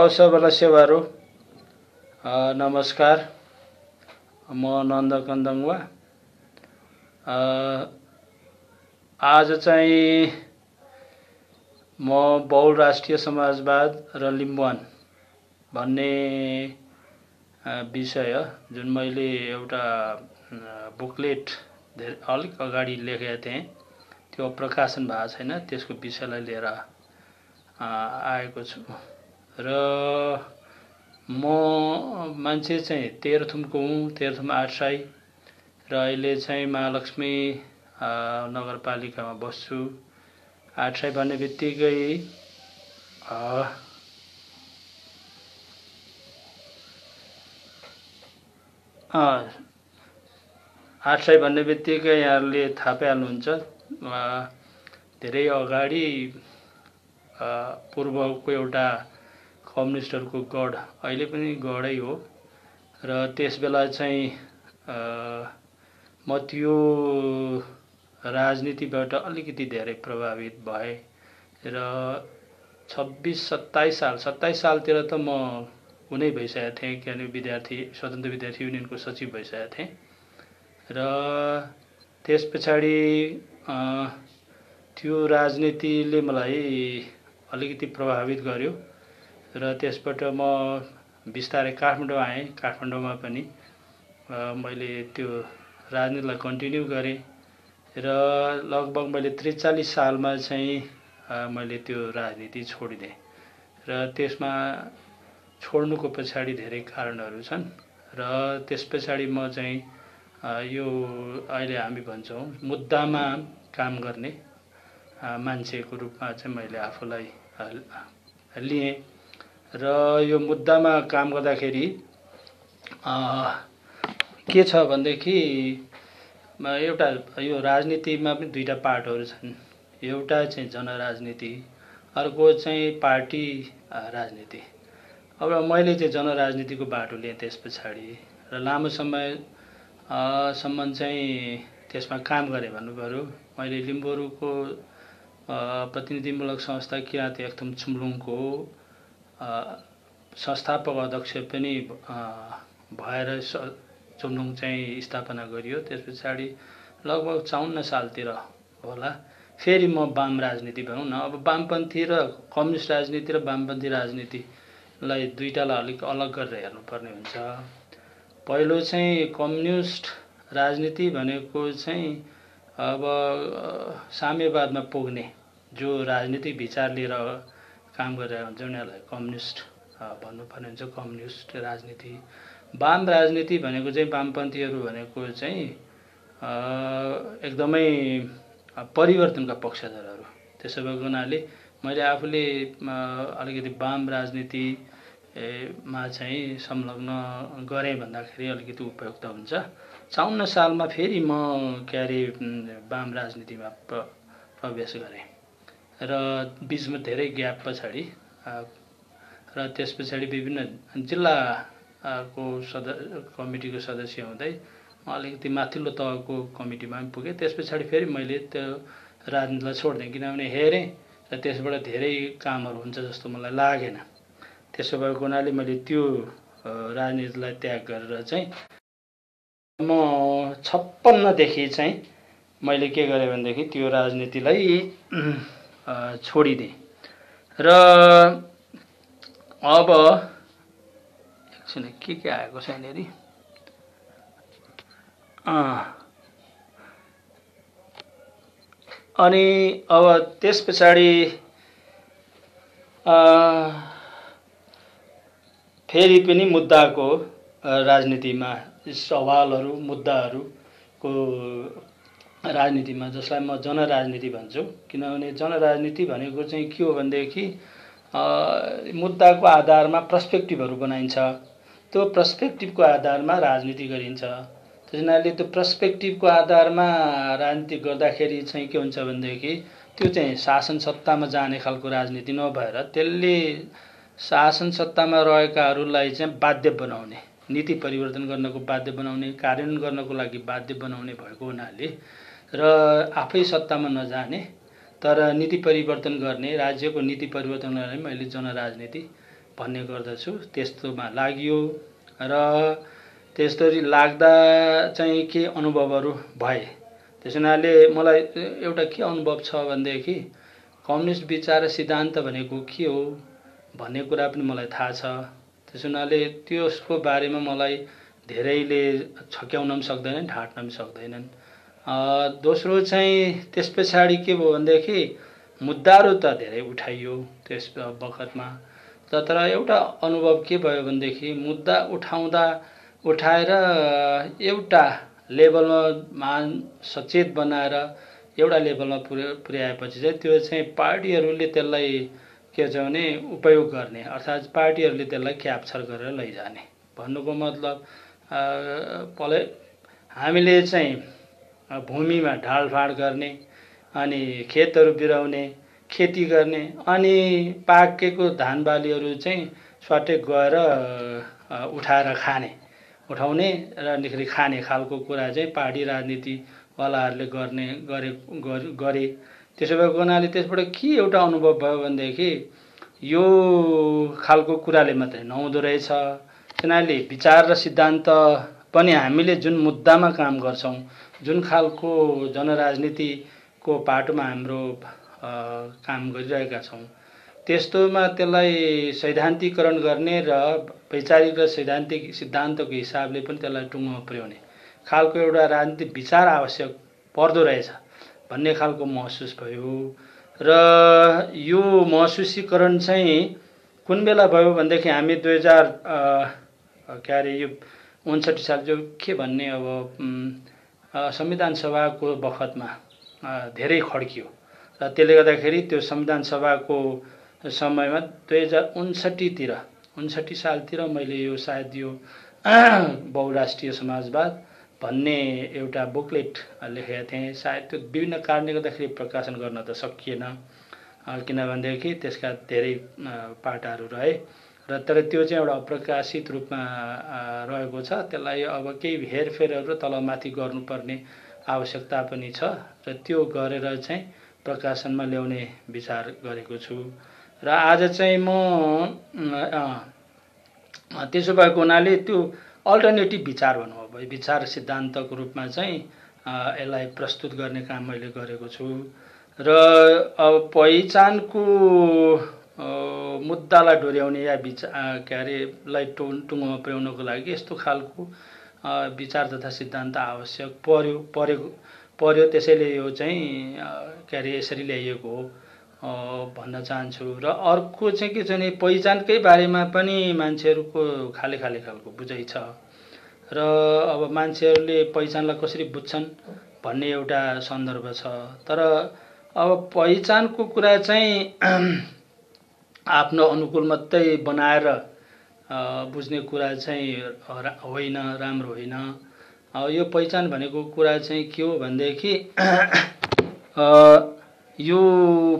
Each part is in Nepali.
सबैलाई सेवारो नमस्कार। म नन्द कन्दङवा। आज चाहिँ म बहुराष्ट्रिय समाजवाद र लिम्बुवान भन्ने विषय जुन मैले एउटा बुकलेट अलिक अगाडि लेखेको थिएँ, त्यो प्रकाशन भएको छैन, त्यसको विषयलाई लिएर आएको छु। र म मान्छे चाहिँ तेह्रथुमको हुँ, तेह्रथुम 8 साई, र अहिले चाहिँ महालक्ष्मी नगरपालिकामा बस्छु। 8 साई भन्ने बित्तिकै 8 साई भन्ने बित्तिकै यहाँहरूले थाहा पाइहाल्नुहुन्छ, धेरै अगाडि पूर्वको एउटा कम्युनिस्टहरूको गढ, अहिले पनि गढै हो। र त्यसबेला चाहिँ म त्यो राजनीतिबाट अलिकति धेरै प्रभावित भए र 27 सालतिर त म उनै भइसकेको थिएँ, किनभने स्वतन्त्र विद्यार्थी युनियनको सचिव भइसकेको थिएँ। र त्यस पछाडि त्यो राजनीतिले मलाई अलिकति प्रभावित गर्यो र त्यसबाट म बिस्तारै काठमाडौँ आएँ। काठमाडौँमा पनि मैले त्यो राजनीतिलाई कन्टिन्यू गरेँ र लगभग मैले 43 सालमा चाहिँ मैले त्यो राजनीति छोडिदिएँ। र त्यसमा छोड्नुको पछाडि धेरै कारणहरू छन् र त्यस पछाडि म चाहिँ यो अहिले हामी भन्छौँ मुद्दामा काम गर्ने मान्छेको रूपमा चाहिँ मैले आफूलाई लिएँ। र यो मुद्दामा काम गर्दाखेरि के छ भनेदेखि एउटा यो राजनीतिमा पनि दुईटा पार्टहरू छन्। एउटा चाहिँ जनराजनीति, अर्को चाहिँ पार्टी राजनीति। अब मैले चाहिँ जनराजनीतिको बाटो लिएँ त्यस पछाडि र लामो समयसम्म चाहिँ त्यसमा काम गरेँ भन्नुपऱ्यो। मैले लिम्बुवारूको प्रतिनिधिमूलक संस्था किराँत एक्थुम छुम्लुङको संस्थापक अध्यक्ष पनि भएर छुम्लुङ चाहिँ स्थापना गरियो। त्यस पछाडि लगभग 54 सालतिर होला फेरि म वाम राजनीति भनौँ न, अब वामपन्थी र कम्युनिस्ट राजनीति र वामपन्थी राजनीतिलाई दुईटालाई अलिक अलग गरेर हेर्नुपर्ने हुन्छ। पहिलो चाहिँ कम्युनिस्ट राजनीति भनेको चाहिँ अब साम्यवादमा पुग्ने जो राजनीतिक विचार लिएर काम गरेर हुन्छ उनीहरूलाई कम्युनिस्ट भन्नुपर्ने हुन्छ, कम्युनिस्ट राजनीति। वाम राजनीति भनेको चाहिँ वामपन्थीहरू भनेको चाहिँ एकदमै परिवर्तनका पक्षधरहरू। त्यसो भएको हुनाले मैले आफूले अलिकति वाम राजनीतिमा चाहिँ संलग्न गरेँ भन्दाखेरि अलिकति उपयुक्त हुन्छ। 54 सालमा फेरि म वाम राजनीतिमा प्रवेश गरेँ र बिचमा धेरै ग्याप पछाडि र त्यस पछाडि विभिन्न जिल्लाको कमिटीको सदस्य हुँदै म अलिकति माथिल्लो तहको कमिटीमा पनि पुगेँ। त्यस पछाडि फेरि मैले त्यो राजनीतिलाई छोडिदिएँ, किनभने हेरेँ र त्यसबाट धेरै कामहरू हुन्छ जस्तो मलाई लागेन। त्यसो भएको हुनाले मैले त्यो राजनीतिलाई त्याग गरेर चाहिँ म 56 देखि चाहिँ मैले के गरेँ भनेदेखि त्यो राजनीतिलाई छोडिदिएँ। र अब एकछिन के आएको छ यहाँनिर, अनि अब त्यस पछाडि फेरि पनि मुद्दाको राजनीतिमा सवालहरू मुद्दाहरूको राजनीतिमा, जसलाई म जनराजनीति भन्छु। किनभने जनराजनीति भनेको चाहिँ के हो भनेदेखि मुद्दाको आधारमा पर्सपेक्टिभहरू बनाइन्छ, त्यो पर्सपेक्टिभको आधारमा राजनीति गरिन्छ। त्यसैले त्यो पर्सपेक्टिभको आधारमा राजनीति गर्दाखेरि चाहिँ के हुन्छ भनेदेखि त्यो चाहिँ शासन सत्तामा जाने खालको राजनीति नभएर त्यसले शासन सत्तामा रहेकाहरूलाई चाहिँ बाध्य बनाउने, नीति परिवर्तन गर्नको बाध्य बनाउने, कार्यान्वयन गर्नको लागि बाध्य बनाउने भएको हुनाले र आफै सत्तामा नजाने तर नीति परिवर्तन गर्ने, राज्यको नीति परिवर्तन गर्ने मैले जनराजनीति भन्ने गर्दछु। त्यस्तोमा लागियो र त्यस्तरी लाग्दा चाहिँ के अनुभवहरू भए। त्यस हुनाले मलाई एउटा के अनुभव छ भनेदेखि कम्युनिस्ट विचार र सिद्धान्त भनेको के हो भन्ने कुरा पनि मलाई थाहा छ। त्यस हुनाले त्यसको बारेमा मलाई धेरैले छक्याउन पनि सक्दैनन्, ढाँट्न पनि सक्दैनन्। दोस्रो चाहिँ त्यस पछाडि के भयो भनेदेखि मुद्दाहरू त धेरै उठाइयो त्यस बखतमा, तर एउटा अनुभव के भयो भनेदेखि मुद्दा उठाएर एउटा लेभलमा सचेत बनाएर एउटा लेभलमा पुर्याएपछि चाहिँ त्यो चाहिँ पार्टीहरूले त्यसलाई के छ भने उपयोग गर्ने, अर्थात् पार्टीहरूले त्यसलाई क्याप्चर गरेर लैजाने। भन्नुको मतलब हामीले चाहिँ भूमिमा ढालफाड गर्ने, अनि खेतहरू बिराउने, खेती गर्ने, अनि पाकेको धान बालीहरू चाहिँ स्वाटै गएर उठाएर उठाउने र निखरी खाने खालको कुरा चाहिँ पार्टी राजनीतिवालाहरूले गरे। त्यसो भएको हुनाले त्यसबाट के एउटा अनुभव भयो भनेदेखि यो खालको कुराले मात्रै नहुँदो रहेछ। त्यसैले विचार र सिद्धान्त पनि हामीले जुन मुद्दामा काम गर्छौँ, जुन खालको जनराजनीतिको पाटोमा हाम्रो काम गरिरहेका छौँ, त्यस्तोमा त्यसलाई सैद्धान्तिकरण गर्ने र वैचारिक र सैद्धान्तिक सिद्धान्तको हिसाबले पनि त्यसलाई टुङ्गोमा पुर्याउने खालको एउटा राजनीतिक विचार आवश्यक पर्दो रहेछ भन्ने खालको महसुस भयो। र यो महसुसीकरण चाहिँ कुन बेला भयो भनेदेखि हामी 1959 साल जो के भन्ने अब संविधान सभाको बखतमा धेरै खड्कियो र त्यसले गर्दाखेरि त्यो संविधान सभाको समयमा 2059 सालतिर मैले यो सायद यो बहुराष्ट्रिय समाजवाद भन्ने एउटा बुकलेट लेखेका थिएँ। सायद त्यो विभिन्न कारणले गर्दाखेरि प्रकाशन गर्न त सकिएन, किनभनेदेखि त्यसका धेरै पाटाहरू रहे र तर त्यो चाहिँ एउटा अप्रकाशित रूपमा रहेको छ। त्यसलाई अब केही हेरफेरहरू तलमाथि गर्नुपर्ने आवश्यकता पनि छ र त्यो गरेर चाहिँ प्रकाशनमा ल्याउने विचार गरेको छु। र आज चाहिँ म त्यसो भएको हुनाले त्यो अल्टरनेटिभ विचार भनौँ, अब विचार सिद्धान्तको रूपमा चाहिँ यसलाई प्रस्तुत गर्ने काम मैले गरेको छु। र अब पहिचानको मुद्दालाई डोर्याउने या लाई टुङ्गोमा पुर्याउनको लागि यस्तो खालको विचार तथा सिद्धान्त आवश्यक पर्यो। त्यसैले यो चाहिँ यसरी ल्याइएको हो भन्न चाहन्छु। र अर्को चाहिँ के छ भने पहिचानकै बारेमा पनि मान्छेहरूको खाले खालको बुझाइ छ र अब मान्छेहरूले पहिचानलाई कसरी बुझ्छन् भन्ने एउटा सन्दर्भ छ। तर अब पहिचानको कुरा चाहिँ आफ्नो अनुकूल मात्रै बनाएर बुझ्ने कुरा चाहिँ होइन, राम्रो होइन। यो पहिचान भनेको कुरा चाहिँ के हो भनेदेखि यो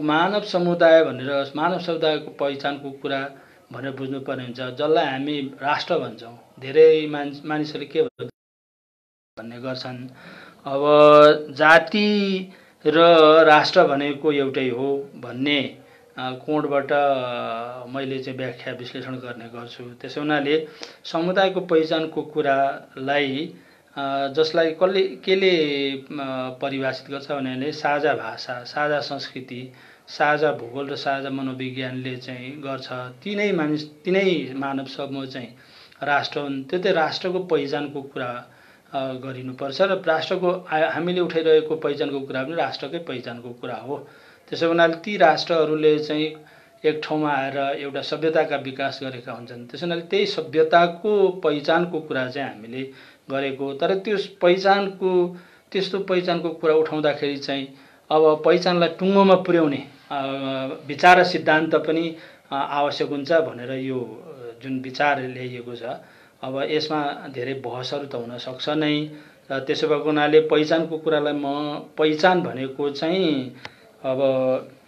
मानव समुदाय समुदायको पहिचानको कुरा भनेर बुझ्नुपर्ने हुन्छ, जसलाई हामी राष्ट्र भन्छौँ। धेरै मानिसहरूले के भन्ने गर्छन्, अब जाति र राष्ट्र भनेको एउटै हो भन्ने कोणबाट मैले चाहिँ व्याख्या विश्लेषण गर्ने गर्छु। त्यसो हुनाले समुदायको पहिचानको कुरालाई जसलाई केले परिभाषित गर्छ भने साझा भाषा, साझा संस्कृति, साझा भूगोल र साझा मनोविज्ञानले चाहिँ गर्छ। तिनै मानव समूह चाहिँ राष्ट्र हुन्। त्यो चाहिँ राष्ट्रको पहिचानको कुरा गरिनुपर्छ र राष्ट्रको हामीले उठाइरहेको पहिचानको कुरा पनि राष्ट्रकै पहिचानको कुरा हो। त्यसो हुनाले ती राष्ट्रहरूले चाहिँ एक ठाउँमा आएर एउटा सभ्यताका विकास गरेका हुन्छन्। त्यसो हुनाले त्यही सभ्यताको पहिचानको कुरा चाहिँ हामीले गरेको। तर त्यो त्यस्तो पहिचानको कुरा उठाउँदाखेरि चाहिँ अब पहिचानलाई टुङ्गोमा पुर्याउने विचार र सिद्धान्त पनि आवश्यक हुन्छ भनेर यो जुन विचार ल्याइएको छ, अब यसमा धेरै बहसहरू त हुन सक्छ नै। र त्यसो भएको हुनाले पहिचानको कुरालाई म पहिचान भनेको चाहिँ अब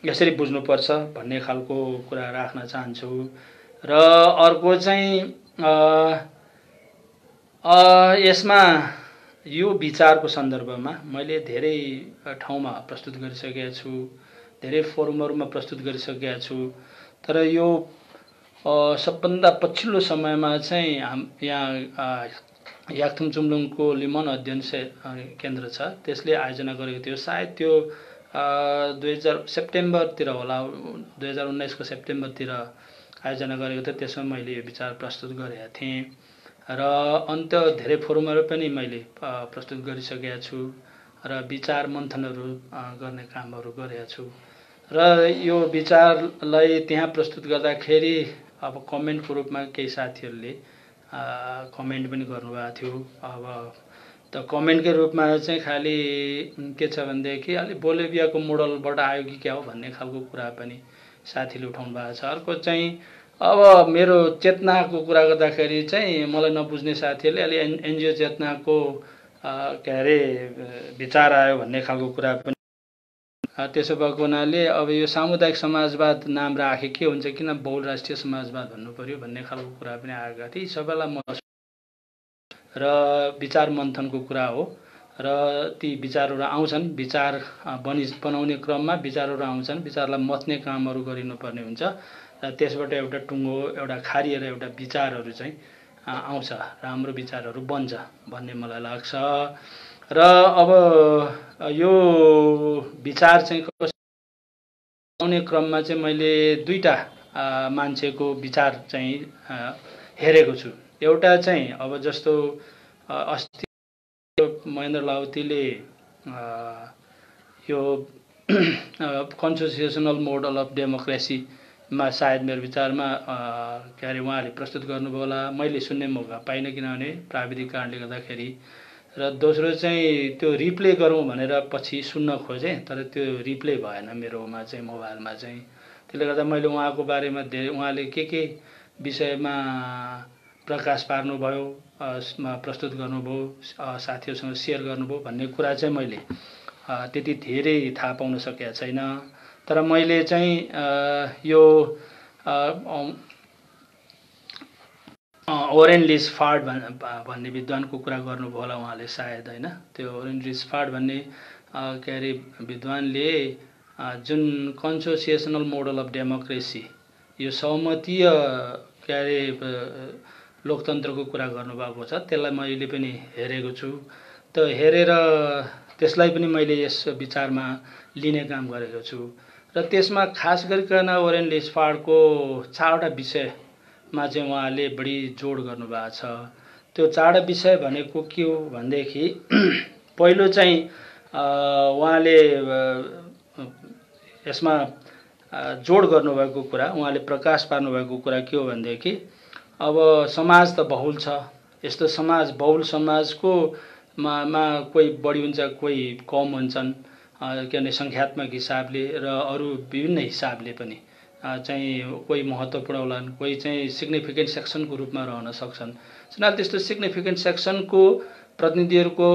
यसरी बुझ्नुपर्छ भन्ने खालको कुरा राख्न चाहन्छु। र अर्को चाहिँ यसमा यो विचारको सन्दर्भमा मैले धेरै ठाउँमा प्रस्तुत गरिसकेको छु, धेरै फोरमहरूमा प्रस्तुत गरिसकेको छु। तर यो सबभन्दा पछिल्लो समयमा चाहिँ यहाँ याकथुङ चुम्लुङको लिमन अध्ययन केन्द्र छ, त्यसले आयोजना गरेको थियो। सायद त्यो 2000 सेप्टेम्बरतिर होला, 2019को सेप्टेम्बरतिर आयोजना गरेको थियो। त्यसमा मैले यो विचार प्रस्तुत गरेका थिएँ र अन्त धेरै फोरमहरू पनि मैले प्रस्तुत गरिसकेका छु र विचार मन्थनहरू गर्ने कामहरू गरेका छु र यो विचारलाई त्यहाँ प्रस्तुत गर्दाखेरि अब कमेन्टको रूपमा केही साथीहरूले कमेन्ट पनि गर्नुभएको थियो। अब त कमेन्टकै रूपमा चाहिँ खालि के छ भनेदेखि अलि बोलिभियाको मोडलबाट आयो कि क्या हो भन्ने खालको कुरा पनि साथीले उठाउनु भएको छ। अर्को चाहिँ अब मेरो चेतनाको कुरा गर्दाखेरि चाहिँ मलाई नबुझ्ने साथीहरूले अलि एनजिओ चेतनाको के अरे विचार आयो भन्ने खालको कुरा पनि। त्यसो भएको हुनाले अब यो सामुदायिक समाजवाद नाम राखे के हुन्छ, किन बहुराष्ट्रिय समाजवाद भन्नु पर्यो भन्ने खालको कुरा पनि आएका थिए। सबैलाई म र विचार मन्थनको कुरा हो र ती विचारहरू आउँछन्, विचार बनाउने क्रममा विचारहरू आउँछन्, विचारलाई मथ्ने कामहरू गरिनुपर्ने हुन्छ र त्यसबाट एउटा टुङ्गो, एउटा खारिएर एउटा विचारहरू चाहिँ आउँछ, राम्रो विचारहरू बन्छ भन्ने मलाई लाग्छ। र अब यो विचार चाहिँ आउने क्रममा चाहिँ मैले दुईटा मान्छेको विचार चाहिँ हेरेको छु। एउटा चाहिँ अब जस्तो अस्ति महेन्द्र लाउतीले यो कन्स्टिट्युसनल मोडल अफ डेमोक्रेसीमा सायद मेरो विचारमा के अरे उहाँले प्रस्तुत गर्नुभयो होला, मैले सुन्ने मौका पाइनँ किनभने प्राविधिक कारणले गर्दाखेरि। र दोस्रो चाहिँ त्यो रिप्ले गरौँ भनेर पछि सुन्न खोजेँ, तर त्यो रिप्ले भएन मेरोमा चाहिँ, मोबाइलमा चाहिँ। त्यसले गर्दा मैले उहाँको बारेमा धेरै, उहाँले के विषयमा प्रकाश पार्नुभयो, प्रस्तुत गर्नुभयो, साथीहरूसँग सेयर गर्नुभयो भन्ने कुरा चाहिँ मैले त्यति धेरै थाहा पाउन सकेका छैन। तर मैले चाहिँ यो ओरेन लिस्फार्ड भन्ने विद्वानको कुरा गर्नुभयो होला उहाँले सायद, होइन? त्यो ओरेन लिस्फार्ड भन्ने के अरे विद्वानले जुन कन्सोसिएसनल मोडल अफ डेमोक्रेसी, यो सहमतीय के अरे लोकतन्त्रको कुरा गर्नुभएको छ, त्यसलाई मैले पनि हेरेको छु। त हेरेर त्यसलाई पनि मैले यस विचारमा लिने काम गरेको छु र त्यसमा खास गरिकन ओरेन लिस्फार्डको 4वटा विषयमा चाहिँ उहाँले बढी जोड गर्नुभएको छ। त्यो 4वटा विषय भनेको के हो भनेदेखि पहिलो चाहिँ उहाँले यसमा जोड गर्नुभएको कुरा, उहाँले प्रकाश पार्नुभएको कुरा के हो भनेदेखि अब समाज त बहुल छ, यस्तो समाज, बहुल समाजको मा कोही बढी हुन्छ, कोही कम हुन्छन्, किनभने सङ्ख्यात्मक हिसाबले र अरू विभिन्न हिसाबले पनि चाहिँ कोही महत्त्वपूर्ण होलान्, कोही चाहिँ सिग्निफिकेन्ट सेक्सनको रूपमा रहन सक्छन्। सुनाल त्यस्तो सिग्निफिकेन्ट सेक्सनको प्रतिनिधिहरूको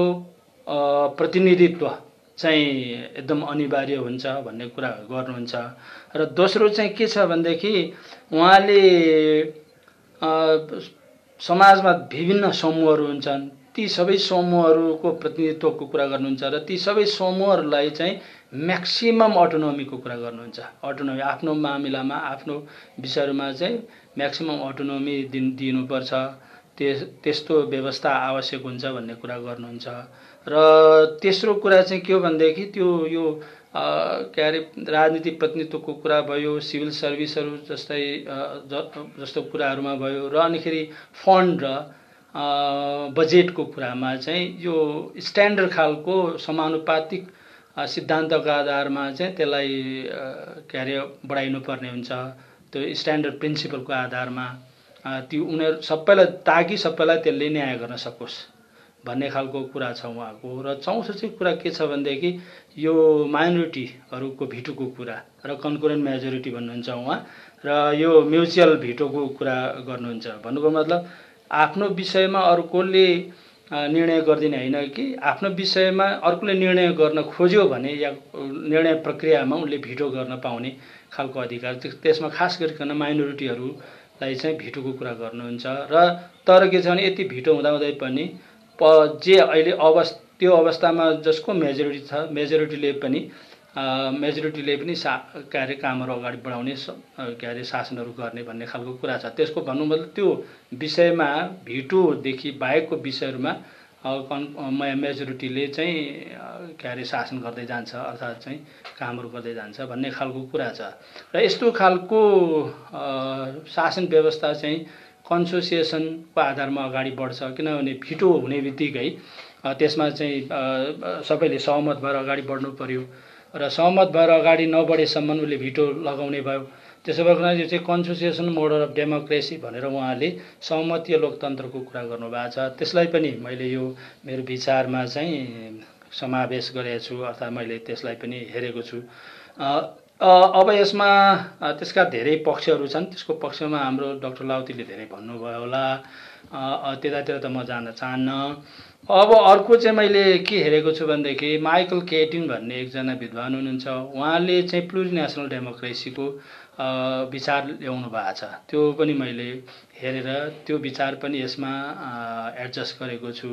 प्रतिनिधित्व चाहिँ एकदम अनिवार्य हुन्छ भन्ने कुरा गर्नुहुन्छ। र दोस्रो चाहिँ के छ भनेदेखि उहाँले समाजमा विभिन्न समूहहरू हुन्छन्, ती सबै समूहहरूको प्रतिनिधित्वको कुरा गर्नुहुन्छ र ती सबै समूहहरूलाई चाहिँ म्याक्सिमम अटोनोमीको कुरा गर्नुहुन्छ। अटोनोमी, आफ्नो मामिलामा, आफ्नो विषयहरूमा चाहिँ म्याक्सिमम अटोनोमी दिनुपर्छ, त्यस्तो व्यवस्था आवश्यक हुन्छ भन्ने कुरा गर्नुहुन्छ। र तेस्रो कुरा चाहिँ के हो भनेदेखि त्यो यो के अरे राजनीतिक प्रतिनिधित्वको कुरा भयो, सिभिल सर्भिसहरू जस्तो कुराहरूमा भयो, र अनिखेरि फन्ड र बजेटको कुरामा चाहिँ यो स्ट्यान्डर्ड खालको समानुपातिक सिद्धान्तको आधारमा चाहिँ त्यसलाई के अरे बढाइनु पर्ने हुन्छ। त्यो स्ट्यान्डर्ड प्रिन्सिपलको आधारमा त्यो उनीहरू सबैलाई, ताकि सबैलाई त्यसले न्याय गर्न सकोस् भन्ने खालको कुरा छ उहाँको। र चौथो चाहिँ कुरा के छ भनेदेखि यो माइनोरिटीहरूको भिटोको कुरा र कन्करेन्ट मेजोरिटी भन्नुहुन्छ उहाँ, र यो म्युचुअल भिटोको कुरा गर्नुहुन्छ। भन्नुको मतलब आफ्नो विषयमा अर्कोले निर्णय गरिदिने होइन कि आफ्नो विषयमा अर्कोले निर्णय गर्न खोज्यो भने या निर्णय प्रक्रियामा उनले भिटो गर्न पाउने खालको अधिकार, त्यसमा खास गरिकन माइनोरिटीहरूलाई चाहिँ भिटोको कुरा गर्नुहुन्छ। र तर के छ भने यति भिटो हुँदाहुँदै पनि जे अहिले त्यो अवस्थामा जसको मेजोरिटी छ, मेजोरिटीले पनि मेजोरिटीले पनि के अरे कामहरू अगाडि बढाउने के अरे शासनहरू गर्ने भन्ने खालको कुरा छ। त्यसको भन्नु मतलब त्यो विषयमा भिटोदेखि बाहेकको विषयहरूमा मेजोरिटीले चाहिँ के अरे शासन गर्दै जान्छ अर्थात् चाहिँ कामहरू गर्दै जान्छ भन्ने खालको कुरा छ। र यस्तो खालको शासन व्यवस्था चाहिँ कन्सोसिएसनको आधारमा अगाडि बढ्छ, किनभने भिटो हुने बित्तिकै त्यसमा चाहिँ सबैले सहमत भएर अगाडि बढ्नु पर्यो र सहमत भएर अगाडि नबढेसम्म उसले भिटो लगाउने भयो। त्यसो भएको हुनाले यो चाहिँ कन्सोसिएसन मोडल अफ डेमोक्रेसी भनेर उहाँले सहमतीय लोकतन्त्रको कुरा गर्नुभएको छ। त्यसलाई पनि मैले यो मेरो विचारमा चाहिँ समावेश गरेको छु, अर्थात् मैले त्यसलाई पनि हेरेको छु। अब यसमा त्यसका धेरै पक्षहरू छन्, त्यसको पक्षमा हाम्रो डाक्टर लाउतीले धेरै भन्नुभयो होला, त्यतातिर त म जान चाहन्न। अब अर्को चाहिँ मैले के हेरेको छु भनेदेखि माइकल केटिन भन्ने एकजना विद्वान हुनुहुन्छ, उहाँले चाहिँ प्लुरिनेसनल डेमोक्रेसीको विचार ल्याउनु भएको छ। त्यो पनि मैले हेरेर त्यो विचार पनि यसमा एडजस्ट गरेको छु।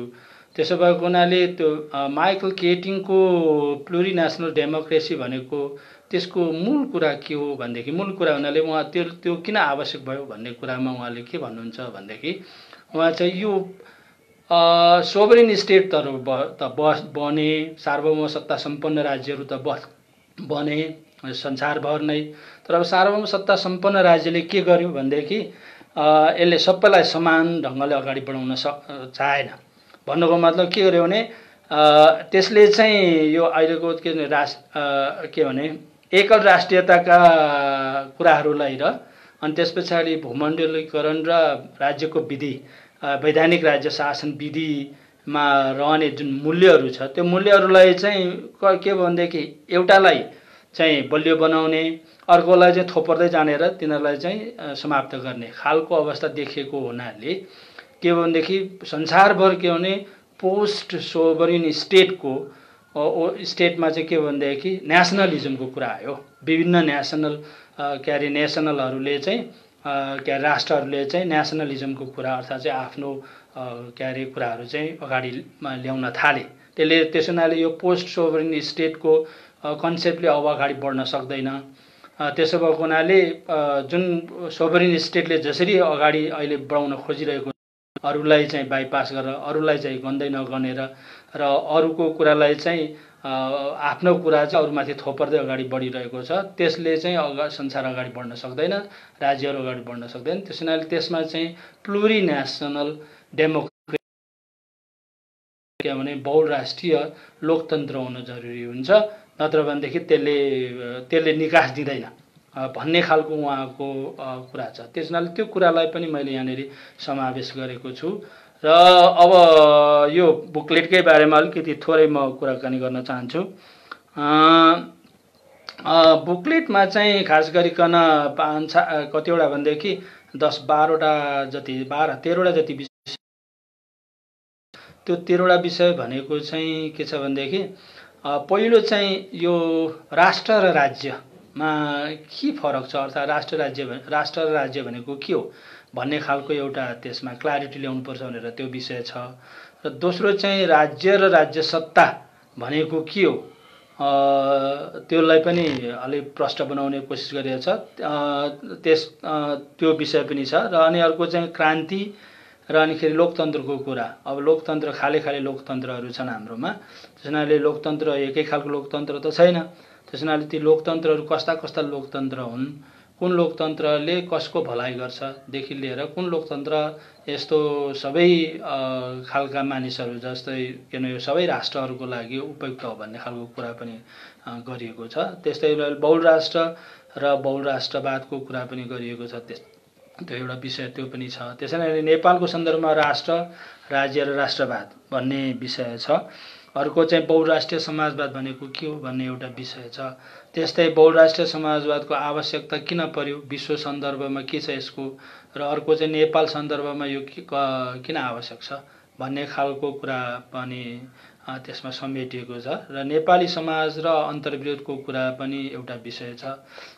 त्यसो भएको हुनाले त्यो माइकल केटिङको प्लुरिनेसनल डेमोक्रेसी भनेको त्यसको मूल कुरा के हो भनेदेखि, मूल कुरा हुनाले उहाँ त्यो किन आवश्यक भयो भन्ने कुरामा उहाँले के भन्नुहुन्छ भनेदेखि उहाँ चाहिँ यो सोभरेन स्टेट त बने, सार्वभौम सत्ता सम्पन्न राज्यहरू त बने संसारभर नै। तर अब सार्वभौम सत्ता सम्पन्न राज्यले के गर्यो भनेदेखि यसले सबैलाई समान ढङ्गले अगाडि बढाउन चाहेन। भन्नुको मतलब के गर्यो भने त्यसले चाहिँ यो अहिलेको के भने एकल राष्ट्रियताका कुराहरूलाई र अनि त्यस पछाडि भूमण्डलीकरण र राज्यको विधि, वैधानिक राज्य शासन विधिमा रहने जुन मूल्यहरू छ त्यो मूल्यहरूलाई चाहिँ के भनेदेखि एउटालाई चाहिँ बलियो बनाउने, अर्कोलाई चाहिँ थोपर्दै जाने र तिनीहरूलाई चाहिँ समाप्त गर्ने खालको अवस्था देखिएको हुनाले के भनेदेखि संसारभर के भने पोस्ट सोभरिन स्टेटमा चाहिँ के भनेदेखि नेसनलिजमको कुरा आयो। विभिन्न नेसनलहरूले चाहिँ राष्ट्रहरूले चाहिँ नेसनलिजमको कुरा अर्थात् चाहिँ आफ्नो कुराहरू चाहिँ अगाडि ल्याउन थाले। त्यसो हुनाले यो पोस्ट सोभरिन स्टेटको कन्सेप्टले अब अगाडि बढ्न सक्दैन। त्यसो भएको हुनाले जुन सोभरिन स्टेटले जसरी अगाडि अहिले बढाउन खोजिरहेको अरूलाई चाहिँ बाइपास गरेर, अरूलाई चाहिँ गन्दै नगनेर र अरूको कुरालाई चाहिँ आफ्नो कुरा चाहिँ अरूमाथि थोपर्दै अगाडि बढिरहेको छ, त्यसले चाहिँ संसार अगाडि बढ्न सक्दैन, राज्यहरू अगाडि बढ्न सक्दैन। त्यस हुनाले त्यसमा चाहिँ प्लुरिनेसनल डेमोक्रेसी भने बहुराष्ट्रिय लोकतन्त्र हुन जरुरी हुन्छ, नत्र भनेदेखि त्यसले निकास दिँदैन भन्ने खालको उहाँको कुरा छ। त्यस हुनाले त्यो कुरालाई पनि मैले यहाँनिर समावेश गरेको छु। र अब यो बुकलेटकै बारेमा अलिकति थोरै म कुराकानी गर्न चाहन्छु। बुकलेटमा चाहिँ खास गरिकन कतिवटा भनेदेखि 10-12वटा जति 12-13वटा जति विषय, त्यो 13वटा विषय भनेको चाहिँ के छ भनेदेखि पहिलो चाहिँ यो राष्ट्र र राज्यमा के फरक छ, अर्थात् राष्ट्र र राज्य भनेको के हो भन्ने खालको एउटा त्यसमा क्ल्यारिटी ल्याउनुपर्छ भनेर त्यो विषय छ। र दोस्रो चाहिँ राज्य र राज्य सत्ता भनेको के हो त्यसलाई पनि अलिक प्रष्ट बनाउने कोसिस गरिएको छ, त्यो विषय पनि छ। र अनि अर्को चाहिँ क्रान्ति र अनिखेरि लोकतन्त्रको कुरा। अब लोकतन्त्र खाले लोकतन्त्रहरू छन् हाम्रोमा, त्यस हुनाले लोकतन्त्र एकै खालको लोकतन्त्र त छैन। त्यस हुनाले ती लोकतन्त्रहरू कस्ता लोकतन्त्र हुन्, कुन लोकतन्त्रले कसको भलाइ गर्छदेखि लिएर कुन लोकतन्त्र यस्तो सबै खालका मानिसहरू जस्तै किन यो सबै राष्ट्रहरूको लागि उपयुक्त हो भन्ने खालको कुरा पनि गरिएको छ। त्यस्तै बहुराष्ट्र र बहुराष्ट्रवादको कुरा पनि गरिएको छ, त्यो एउटा विषय त्यो पनि छ। त्यसैले नेपालको सन्दर्भमा राष्ट्र, राज्य र राष्ट्रवाद भन्ने विषय छ। अर्को चाहिँ बहुराष्ट्रिय समाजवाद भनेको के हो भन्ने एउटा विषय छ। त्यस्तै बहुराष्ट्रिय समाजवादको आवश्यकता किन पर्यो, विश्व सन्दर्भमा के छ यसको, र अर्को चाहिँ नेपाल सन्दर्भमा यो किन आवश्यक छ भन्ने खालको कुरा पनि त्यसमा समेटिएको छ। र नेपाली समाज र अन्तर्विरोधको कुरा पनि एउटा विषय छ।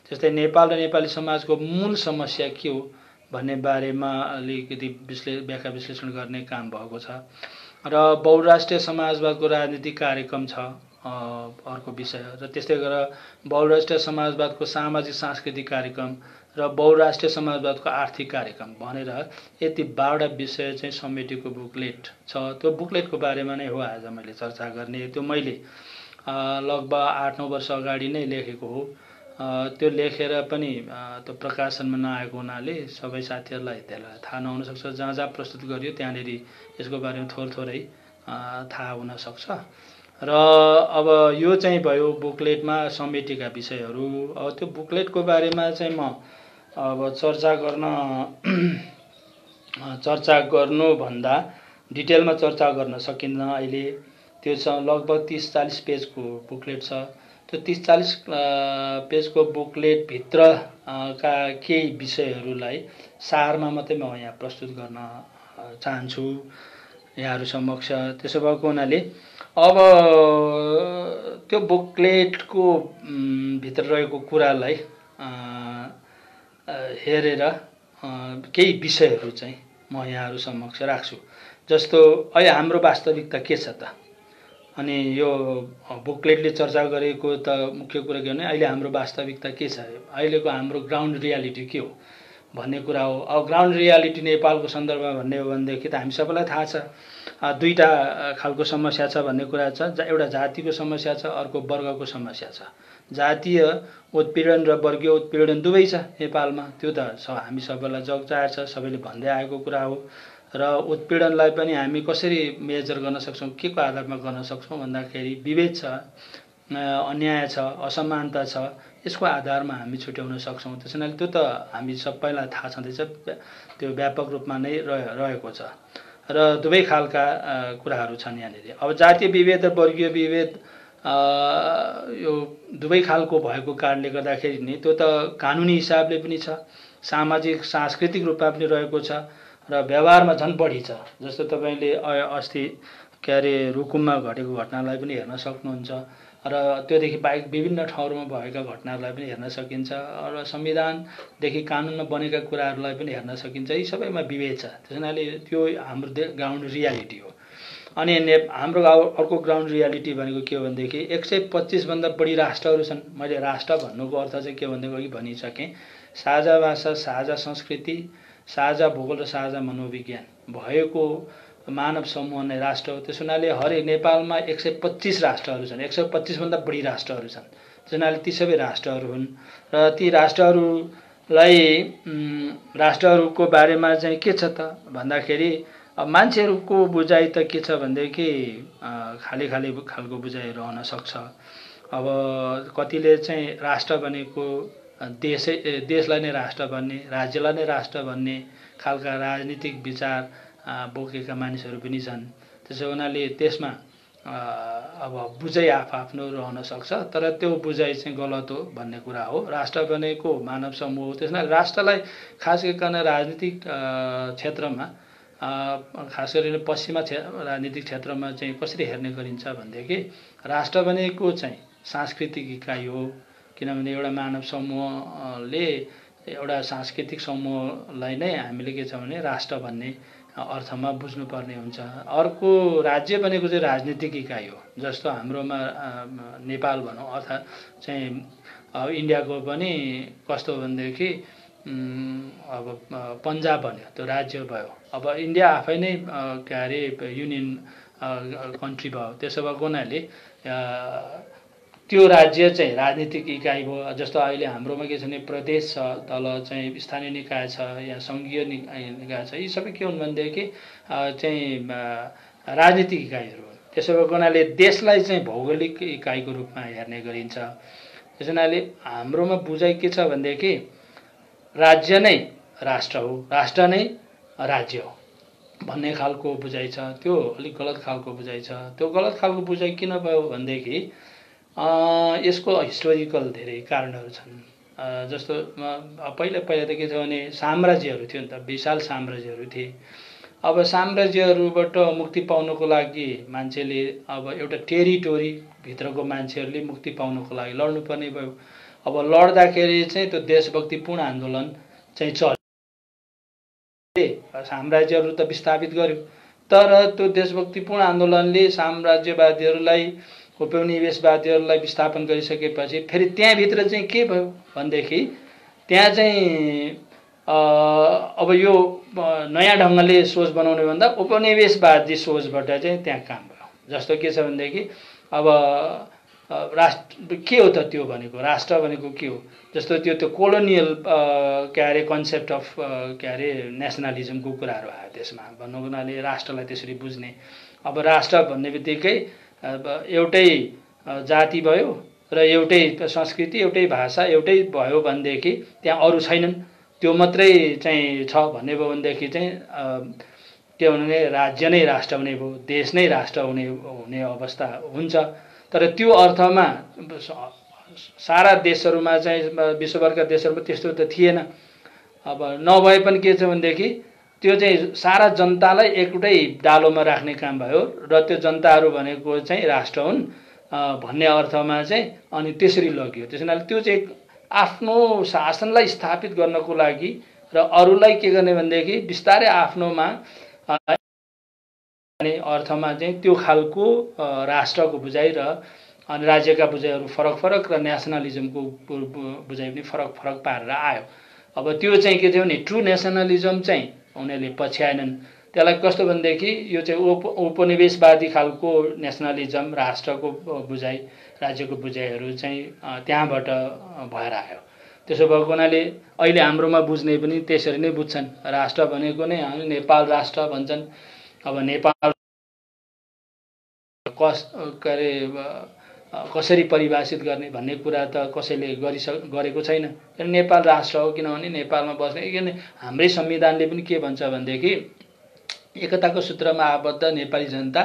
त्यस्तै नेपाल र नेपाली समाजको मूल समस्या के हो भन्ने बारेमा अलिकति व्याख्या विश्लेषण गर्ने काम भएको छ। र बहुराष्ट्रिय समाजवादको राजनीतिक कार्यक्रम छ, अर्को विषय र त्यस्तै गरेर बहुराष्ट्रिय समाजवादको सामाजिक सांस्कृतिक कार्यक्रम र बहुराष्ट्रिय समाजवादको आर्थिक कार्यक्रम भनेर यति 12वटा विषय चाहिँ समेटेको बुकलेट छ। त्यो बुकलेटको बारेमा नै हो आज मैले चर्चा गर्ने। त्यो मैले लगभग 8-9 वर्ष अगाडि नै लेखेको हो। त्यो लेखेर पनि त्यो प्रकाशनमा नआएको हुनाले सबै साथीहरूलाई त्यसलाई थाहा नहुन सक्छ। जहाँ जहाँ प्रस्तुत गरियो त्यहाँनिर यसको बारेमा थोरै थाहा हुन सक्छ। र अब यो चाहिँ भयो बुकलेटमा समेटेका विषयहरू। अब त्यो बुकलेटको बारेमा चाहिँ म अब चर्चा गर्नुभन्दा डिटेलमा चर्चा गर्न सकिन्न अहिले। त्यो छ लगभग 30-40 पेजको बुकलेट छ। त्यो 30-40 पेजको बुकलेटभित्र का केही विषयहरूलाई सारमा मात्रै म यहाँ प्रस्तुत गर्न चाहन्छु यहाँहरू समक्ष। त्यसो भएको हुनाले अब त्यो बुकलेटको भित्र रहेको कुरालाई हेरेर केही विषयहरू चाहिँ म यहाँहरू समक्ष राख्छु। जस्तो अहिले हाम्रो वास्तविकता के छ त, अनि यो बुकलेटले चर्चा गरेको त मुख्य कुरा के भने अहिले हाम्रो वास्तविकता के छ, अहिलेको हाम्रो ग्राउन्ड रियालिटी के हो भन्ने कुरा हो। अब ग्राउन्ड रियालिटी नेपालको सन्दर्भमा भन्ने हो भनेदेखि त हामी सबैलाई थाहा छ दुईटा खालको समस्या छ भन्ने कुरा छ। एउटा जातिको समस्या छ, अर्को वर्गको समस्या छ। जातीय उत्पीडन र वर्गीय उत्पीडन दुवै छ नेपालमा। त्यो त हामी सबैलाई जगजाहेर छ, सबैले भन्दै आएको कुरा हो। र उत्पीडनलाई पनि हामी कसरी मेजर गर्न सक्छौँ, के को आधारमा गर्न सक्छौँ भन्दाखेरि विभेद छ, अन्याय छ, असमानता छ, यसको आधारमा हामी छुट्याउन सक्छौँ। त्यस हुनाले त्यो त हामी सबैलाई थाहा छँदैछ, त्यो व्यापक रूपमा नै रहेको छ। र दुवै खालका कुराहरू छन् यहाँनिर। अब जातीय विभेद र वर्गीय विभेद यो दुवै खालको भएको कारणले गर्दाखेरि नि त्यो त कानुनी हिसाबले पनि छ, सामाजिक सांस्कृतिक रूपमा पनि रहेको छ र व्यवहारमा झन् बढी छ। जस्तो तपाईँले अस्ति के अरे रुकुममा घटेको घटनालाई पनि हेर्न सक्नुहुन्छ र त्योदेखि बाहेक विभिन्न ठाउँहरूमा भएका घटनाहरूलाई पनि हेर्न सकिन्छ र संविधानदेखि कानुनमा बनेका कुराहरूलाई पनि हेर्न सकिन्छ। यी सबैमा विभेद छ। त्यस हुनाले त्यो हाम्रो ग्राउन्ड रियालिटी हो। अनि हाम्रो अर्को ग्राउन्ड रियालिटी भनेको के हो भनेदेखि 125 भन्दा बढी राष्ट्रहरू छन्। मैले राष्ट्र भन्नुको अर्थ चाहिँ के भनेको अघि भनिसकेँ, साझा भाषा, साझा संस्कृति, साझा भूगोल र साझा मनोविज्ञान भएको मानव समूह नै राष्ट्र हो। त्यस हुनाले हरेक नेपालमा 125 राष्ट्रहरू छन्, 125 भन्दा बढी राष्ट्रहरू छन्। त्यस हुनाले ती सबै राष्ट्रहरू हुन् र ती राष्ट्रहरूको बारेमा चाहिँ के छ त भन्दाखेरि अब मान्छेहरूको बुझाइ त के छ भनेदेखि खाली खालको बुझाइहरू रहन सक्छ। अब कतिले चाहिँ राष्ट्र भनेको देशलाई नै राष्ट्र भन्ने, राज्यलाई नै राष्ट्र भन्ने खालका राजनीतिक विचार बोकेका मानिसहरू पनि छन्। त्यसो हुनाले त्यसमा अब बुझाइ आफ्नो रहन सक्छ, तर त्यो बुझाइ चाहिँ गलत हो भन्ने कुरा हो। राष्ट्र भनेको मानव समूह हो। त्यसमा राष्ट्रलाई खास गरिकन राजनीतिक क्षेत्रमा, खास गरी पश्चिमा राजनीतिक क्षेत्रमा चाहिँ कसरी हेर्ने गरिन्छ भनेदेखि राष्ट्र भनेको चाहिँ सांस्कृतिक इकाइ हो। किनभने एउटा मानव समूहले एउटा सांस्कृतिक समूहलाई नै हामीले के छ भने राष्ट्र भन्ने अर्थमा बुझ्नुपर्ने हुन्छ। अर्को राज्य भनेको चाहिँ राजनीतिक इकाइ हो। जस्तो हाम्रोमा नेपाल भनौँ अर्थात् चाहिँ इन्डियाको पनि कस्तो भनेदेखि अब पन्जाब भन्यो त्यो राज्य भयो। अब इन्डिया आफै नै के अरे युनियन कन्ट्री भयो। त्यसो भएको हुनाले त्यो राज्य चाहिँ राजनीतिक इकाइ भयो। जस्तो अहिले हाम्रोमा के छ भने प्रदेश छ, तल चाहिँ स्थानीय निकाय छ, या सङ्घीय निकाय छ। यी सबै के हुन् भनेदेखि चाहिँ राजनीतिक इकाइहरू हुन्। त्यसो भएको हुनाले देशलाई चाहिँ भौगोलिक इकाइको रूपमा हेर्ने गरिन्छ। त्यस हुनाले हाम्रोमा बुझाइ के छ भनेदेखि राज्य नै राष्ट्र हो, राष्ट्र नै राज्य हो भन्ने खालको बुझाइ छ। त्यो अलिक गलत खालको बुझाइ छ। त्यो गलत खालको बुझाइ किन भयो भनेदेखि यसको हिस्टोरिकल धेरै कारणहरू छन्। जस्तो पहिला त के छ भने साम्राज्यहरू थियो नि त, विशाल साम्राज्यहरू थिए। अब साम्राज्यहरूबाट मुक्ति पाउनको लागि मान्छेले अब एउटा टेरिटोरी भित्रको मान्छेहरूले मुक्ति पाउनको लागि लड्नुपर्ने भयो। अब लड्दाखेरि चाहिँ त्यो देशभक्तिपूर्ण आन्दोलन चाहिँ चल्यो, साम्राज्यहरू त विस्थापित गर्यो। तर त्यो देशभक्तिपूर्ण आन्दोलनले साम्राज्यवादीहरूलाई उपनिवेशवादीहरूलाई विस्थापन गरिसकेपछि फेरि त्यहाँभित्र चाहिँ के भयो भनेदेखि त्यहाँ चाहिँ अब यो नयाँ ढङ्गले सोच बनाउने भन्दा उपनिवेशवादी सोचबाट चाहिँ त्यहाँ काम भयो। जस्तो के छ भनेदेखि अब राष्ट्र के हो त त्यो भनेको, राष्ट्र भनेको के हो, जस्तो त्यो कोलोनियल के अरे कन्सेप्ट अफ के अरे नेसनलिजमको कुराहरू आयो त्यसमा। भन्नु हुनाले राष्ट्रलाई त्यसरी बुझ्ने, अब राष्ट्र भन्ने बित्तिकै एउटै जाति भयो र एउटै संस्कृति, एउटै भाषा, एउटै भयो भनेदेखि त्यहाँ अरू छैनन्, त्यो मात्रै चाहिँ छ भन्ने भयो भनेदेखि चाहिँ के भने राज्य नै राष्ट्र हुने भयो, देश नै राष्ट्र हुने अवस्था हुन्छ। तर त्यो अर्थमा सारा देशहरूमा चाहिँ विश्वभरका देशहरूमा त्यस्तो त थिएन। अब नभए पनि के छ भनेदेखि त्यो चाहिँ सारा जनतालाई एउटै डालोमा राख्ने काम भयो र त्यो जनताहरू भनेको चाहिँ राष्ट्र हुन् भन्ने अर्थमा चाहिँ अनि त्यसरी लग्यो। त्यसैले त्यो चाहिँ आफ्नो शासनलाई स्थापित गर्नको लागि र अरूलाई के गर्ने भनेदेखि बिस्तारै आफ्नोमा अर्थमा चाहिँ त्यो खालको राष्ट्रको बुझाइ र अनि राज्यका बुझाइहरू फरक फरक र नेसनलिजमको बुझाइ पनि फरक फरक पारेर आयो। अब त्यो चाहिँ के थियो भने ट्रु नेसनलिजम चाहिँ उनीहरूले पछ्याएनन्। त्यसलाई कस्तो भनेदेखि यो चाहिँ उपनिवेशवादी खालको नेसनलिजम, राष्ट्रको बुझाइ, राज्यको बुझाइहरू चाहिँ त्यहाँबाट भएर आयो। त्यसो भएको हुनाले अहिले हाम्रोमा बुझ्ने पनि त्यसरी नै बुझ्छन्। राष्ट्र भनेको नै हामी नेपाल राष्ट्र भन्छन्। अब नेपाल के अरे कसरी परिभाषित गर्ने भन्ने कुरा त कसैले गरेको छैन। नेपाल राष्ट्र हो किनभने नेपालमा बस्ने, किनभने हाम्रै संविधानले पनि के भन्छ भनेदेखि एकताको सूत्रमा आबद्ध नेपाली जनता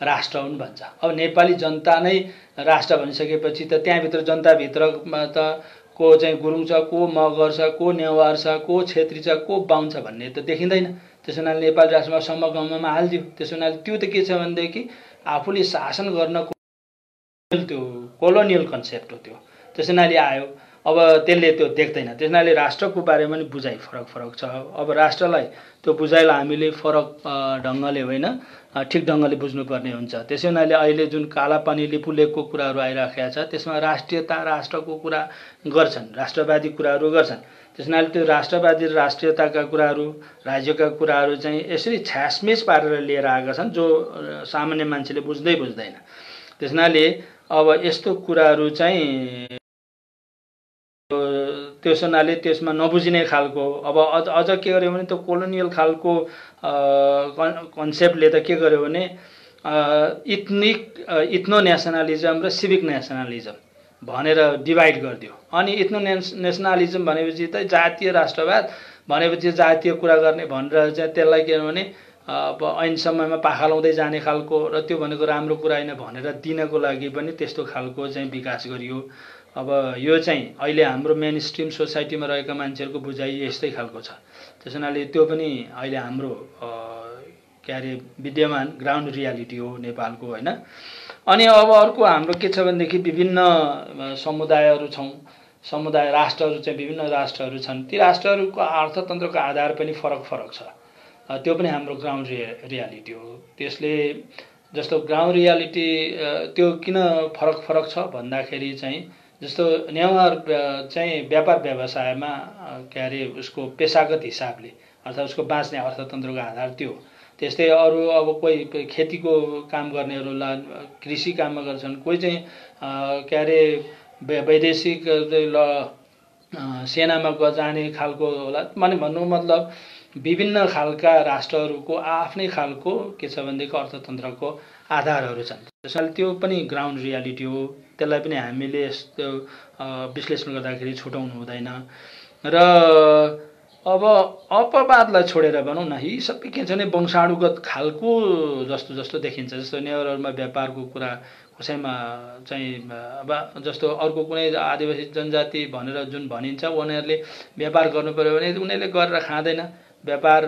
राष्ट्र हुन् भन्छ। अब नेपाली जनता नै राष्ट्र भनिसकेपछि त त्यहाँभित्र जनताभित्रमा त को चाहिँ गुरुङ छ, को मगर छ, को नेवार छ, को छेत्री छ, को बाहुन छ भन्ने त देखिँदैन। त्यसो हुनाले नेपाली राष्ट्रमा समगममा हालिदियो। त्यसो हुनाले त्यो त के छ भनेदेखि आफूले शासन गर्नको त्यो कोलोनियल कन्सेप्ट हो त्यो। त्यसो हुनाले आयो। अब त्यसले त्यो देख्दैन। त्यस हुनाले राष्ट्रको बारेमा पनि बुझाइ फरक फरक छ। अब राष्ट्रलाई त्यो बुझाइलाई हामीले फरक ढङ्गले होइन ठिक ढङ्गले बुझ्नुपर्ने हुन्छ। त्यसै हुनाले अहिले जुन कालापानीले पुलेको कुराहरू आइराखेका छ त्यसमा राष्ट्रियता, राष्ट्रको कुरा गर्छन्, राष्ट्रवादी कुराहरू गर्छन्। त्यस हुनाले त्यो राष्ट्रवादी र राष्ट्रियताका कुराहरू, राज्यका कुराहरू चाहिँ यसरी छ्यासमेस पारेर लिएर आएका छन् जो सामान्य मान्छेले बुझ्दैन। त्यस हुनाले अब यस्तो कुराहरू चाहिँ त्यस हुनाले त्यसमा नबुझिने खालको अब अझ के गर्यो भने त्यो कोलोनियल खालको कन्सेप्टले त के गर्यो भने इथ्नो नेसनलिजम र सिभिक नेसनलिजम भनेर डिभाइड गरिदियो। अनि इथ्नो नेसनलिजम भनेपछि त जातीय राष्ट्रवाद भनेपछि जातीय कुरा गर्ने भनेर चाहिँ त्यसलाई के भने अब ऐन समयमा पाखा लाउँदै जाने खालको र त्यो भनेको राम्रो कुरा होइन भनेर दिनको लागि पनि त्यस्तो खालको चाहिँ विकास गरियो। अब यो चाहिँ अहिले हाम्रो मेन स्ट्रिम सोसाइटीमा रहेका मान्छेहरूको बुझाइ यस्तै खालको छ। त्यस हुनाले त्यो पनि अहिले हाम्रो के अरे विद्यमान ग्राउन्ड रियालिटी हो नेपालको होइन। अनि अब अर्को हाम्रो के छ भनेदेखि विभिन्न समुदायहरू छौँ, समुदाय राष्ट्रहरू चाहिँ विभिन्न राष्ट्रहरू छन्। ती राष्ट्रहरूको अर्थतन्त्रको आधार पनि फरक फरक छ। त्यो पनि हाम्रो ग्राउन्ड रियालिटी हो। त्यसले जस्तो ग्राउन्ड रियालिटी त्यो किन फरक फरक छ भन्दाखेरि चाहिँ जस्तो नेवार चाहिँ व्यापार व्यवसायमा के अरे उसको पेसागत हिसाबले अर्थात् उसको बाँच्ने अर्थतन्त्रको आधार त्यो। त्यस्तै अरू अब कोही खेतीको काम गर्नेहरूलाई कृषि काममा गर्छन्, कोही चाहिँ के अरे वैदेशिक सेनामा जाने खालको होला। माने भन्नु मतलब विभिन्न खालका राष्ट्रहरूको आफ्नै खालको के छ भनेदेखि अर्थतन्त्रको आधारहरू छन्। त्यसैले त्यो पनि ग्राउन्ड रियालिटी हो। त्यसलाई पनि हामीले यस्तो विश्लेषण गर्दाखेरि छुटाउनु हुँदैन। र अब अपवादलाई छोडेर भनौँ न, यी सबै के छ भने वंशाणुगत खालको जस्तो जस्तो देखिन्छ। जस्तो नेवारहरूमा व्यापारको कुरा कसैमा चाहिँ अब जस्तो अर्को कुनै आदिवासी जनजाति भनेर जुन भनिन्छ उनीहरूले व्यापार गर्नु पर्यो भने उनीहरूले गरेर खाँदैन, व्यापार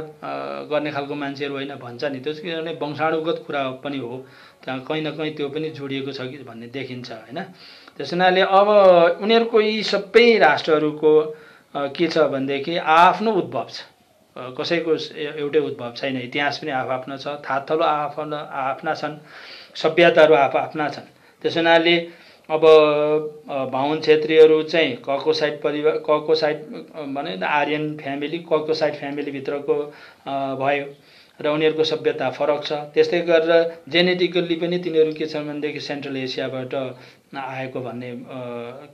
गर्ने खालको मान्छेहरू होइन भन्छ नि। त्यो किनभने वंशाणुगत कुरा पनि हो, त्यहाँ कहीँ न कहीँ त्यो पनि जोडिएको छ कि भन्ने देखिन्छ होइन। त्यस हुनाले अब उनीहरूको यी सबै राष्ट्रहरूको के छ भनेदेखि आफ्नो उद्भव छ, कसैको एउटै उद्भव छैन। इतिहास पनि आफआफ्नो छ, थाथलो आफ्ना छन्, सभ्यताहरू आफआफ्ना छन्। त्यस हुनाले अब बाहुन क्षेत्रीहरू चाहिँ ककोसाइड परिवार ककोसाइड भने आर्यन फ्यामिली ककोसाइड फ्यामिलीभित्रको भयो र उनीहरूको सभ्यता फरक छ। त्यस्तै गरेर जेनेटिकल्ली पनि तिनीहरू के छन् भनेदेखि सेन्ट्रल एसियाबाट आएको भन्ने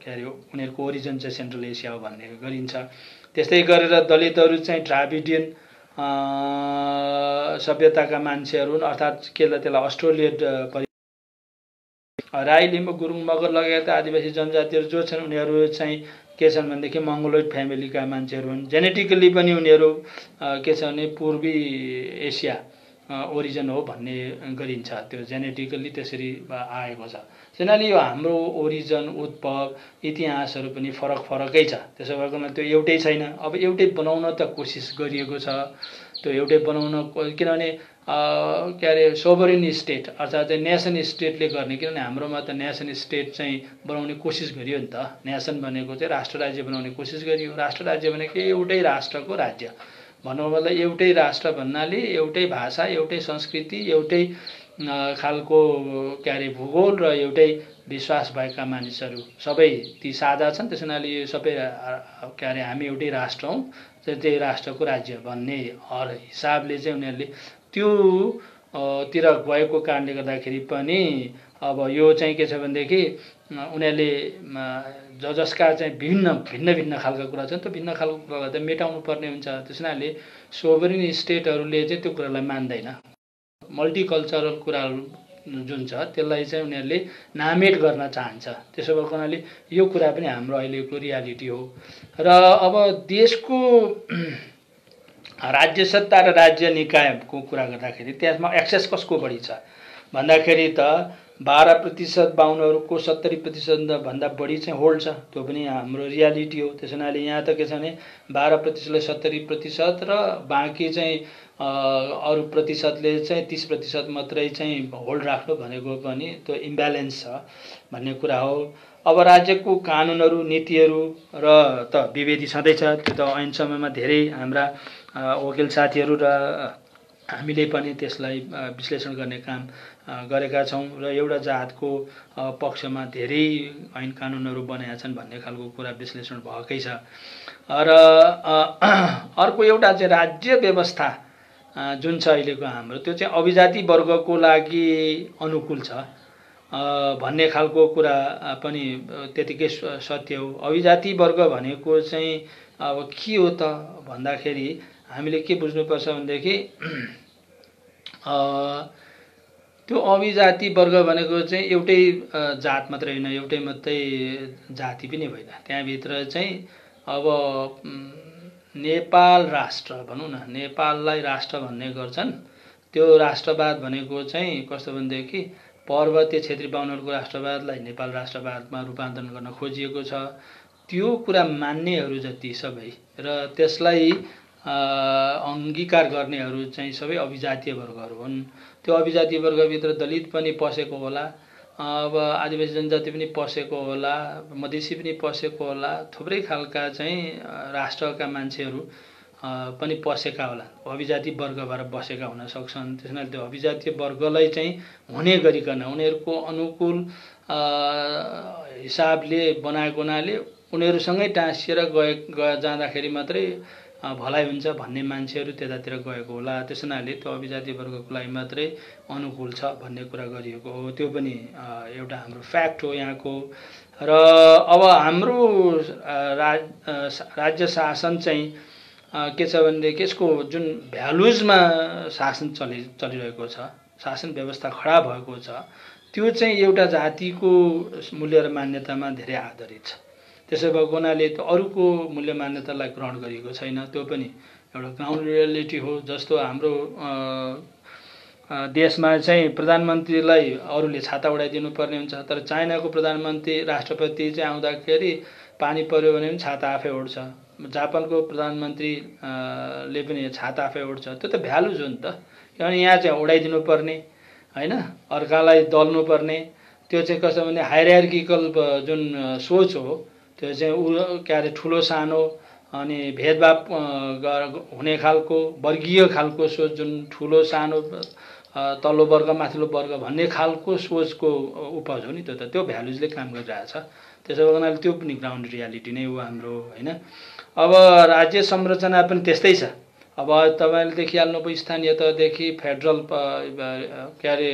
के अरे उनीहरूको ओरिजिन चाहिँ सेन्ट्रल एसिया हो भन्ने गरिन्छ। त्यस्तै गरेर दलितहरू चाहिँ द्राविडियन सभ्यताका मान्छेहरू अर्थात् के त्यसलाई अस्ट्रेलियन राई लिम्बू गुरुङ मगर लगायत आदिवासी जनजातिहरू जो छन् उनीहरू चाहिँ के छन् भनेदेखि मङ्गोलोइड फ्यामिलीका मान्छेहरू हुन्। जेनेटिकली पनि उनीहरू के छ भने पूर्वी एसिया ओरिजिन हो भन्ने गरिन्छ। त्यो जेनेटिकली त्यसरी आएको छ। त्यसैले यो हाम्रो ओरिजिन उद्भव इतिहासहरू पनि फरकै छ। त्यसो भएकोमा त्यो एउटै छैन। अब एउटै बनाउन त कोसिस गरिएको छ। त्यो एउटै बनाउन किनभने के अरे सोभरिन स्टेट अर्थात् नेसन स्टेटले गर्ने, किनभने हाम्रोमा त नेसन स्टेट चाहिँ बनाउने कोसिस गरियो नि त। नेसन भनेको चाहिँ राष्ट्र राज्य बनाउने कोसिस गरियो। राष्ट्र राज्य भनेको एउटै राष्ट्रको राज्य भन्नु मतलब एउटै राष्ट्र भन्नाले एउटै भाषा एउटै संस्कृति एउटै खालको के अरे भूगोल र एउटै विश्वास भएका मानिसहरू सबै ती साझा छन्। त्यस हुनाले यो सबै के अरे हामी एउटै राष्ट्र हौँ, त्यही राष्ट्रको राज्य भन्ने हिसाबले चाहिँ उनीहरूले त्यो तिर गएको कारणले गर्दाखेरि पनि अब यो चाहिँ के छ भनेदेखि उनीहरूले जसका चाहिँ भिन्न खालका कुरा छन् त्यो भिन्न खालको कुरालाई त मेटाउनु पर्ने हुन्छ। त्यस हुनाले सोभरिन स्टेटहरूले चाहिँ त्यो कुरालाई मान्दैन। मल्टिकल्चरल कुराहरू जुन छ त्यसलाई चाहिँ उनीहरूले नामेट गर्न चाहन्छ। त्यसो भएको हुनाले यो कुरा पनि हाम्रो अहिलेको रियालिटी हो। र अब देशको राज्य सत्ता र राज्य निकायको कुरा गर्दाखेरि त्यसमा एक्सेस कसको बढी छ भन्दाखेरि त 12% बाहुनहरूको 70% भन्दा बढी चाहिँ होल्ड छ। त्यो पनि हाम्रो रियालिटी हो। त्यस हुनाले यहाँ त के छ भने 12%ले 70% र बाँकी चाहिँ अरू प्रतिशतले चाहिँ 30% मात्रै चाहिँ होल्ड राख्नु भनेको पनि त्यो इम्ब्यालेन्स छ भन्ने कुरा हो। अब राज्यको कानुनहरू नीतिहरू र त विभेदी छँदैछ। त्यो त ऐन समयमा धेरै हाम्रा वकिल साथीहरू र हामीले पनि त्यसलाई विश्लेषण गर्ने काम गरेका छौँ र एउटा जातको पक्षमा धेरै ऐन कानुनहरू बनाएका छन् भन्ने खालको कुरा विश्लेषण भएकै छ। र अर्को एउटा चाहिँ राज्य व्यवस्था जुन छ अहिलेको हाम्रो त्यो चाहिँ अभिजाति वर्गको लागि अनुकूल छ भन्ने खालको कुरा पनि त्यतिकै सत्य हो। अभिजाति वर्ग भनेको चाहिँ अब के हो त भन्दाखेरि हामीले के बुझ्नुपर्छ भनेदेखि त्यो अभिजाति वर्ग भनेको चाहिँ एउटै जात मात्रै होइन, एउटै मात्रै जाति पनि होइन। त्यहाँभित्र चाहिँ अब नेपाल राष्ट्र भनौँ न, नेपाललाई राष्ट्र भन्ने गर्छन्। त्यो राष्ट्रवाद भनेको चाहिँ कस्तो भनेदेखि पर्वतीय क्षेत्री बाहुनहरूको राष्ट्रवादलाई नेपाल राष्ट्रवादमा रूपान्तरण गर्न खोजिएको छ। त्यो कुरा मान्नेहरू जति सबै र त्यसलाई अङ्गीकार गर्नेहरू चाहिँ सबै अभिजातीय वर्गहरू हुन्। त्यो अभिजातीय वर्गभित्र दलित पनि पसेको होला, अब आदिवासी जनजाति पनि पसेको होला, मधेसी पनि पसेको होला, थुप्रै खालका चाहिँ राष्ट्रका मान्छेहरू पनि पसेका होला, अभिजाति वर्ग भएर बसेका हुन सक्छन्। त्यसैले त्यो अभिजातीय वर्गलाई चाहिँ हुने गरिकन उनीहरूको अनुकूल हिसाबले बनाएको हुनाले उनीहरूसँगै टाँसिएर जाँदाखेरि मात्रै भलाइ हुन्छ भन्ने मान्छेहरू त्यतातिर गएको होला। त्यस हुनाले त्यो अभिजातीय वर्गको लागि मात्रै अनुकूल छ भन्ने कुरा गरिएको हो। त्यो पनि एउटा हाम्रो फ्याक्ट हो यहाँको। र अब हाम्रो राज्य शासन चाहिँ के छ भनेदेखि यसको जुन भ्यालुजमा शासन चलिरहेको छ, शासन व्यवस्था खडा भएको छ, त्यो चाहिँ एउटा जातिको मूल्य र मान्यतामा धेरै आधारित छ। त्यसो भएको हुनाले त अरूको मूल्य मान्यतालाई ग्रहण गरिएको छैन। त्यो पनि एउटा ग्राउन्ड रियालिटी हो। जस्तो हाम्रो देशमा चाहिँ प्रधानमन्त्रीलाई अरूले छाता उडाइदिनु पर्ने हुन्छ, तर चाइनाको प्रधानमन्त्री राष्ट्रपति चाहिँ आउँदाखेरि पानी पर्यो भने पनि छाता आफै उड्छ। जापानको प्रधानमन्त्रीले पनि छाता आफै उड्छ। त्यो त भ्यालुज हो नि त। किनभने यहाँ चाहिँ उडाइदिनु पर्ने होइन, अर्कालाई दल्नु पर्ने, त्यो चाहिँ कस्तो भने हायरार्किकल जुन सोच हो, त्यो चाहिँ के अरे ठुलो सानो अनि भेदभाव हुने खालको वर्गीय खालको सोच, जुन ठुलो सानो तल्लो वर्ग माथिल्लो वर्ग भन्ने खालको सोचको उपज हो नि त्यो भ्यालुजले काम गरिरहेछ। त्यसो भएको हुनाले त्यो पनि ग्राउन्ड रियालिटी नै हो हाम्रो हैन। अब राज्य संरचना पनि त्यस्तै छ। अब तपाईले देखिहाल्नुभयो स्थानीय तहदेखि फेडरल के अरे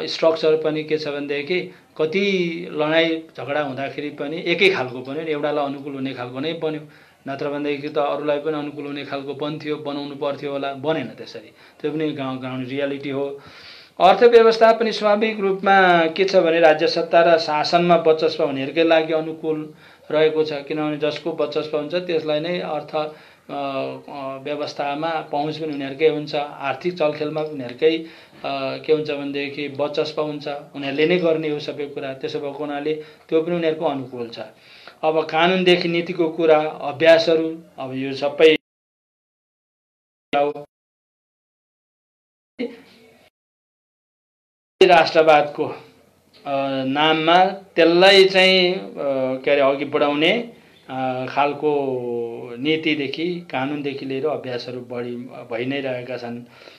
स्ट्रक्चर पनि के छ भनेदेखि कति लडाई झगडा हुँदाखेरि पनि एकै खालको बन्यो, एउटालाई अनुकूल हुने खालको नै बन्यो। नत्र भनेदेखि त अरूलाई पनि अनुकूल हुने खालको बन्थ्यो, बनाउनु पर्थ्यो होला, बनेन त्यसरी। त्यो पनि ग्राउन्ड रियालिटी हो। अर्थव्यवस्था पनि स्वाभाविक रूपमा के छ भने राज्य सत्ता र शासनमा वर्चस्व हुनेहरूकै लागि अनुकूल रहेको छ, किनभने जसको वर्चस्व हुन्छ त्यसलाई नै अर्थ व्यवस्थामा पहुँच पनि उनीहरूकै हुन्छ, आर्थिक चलखेलमा उनीहरूकै के हुन्छ भनेदेखि वर्चस्व हुन्छ, उनीहरूले नै गर्ने हो सबै कुरा। त्यसो भएको हुनाले त्यो पनि उनीहरूको अनुकूल छ। अब कानुनदेखि नीतिको कुरा, अभ्यासहरू, अब यो सबै राष्ट्रवादको नाममा त्यसलाई चाहिँ के अरे अघि बढाउने खालको नीतिदेखि कानुनदेखि लिएर अभ्यासहरू बढी भइ नै रहेका छन्।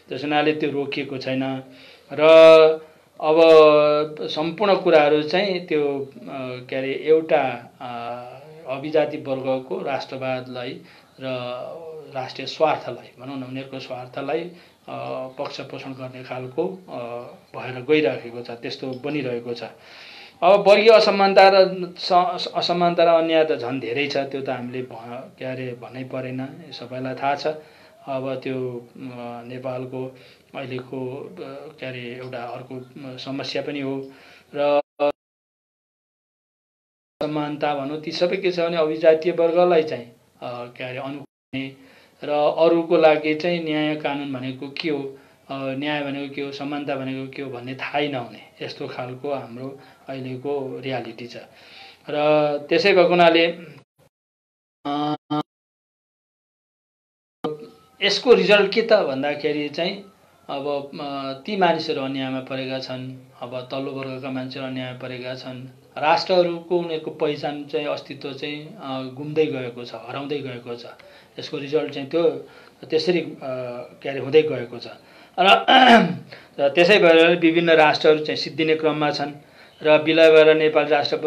त्यस हुनाले त्यो रोकिएको छैन र अब सम्पूर्ण कुराहरू चाहिँ त्यो के अरे एउटा अभिजाति वर्गको राष्ट्रवादलाई र राष्ट्रिय स्वार्थलाई भनौँ न उनीहरूको स्वार्थलाई पक्ष पोषण गर्ने खालको भएर गइरहेको छ, त्यस्तो बनिरहेको छ। अब वर्गीय असमानता र अन्याय त झन् धेरै छ, त्यो त हामीले के अरे भन्नै परेन, सबैलाई थाहा छ। अब त्यो नेपालको अहिलेको के अरे एउटा अर्को समस्या पनि हो र समानता भनौँ ती सबै के छ भने अभिजातीय वर्गलाई चाहिँ के अरे अनुकूल र अरूको लागि चाहिँ न्याय कानुन भनेको के हो, न्याय भनेको के हो, समानता भनेको के हो भन्ने थाहै नहुने यस्तो खालको हाम्रो अहिलेको रियालिटी छ। र त्यसै भएको हुनाले यसको रिजल्ट के त भन्दाखेरि चाहिँ अब ती मानिसहरू अन्यायमा परेका छन्, अब तल्लो वर्गका मान्छेहरू अन्यायमा परेका छन्, राष्ट्रहरूको उनीहरूको पहिचान चाहिँ अस्तित्व चाहिँ गुम्दै गएको छ, हराउँदै गएको छ। यसको रिजल्ट चाहिँ त्यो त्यसरी के अरे हुँदै गएको छ र त्यसै भएर विभिन्न राष्ट्रहरू चाहिँ सिद्धिने क्रममा छन् र विलय भएर नेपाल राष्ट्र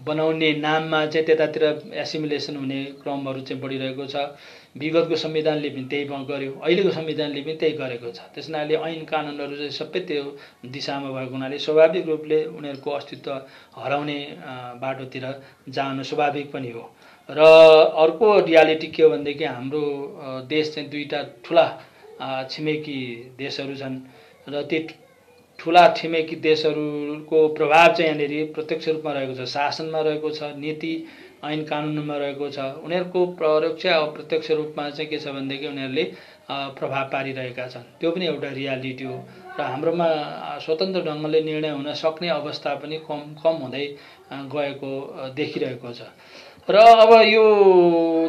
बनाउने नाममा चाहिँ त्यतातिर एसिमिलेसन हुने क्रमहरू चाहिँ बढिरहेको छ। विगतको संविधानले पनि त्यही गर्यो, अहिलेको संविधानले पनि त्यही गरेको छ। त्यस हुनाले ऐन कानुनहरू चाहिँ सबै त्यो दिशामा भएको हुनाले स्वाभाविक रूपले उनीहरूको अस्तित्व हराउने बाटोतिर जानु स्वाभाविक पनि हो। र अर्को रियालिटी के हो भनेदेखि हाम्रो देश चाहिँ दुईटा ठुला छिमेकी देशहरू छन् र ती ठुला छिमेकी देशहरूको प्रभाव चाहिँ यहाँनिर प्रत्यक्ष रूपमा रहेको छ, शासनमा रहेको छ, नीति ऐन कानुनमा रहेको छ। उनीहरूको परोक्ष अप्रत्यक्ष रूपमा चाहिँ के छ भनेदेखि उनीहरूले प्रभाव पारिरहेका छन्, त्यो पनि एउटा रियालिटी हो। र हाम्रोमा स्वतन्त्र ढङ्गले निर्णय हुन सक्ने अवस्था पनि कम हुँदै गएको देखिरहेको छ। र अब यो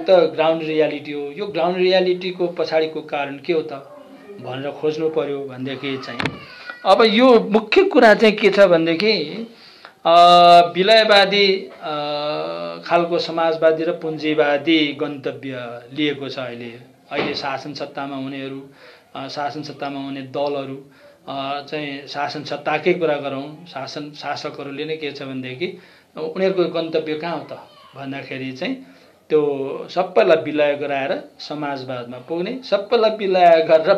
त ग्राउन्ड रियालिटी हो। यो ग्राउन्ड रियालिटीको पछाडिको कारण के हो त भनेर खोज्नु पर्यो भनेदेखि चाहिँ अब यो मुख्य कुरा चाहिँ के छ भनेदेखि विलयवादी खालको समाजवादी र पुञ्जीवादी गन्तव्य लिएको छ। अहिले शासन सत्तामा हुनेहरू, शासन सत्तामा हुने दलहरू चाहिँ शासन सत्ताकै कुरा गरौँ, शासकहरूले नै के छ भनेदेखि उनीहरूको गन्तव्य कहाँ हो त भन्दाखेरि चाहिँ त्यो सबैलाई विलय गराएर समाजवादमा पुग्ने, सबैलाई विलय गरेर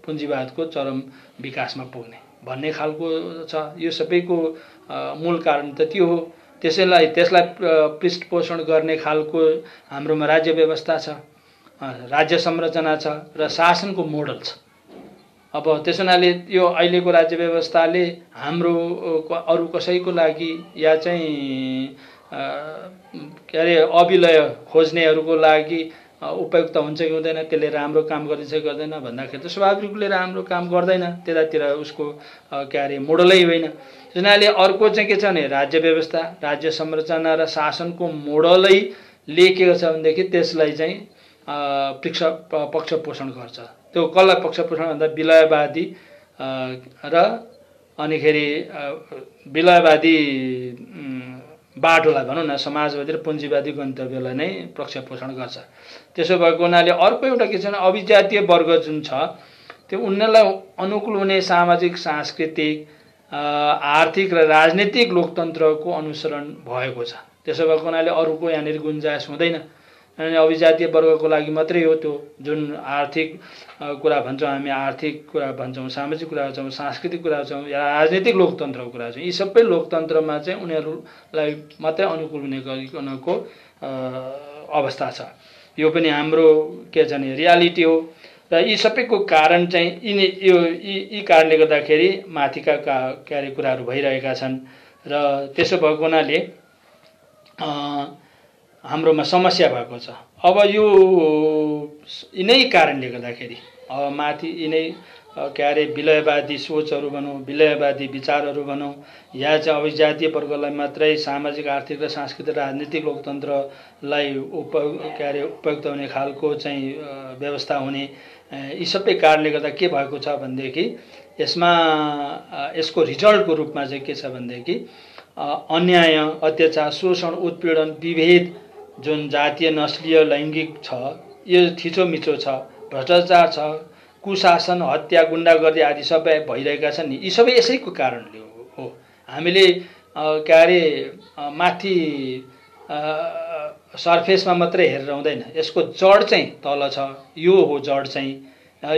पुञ्जीवादको चरम विकासमा पुग्ने भन्ने खालको छ। यो सबैको मूल कारण त त्यो हो। त्यसलाई पृष्ठपोषण गर्ने खालको हाम्रोमा राज्य व्यवस्था छ, राज्य संरचना छ र शासनको मोडल छ। अब त्यस हुनाले यो अहिलेको राज्य व्यवस्थाले हाम्रो अरू कसैको लागि या चाहिँ के अरे अविलय खोज्नेहरूको लागि उपयुक्त हुन्छ कि हुँदैन, त्यसले राम्रो काम गर्दैछ कि गर्दैन भन्दाखेरि त स्वाभाविक रूपले राम्रो काम गर्दैन, त्यतातिर उसको के अरे मोडलै होइन। त्यसैले अर्को चाहिँ के छ भने राज्य व्यवस्था, राज्य संरचना र शासनको मोडलैले के गर्छ भनेदेखि त्यसलाई चाहिँ पक्ष पोषण गर्छ। त्यो कसलाई पक्ष पोषण भन्दा विलयवादी र अनिखेरि विलयवादी बाटोलाई भनौँ न समाजवादी र पुँजीवादी गन्तव्यलाई नै प्रक्षेपोषण गर्छ। त्यसो भएको हुनाले अर्को एउटा के छ भने अभिजातीय वर्ग जुन छ त्यो उनीहरूलाई अनुकूल हुने सामाजिक सांस्कृतिक आर्थिक र राजनीतिक लोकतन्त्रको अनुसरण भएको छ। त्यसो भएको हुनाले अरूको यहाँनिर गुन्जाइस हुँदैन। अनि अभिजातीय वर्गको लागि मात्रै हो त्यो जुन आर्थिक कुरा भन्छौँ हामी, आर्थिक कुरा भन्छौँ, सामाजिक कुरा भन्छौँ, सांस्कृतिक कुरा भन्छौँ या राजनीतिक लोकतन्त्रको कुरा भन्छौँ, यी सबै लोकतन्त्रमा चाहिँ उनीहरूलाई मात्रै अनुकूल हुने गरिकनको अवस्था छ। यो पनि हाम्रो के छ भने रियालिटी हो। र यी सबैको कारण चाहिँ यी कारणले गर्दाखेरि माथिका के अरे कुराहरू भइरहेका छन्। र त्यसो भएको हुनाले हाम्रोमा समस्या भएको छ। अब यो यिनै कारणले गर्दाखेरि अब माथि यिनै के अरे विलयवादी सोचहरू भनौँ, विलयवादी विचारहरू भनौँ, या चाहिँ अभिजातीय वर्गलाई मात्रै सामाजिक आर्थिक र सांस्कृतिक राजनीतिक लोकतन्त्रलाई के अरे उपयुक्त हुने खालको चाहिँ व्यवस्था हुने, यी सबै कारणले गर्दा के भएको छ भनेदेखि यसको रिजल्टको रूपमा चाहिँ के छ भनेदेखि अन्याय, अत्याचार, शोषण, उत्पीडन, विभेद जुन जातीय नस्लीय लैङ्गिक छ यो थिचोमिचो छ, भ्रष्टाचार छ, कुशासन, हत्या, गुण्डागर्दी आदि सबै भइरहेका छन् नि। यी सबै यसैको कारणले हो। हामीले के अरे माथि सर्फेसमा मात्रै हेरेर हुँदैन, यसको जड चाहिँ तल छ। यो हो जड चाहिँ।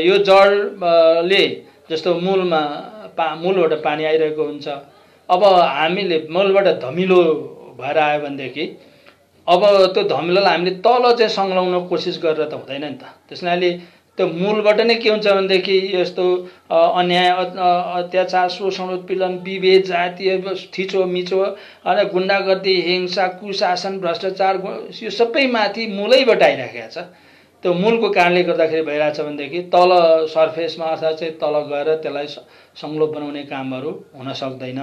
यो जडले जस्तो मूलबाट पानी आइरहेको हुन्छ। अब हामीले मूलबाट धमिलो भएर आयो भनेदेखि अब त्यो धमिलोलाई हामीले तल चाहिँ सङ्ग्लाउन कोसिस गरेर त हुँदैन नि त। त्यसैले त्यो मूलबाट नै के हुन्छ भनेदेखि यस्तो अन्याय, अत्याचार, शोषण, उत्पीडन, विभेद, जातीय थिचोमिचो अनि गुण्डागर्दी, हिंसा, कुशासन, भ्रष्टाचार यो सबै माथि मूलैबाट आइराखेको छ। त्यो मूलको कारणले गर्दाखेरि भइरहेछ भनेदेखि तल सर्फेसमा अर्थात् चाहिँ तल गएर त्यसलाई सङ्लो बनाउने कामहरू हुन सक्दैन।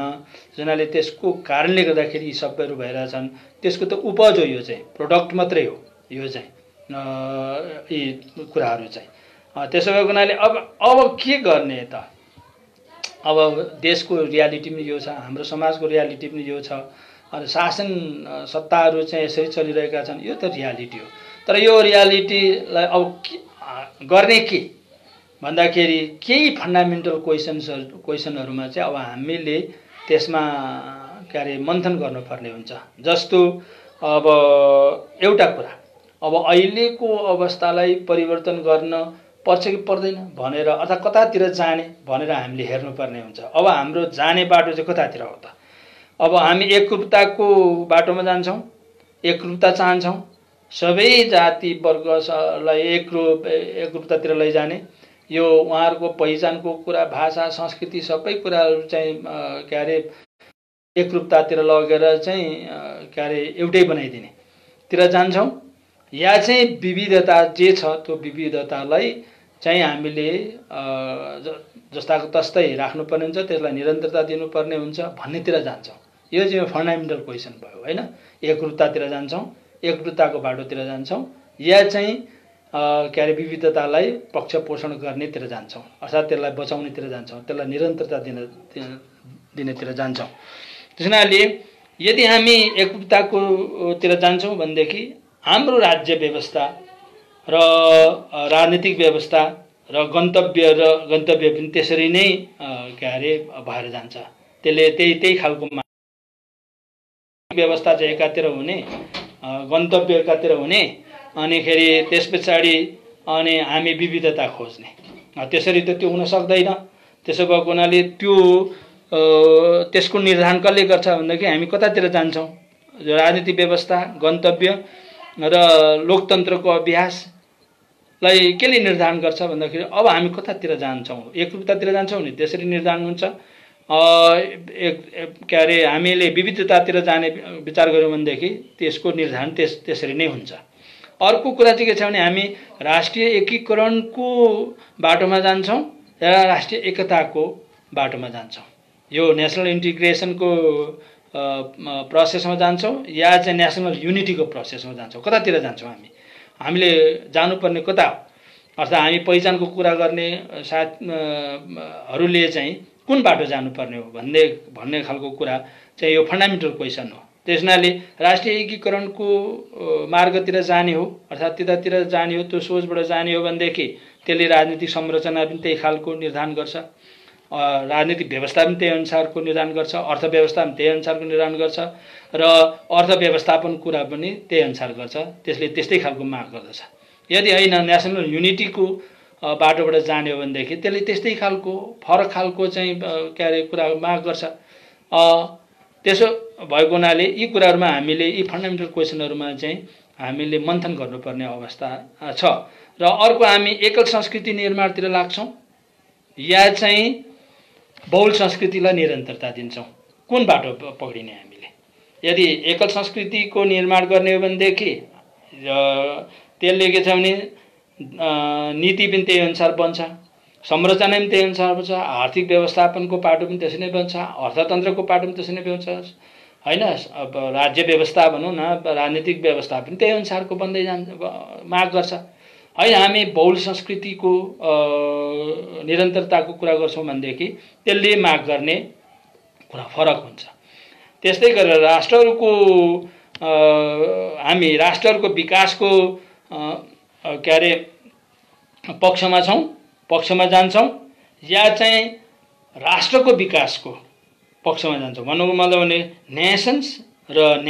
जसले त्यसको कारणले गर्दाखेरि यी सबैहरू भइरहेछन्। त्यसको त उपज हो, यो चाहिँ प्रोडक्ट मात्रै हो यो चाहिँ यी कुराहरू चाहिँ। त्यसो भएको हुनाले अब के गर्ने त? अब देशको रियालिटी पनि यो छ, हाम्रो समाजको रियालिटी पनि यो छ। अनि शासन सत्ताहरू चाहिँ यसरी चलिरहेका छन्, यो त रियालिटी हो। तर यो रियालिटीलाई अब गर्ने के भन्दाखेरि केही फन्डामेन्टल क्वेसनहरूमा चाहिँ अब हामीले त्यसमा के अरे मन्थन गर्नुपर्ने हुन्छ। जस्तो अब एउटा कुरा, अब अहिलेको अवस्थालाई परिवर्तन गर्न पर्छ कि पर्दैन भनेर अर्थात् कतातिर जाने भनेर हामीले हेर्नुपर्ने हुन्छ। अब हाम्रो जाने बाटो चाहिँ कतातिर हो त? अब हामी एकरूपताको बाटोमा जान्छौँ, एकरूपता चाहन्छौँ, सबै जाति वर्गलाई एकरूपतातिर लैजाने, यो उहाँहरूको पहिचानको कुरा, भाषा, संस्कृति सबै कुराहरू चाहिँ के अरे एकरूपतातिर लगेर चाहिँ के अरे एउटै बनाइदिने तिर जान्छौँ, या चाहिँ विविधता जे छ त्यो विविधतालाई चाहिँ हामीले जस्ताको तस्तै राख्नुपर्ने हुन्छ, त्यसलाई निरन्तरता दिनुपर्ने हुन्छ भन्नेतिर जान्छौँ। यो चाहिँ फन्डामेन्टल क्वेसन भयो होइन। एकरूपतातिर जान्छौँ, एकरूपताको बाटोतिर जान्छौँ, या चाहिँ के अरे विविधतालाई पक्ष पोषण गर्नेतिर जान्छौँ, अर्थात् त्यसलाई बचाउनेतिर जान्छौँ, त्यसलाई निरन्तरता दिनेतिर जान्छौँ। त्यसैले यदि हामी एकरूपताकोतिर जान्छौँ भनेदेखि हाम्रो राज्य व्यवस्था र राजनीतिक व्यवस्था र गन्तव्य पनि त्यसरी नै के अरे भएर जान्छ। त्यसले त्यही खालको व्यवस्था चाहिँ एकातिर हुने, गन्तव्य एकातिर हुने, अनिखेरि त्यस पछाडि अनि हामी विविधता खोज्ने। त्यसरी त त्यो हुन सक्दैन। त्यसो भएको हुनाले त्यसको निर्धारण कसले गर्छ भन्दाखेरि हामी कतातिर जान्छौँ, राजनीतिक व्यवस्था, गन्तव्य र लोकतन्त्रको अभ्यासलाई केले निर्धारण गर्छ भन्दाखेरि अब हामी कतातिर जान्छौँ, एकरूपतातिर जान्छौँ नि त्यसरी निर्धारण हुन्छ। के अरे हामीले विविधतातिर जाने विचार गऱ्यौँ भनेदेखि त्यसको निर्धारण त्यसरी नै हुन्छ। अर्को कुरा चाहिँ के छ भने हामी राष्ट्रिय एकीकरणको बाटोमा जान्छौँ र राष्ट्रिय एकताको बाटोमा जान्छौँ। यो नेसनल इन्टिग्रेसनको प्रोसेसमा जान्छौँ या चाहिँ नेसनल युनिटीको प्रोसेसमा जान्छौँ। कतातिर जान्छौँ हामीले जानुपर्ने कता हो? अर्थात् हामी पहिचानको कुरा गर्ने साथीहरूले चाहिँ कुन बाटो जानुपर्ने हो भन्ने खालको कुरा चाहिँ यो फन्डामेन्टल क्वेसन हो। त्यस हुनाले राष्ट्रिय एकीकरणको मार्गतिर जाने हो अर्थात् त्यतातिर जाने हो, त्यो सोचबाट जाने हो भनेदेखि त्यसले राजनीतिक संरचना पनि त्यही खालको निर्धारण गर्छ, राजनीतिक व्यवस्था पनि त्यही अनुसारको निर्धारण गर्छ, अर्थव्यवस्था पनि त्यही अनुसारको निर्धारण गर्छ र अर्थव्यवस्थापन कुरा पनि त्यही अनुसार गर्छ। त्यसले त्यस्तै खालको माग गर्दछ। यदि होइन नेसनल युनिटीको बाटोबाट जाने हो भनेदेखि त्यसले त्यस्तै खालको फरक खालको चाहिँ के अरे कुरा माग गर्छ। त्यसो भएको हुनाले यी कुराहरूमा हामीले यी फन्डामेन्टल क्वेसनहरूमा चाहिँ हामीले मन्थन गर्नुपर्ने अवस्था छ। र अर्को हामी एकल संस्कृति निर्माणतिर लाग्छौँ या चाहिँ बहुल संस्कृतिलाई निरन्तरता दिन्छौँ, कुन बाटो पक्रिने हामीले? यदि एकल संस्कृतिको निर्माण गर्ने हो भनेदेखि त्यसले के छ भने नीति पनि त्यही अनुसार बन्छ, संरचना पनि त्यही अनुसार बन्छ, आर्थिक व्यवस्थापनको पाटो पनि त्यसै नै बन्छ, अर्थतन्त्रको पाटो पनि त्यसै नै बन्छ होइन। अब राज्य व्यवस्था भनौँ न, राजनीतिक व्यवस्था पनि त्यही अनुसारको बन्दै जान्छ, माग गर्छ होइन। हामी बहुल संस्कृतिको निरन्तरताको कुरा गर्छौँ भनेदेखि त्यसले माग गर्ने कुरा फरक हुन्छ। त्यस्तै गरेर राष्ट्रहरूको हामी राष्ट्रहरूको विकासको के अरे पक्षमा जान्छौँ या चाहिँ राष्ट्रको विकासको पक्षमा जान्छौँ। भन्नुको मतलब भने नेसन्स र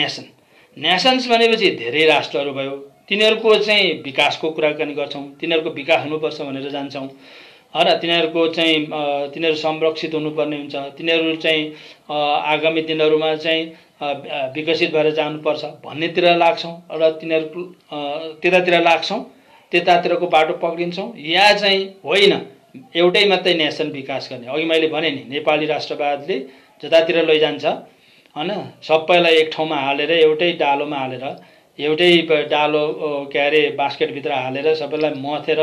नेसन्स भनेपछि धेरै राष्ट्रहरू भयो, तिनीहरूको चाहिँ विकासको कुराकानी गर्छौँ, तिनीहरूको विकास हुनुपर्छ भनेर जान्छौँ र तिनीहरू संरक्षित हुनुपर्ने हुन्छ, तिनीहरू चाहिँ आगामी दिनहरूमा चाहिँ विकसित भएर जानुपर्छ भन्नेतिर लाग्छौँ र तिनीहरू त्यतातिर लाग्छौँ, त्यतातिरको बाटो पक्रिन्छौँ। या चाहिँ होइन एउटै मात्रै नेसन विकास गर्ने। अघि मैले भने नि नेपाली राष्ट्रवादले जतातिर लैजान्छ होइन, सबैलाई एक ठाउँमा हालेर एउटै डालोमा हालेर एउटै डालो के अरे बास्केटभित्र हालेर सबैलाई मथेर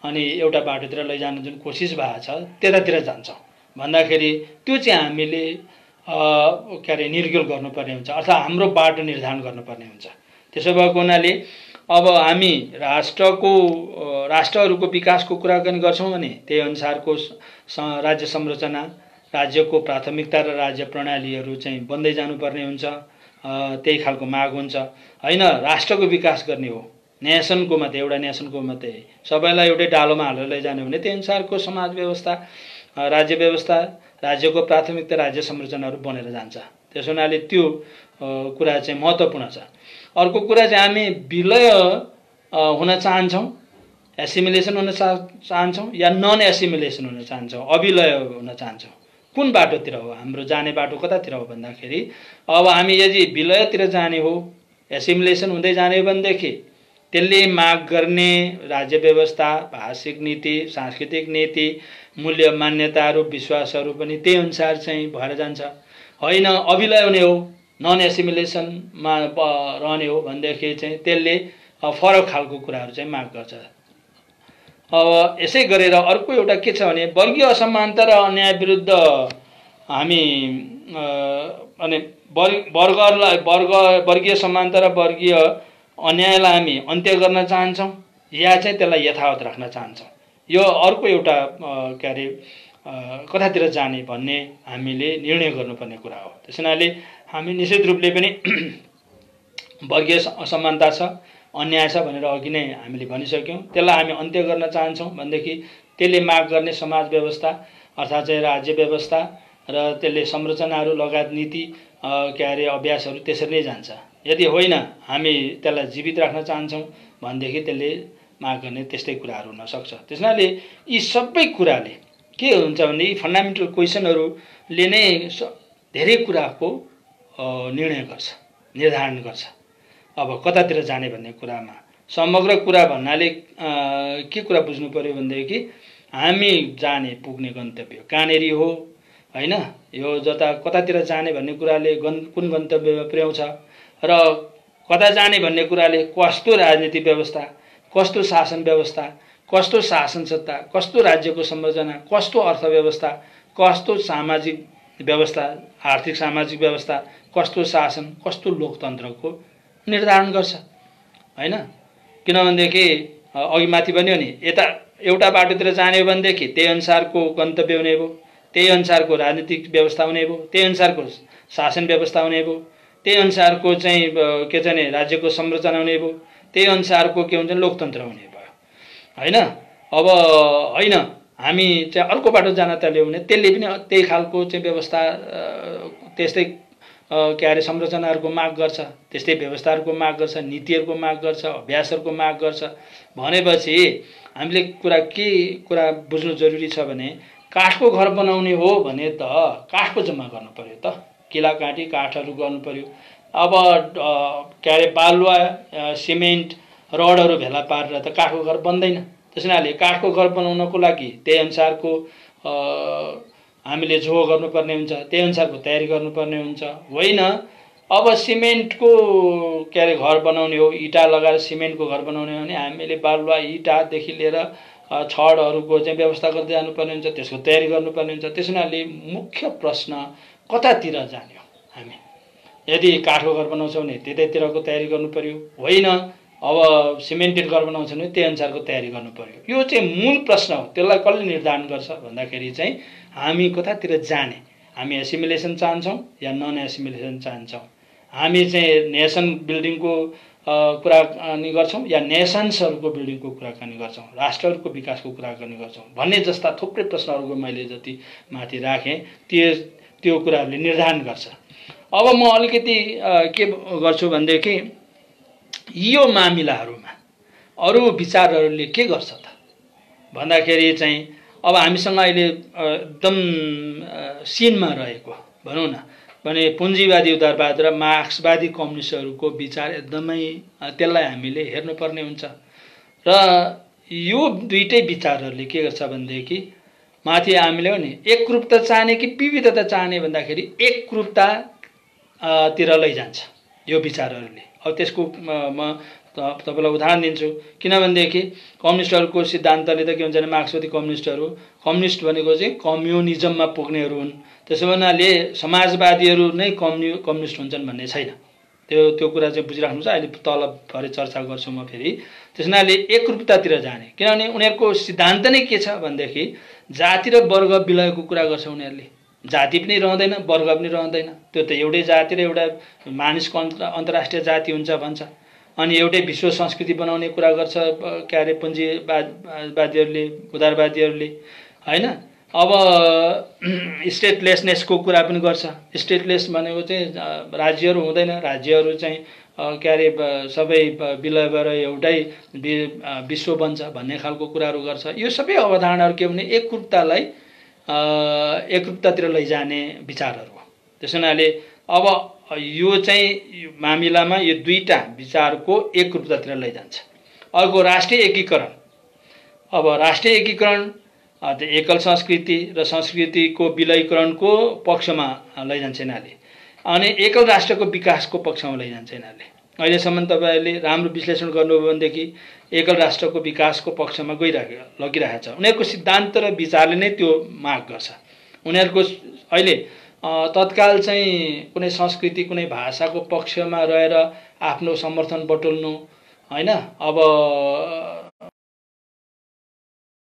अनि एउटा बाटोतिर लैजानु जुन कोसिस भएको छ त्यतातिर जान्छौँ भन्दाखेरि त्यो चाहिँ हामीले के अरे निर्गुल गर्नुपर्ने हुन्छ, अर्थात् हाम्रो बाटो निर्धारण गर्नुपर्ने हुन्छ। त्यसो भएको हुनाले अब हामी राष्ट्रहरूको विकासको कुराकानी गर्छौँ भने त्यही अनुसारको राज्य संरचना, राज्यको प्राथमिकता र राज्य प्रणालीहरू चाहिँ बन्दै जानुपर्ने हुन्छ, त्यही खालको माग हुन्छ होइन। राष्ट्रको विकास गर्ने हो, नेसनको मात्रै एउटा नेसनको मात्रै सबैलाई एउटै डालोमा हालेर लैजाने हो भने त्यही अनुसारको समाज व्यवस्था, राज्य व्यवस्था, राज्यको प्राथमिकता, राज्य संरचनाहरू बनेर जान्छ। त्यसो हुनाले त्यो कुरा चाहिँ महत्त्वपूर्ण छ। अर्को कुरा चाहिँ हामी विलय हुन चाहन्छौँ, एसिमिलेसन हुन चाहन्छौँ या नन एसिमिलेसन हुन चाहन्छौँ, अविलय हुन चाहन्छौँ। कुन बाटोतिर हो हाम्रो जाने बाटो, कतातिर हो भन्दाखेरि अब हामी यदि विलयतिर जाने हो, एसिमिलेसन हुँदै जाने हो भनेदेखि त्यसले माग गर्ने राज्य व्यवस्था, भाषिक नीति, सांस्कृतिक नीति, मूल्य मान्यताहरू, विश्वासहरू पनि त्यही अनुसार चाहिँ भएर जान्छ होइन। अविलय हुने हो, नन एसिमिलेसनमा रहने हो भनेदेखि चाहिँ त्यसले फरक खालको कुराहरू चाहिँ माग गर्छ। अब यसै गरेर अर्को एउटा के छ भने वर्गीय असमानता र अन्याय विरुद्ध हामी अनि वर्गीय समानता र वर्गीय अन्यायलाई हामी अन्त्य गर्न चाहन्छौँ या चाहिँ त्यसलाई यथावत राख्न चाहन्छौँ। यो अर्को एउटा के अरे कतातिर जाने भन्ने हामीले निर्णय गर्नुपर्ने कुरा हो। त्यस हुनाले हामी निश्चित रूपले पनि वर्गीय असमानता छ, अन्याय छ भनेर अघि नै हामीले भनिसक्यौँ। त्यसलाई हामी अन्त्य गर्न चाहन्छौँ भनेदेखि त्यसले माग गर्ने समाज व्यवस्था अर्थात् चाहिँ राज्य व्यवस्था र त्यसले संरचनाहरू लगायत नीति के अरे अभ्यासहरू त्यसरी नै जान्छ। यदि होइन हामी त्यसलाई जीवित राख्न चाहन्छौँ भनेदेखि त्यसले माग गर्ने त्यस्तै कुराहरू हुनसक्छ। त्यस हुनाले यी सबै कुराले के हुन्छ भने यी फन्डामेन्टल क्वेसनहरूले नै धेरै कुराको निर्णय गर्छ, निर्धारण गर्छ। अब कतातिर जाने भन्ने कुरामा समग्र कुरा भन्नाले के कुरा बुझ्नु पर्यो भनेदेखि हामी जाने पुग्ने गन्तव्य कहाँनेरि हो होइन, यो कतातिर जाने भन्ने कुराले कुन गन्तव्यमा पुर्याउँछ र कता जाने भन्ने कुराले कस्तो राजनीतिक व्यवस्था, कस्तो शासन व्यवस्था, कस्तो शासन सत्ता, कस्तो राज्यको संरचना, कस्तो अर्थव्यवस्था, कस्तो सामाजिक व्यवस्था, आर्थिक सामाजिक व्यवस्था, कस्तो शासन, कस्तो लोकतन्त्रको निर्धारण गर्छ होइन। किनभनेदेखि अघि माथि भन्यो नि यता एउटा बाटोतिर जाने हो भनेदेखि त्यही अनुसारको गन्तव्य हुने भयो, त्यही अनुसारको राजनीतिक व्यवस्था हुने भयो, त्यही अनुसारको शासन व्यवस्था हुने भयो, त्यही अनुसारको चाहिँ के चाहिँ राज्यको संरचना हुने भयो, त्यही अनुसारको के हुन्छ लोकतन्त्र हुने भयो हैन। अब हैन हामी चाहिँ अर्को बाटो जान थाल्यो भने त्यसले पनि त्यही खालको चाहिँ व्यवस्था त्यस्तै के अरे संरचनाहरूको माग गर्छ, त्यस्तै व्यवस्थाहरूको माग गर्छ, नीतिहरूको माग गर्छ, अभ्यासहरूको माग गर्छ भनेपछि हामीले कुरा बुझ्नु जरुरी छ भने काठको घर बनाउने हो भने त काठको जम्मा गर्नु पर्यो त, किला काटी काठहरू गर्नु पर्यो। अब के अरे बालुवा सिमेन्ट रडहरू भेला पारेर त काठको घर बन्दैन। त्यसैले काठको घर बनाउनको लागि त्यही अनुसारको हामीले जो गर्नुपर्ने हुन्छ, त्यही अनुसारको तयारी गर्नुपर्ने हुन्छ। होइन अब सिमेन्टको के अरे घर बनाउने हो, इँटा लगाएर सिमेन्टको घर बनाउने हो भने हामीले बालुवा इँटादेखि लिएर छडहरूको चाहिँ व्यवस्था गर्दै जानुपर्ने हुन्छ, त्यसको तयारी गर्नुपर्ने हुन्छ। त्यसैले मुख्य प्रश्न कतातिर जाने हो हामी? यदि काठको घर बनाउँछौँ भने त्यतैतिरको तयारी गर्नु पर्यो, होइन अब सिमेन्टेड घर बनाउँछ भने त्यही अनुसारको तयारी गर्नु पर्यो। यो चाहिँ मूल प्रश्न हो। त्यसलाई कसले निर्धारण गर्छ भन्दाखेरि चाहिँ हामी कतातिर जाने, हामी एसिमिलेसन चाहन्छौँ या नन एसिमिलेसन चाहन्छौँ, हामी चाहिँ नेसन बिल्डिङको कुराकानी गर्छौँ या नेसन्सहरूको बिल्डिङको कुराकानी गर्छौँ, राष्ट्रहरूको विकासको कुराकानी गर्छौँ भन्ने जस्ता थुप्रै प्रश्नहरूको मैले जति माथि राखेँ त्यो कुराहरूले निर्धारण गर्छ। अब म अलिकति के गर्छु भनेदेखि यो मामिलाहरूमा अरू विचारहरूले के गर्छ त भन्दाखेरि चाहिँ अब हामीसँग अहिले एकदम सिनमा रहेको भनौँ न भने पुँजीवादी उदारवाद र मार्क्सवादी कम्युनिस्टहरूको विचार एकदमै त्यसलाई हामीले हेर्नुपर्ने हुन्छ। र यो दुईटै विचारहरूले के गर्छ भनेदेखि माथि हामीले हो नि एकरूपता चाहने कि विविधता चाहने भन्दाखेरि एकरूपता तिर लैजान्छ यो विचारहरूले। अब त्यसको म तपाईलाई उदाहरण दिन्छु, किनभनेदेखि कम्युनिस्टहरूको सिद्धान्तले त के हुन्छ भने मार्क्सवादी कम्युनिस्ट भनेको चाहिँ कम्युनिजममा पुग्नेहरू हुन्। त्यसो हुनाले समाजवादीहरू नै कम्युनिस्ट हुन्छन् भन्ने छैन। त्यो कुरा चाहिँ बुझिराख्नुहोस्। अहिले तल भरे चर्चा गर्छु म फेरि। त्यसैले एकरूपतातिर जाने, किनभने उनीहरूको सिद्धान्त नै के छ भनेदेखि जाति र वर्ग विलयको कुरा गर्छ उनीहरूले। जाति पनि रहँदैन, वर्ग पनि रहँदैन, त्यो त एउटै जाति र एउटा मानिसको अन्तर्राष्ट्रिय जाति हुन्छ भन्छ। अनि एउटै विश्व संस्कृति बनाउने कुरा गर्छ के अरे पुँजीवादीहरूले उदारवादीहरूले होइन। अब स्टेटलेसनेसको कुरा पनि गर्छ। स्टेटलेस भनेको चाहिँ राज्यहरू हुँदैन, राज्यहरू चाहिँ के अरे सबै विलय भएर एउटै विश्व बन्छ भन्ने खालको कुराहरू गर्छ। यो सबै अवधारणाहरू के भने एकरूपतातिर लैजाने विचारहरू हो। त्यसैले अब यो चाहिँ मामिलामा यो दुईटा विचारको एकरूपतातिर लैजान्छ। अर्को राष्ट्रिय एकीकरण। अब राष्ट्रिय एकीकरण एकल संस्कृति र संस्कृतिको विलयीकरणको पक्षमा लैजान्छ यिनीहरूले, अनि एकल राष्ट्रको विकासको पक्षमा लैजान्छ यिनीहरूले। अहिलेसम्म तपाईँहरूले राम्रो विश्लेषण गर्नुभयो भनेदेखि एकल राष्ट्रको विकासको पक्षमा लगिरहेको छ। उनीहरूको सिद्धान्त र विचारले नै त्यो माग गर्छ। उनीहरूको अहिले तत्काल चाहिँ कुनै संस्कृति कुनै भाषाको पक्षमा रहेर आफ्नो समर्थन बटुल्नु होइन, अब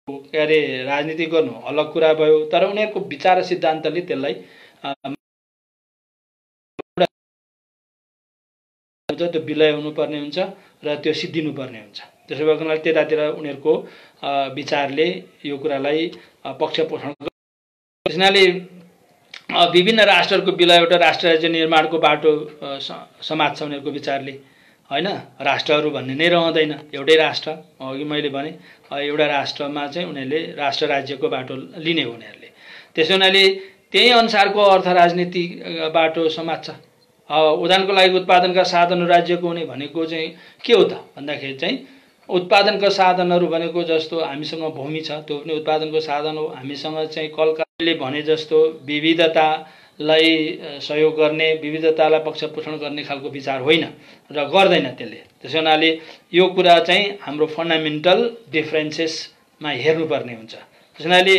के अरे राजनीति गर्नु अलग कुरा भयो। तर उनीहरूको विचार र सिद्धान्तले त्यसलाई त्यो विलय हुनुपर्ने हुन्छ र त्यो सिद्धिनुपर्ने हुन्छ। त्यसो भएको हुनाले त्यतातिर उनीहरूको विचारले यो कुरालाई पक्ष पोषण गर्छ। त्यसैले विभिन्न राष्ट्रहरूको विलय एउटा राष्ट्र राज्य निर्माणको बाटो समात्छ उनीहरूको विचारले होइन। राष्ट्रहरू भन्ने नै रहँदैन, एउटै राष्ट्र। अघि मैले भने एउटा राष्ट्रमा चाहिँ उनीहरूले राष्ट्र राज्यको बाटो लिने हो उनीहरूले। त्यसो हुनाले त्यही अनुसारको अर्थ राजनीति बाटो समात्छ। उदाहरणको लागि उत्पादनका साधनहरू राज्यको हुने भनेको चाहिँ के हो त भन्दाखेरि चाहिँ उत्पादनका साधनहरू भनेको जस्तो हामीसँग भूमि छ, त्यो पनि उत्पादनको साधन हो। हामीसँग चाहिँ कलकारले भने जस्तो विविधतालाई सहयोग गर्ने, विविधतालाई पक्ष पोषण गर्ने खालको विचार होइन र गर्दैन त्यसले। त्यसो हुनाले यो कुरा चाहिँ हाम्रो फन्डामेन्टल डिफरेन्सेसमा हेर्नुपर्ने हुन्छ। त्यसो हुनाले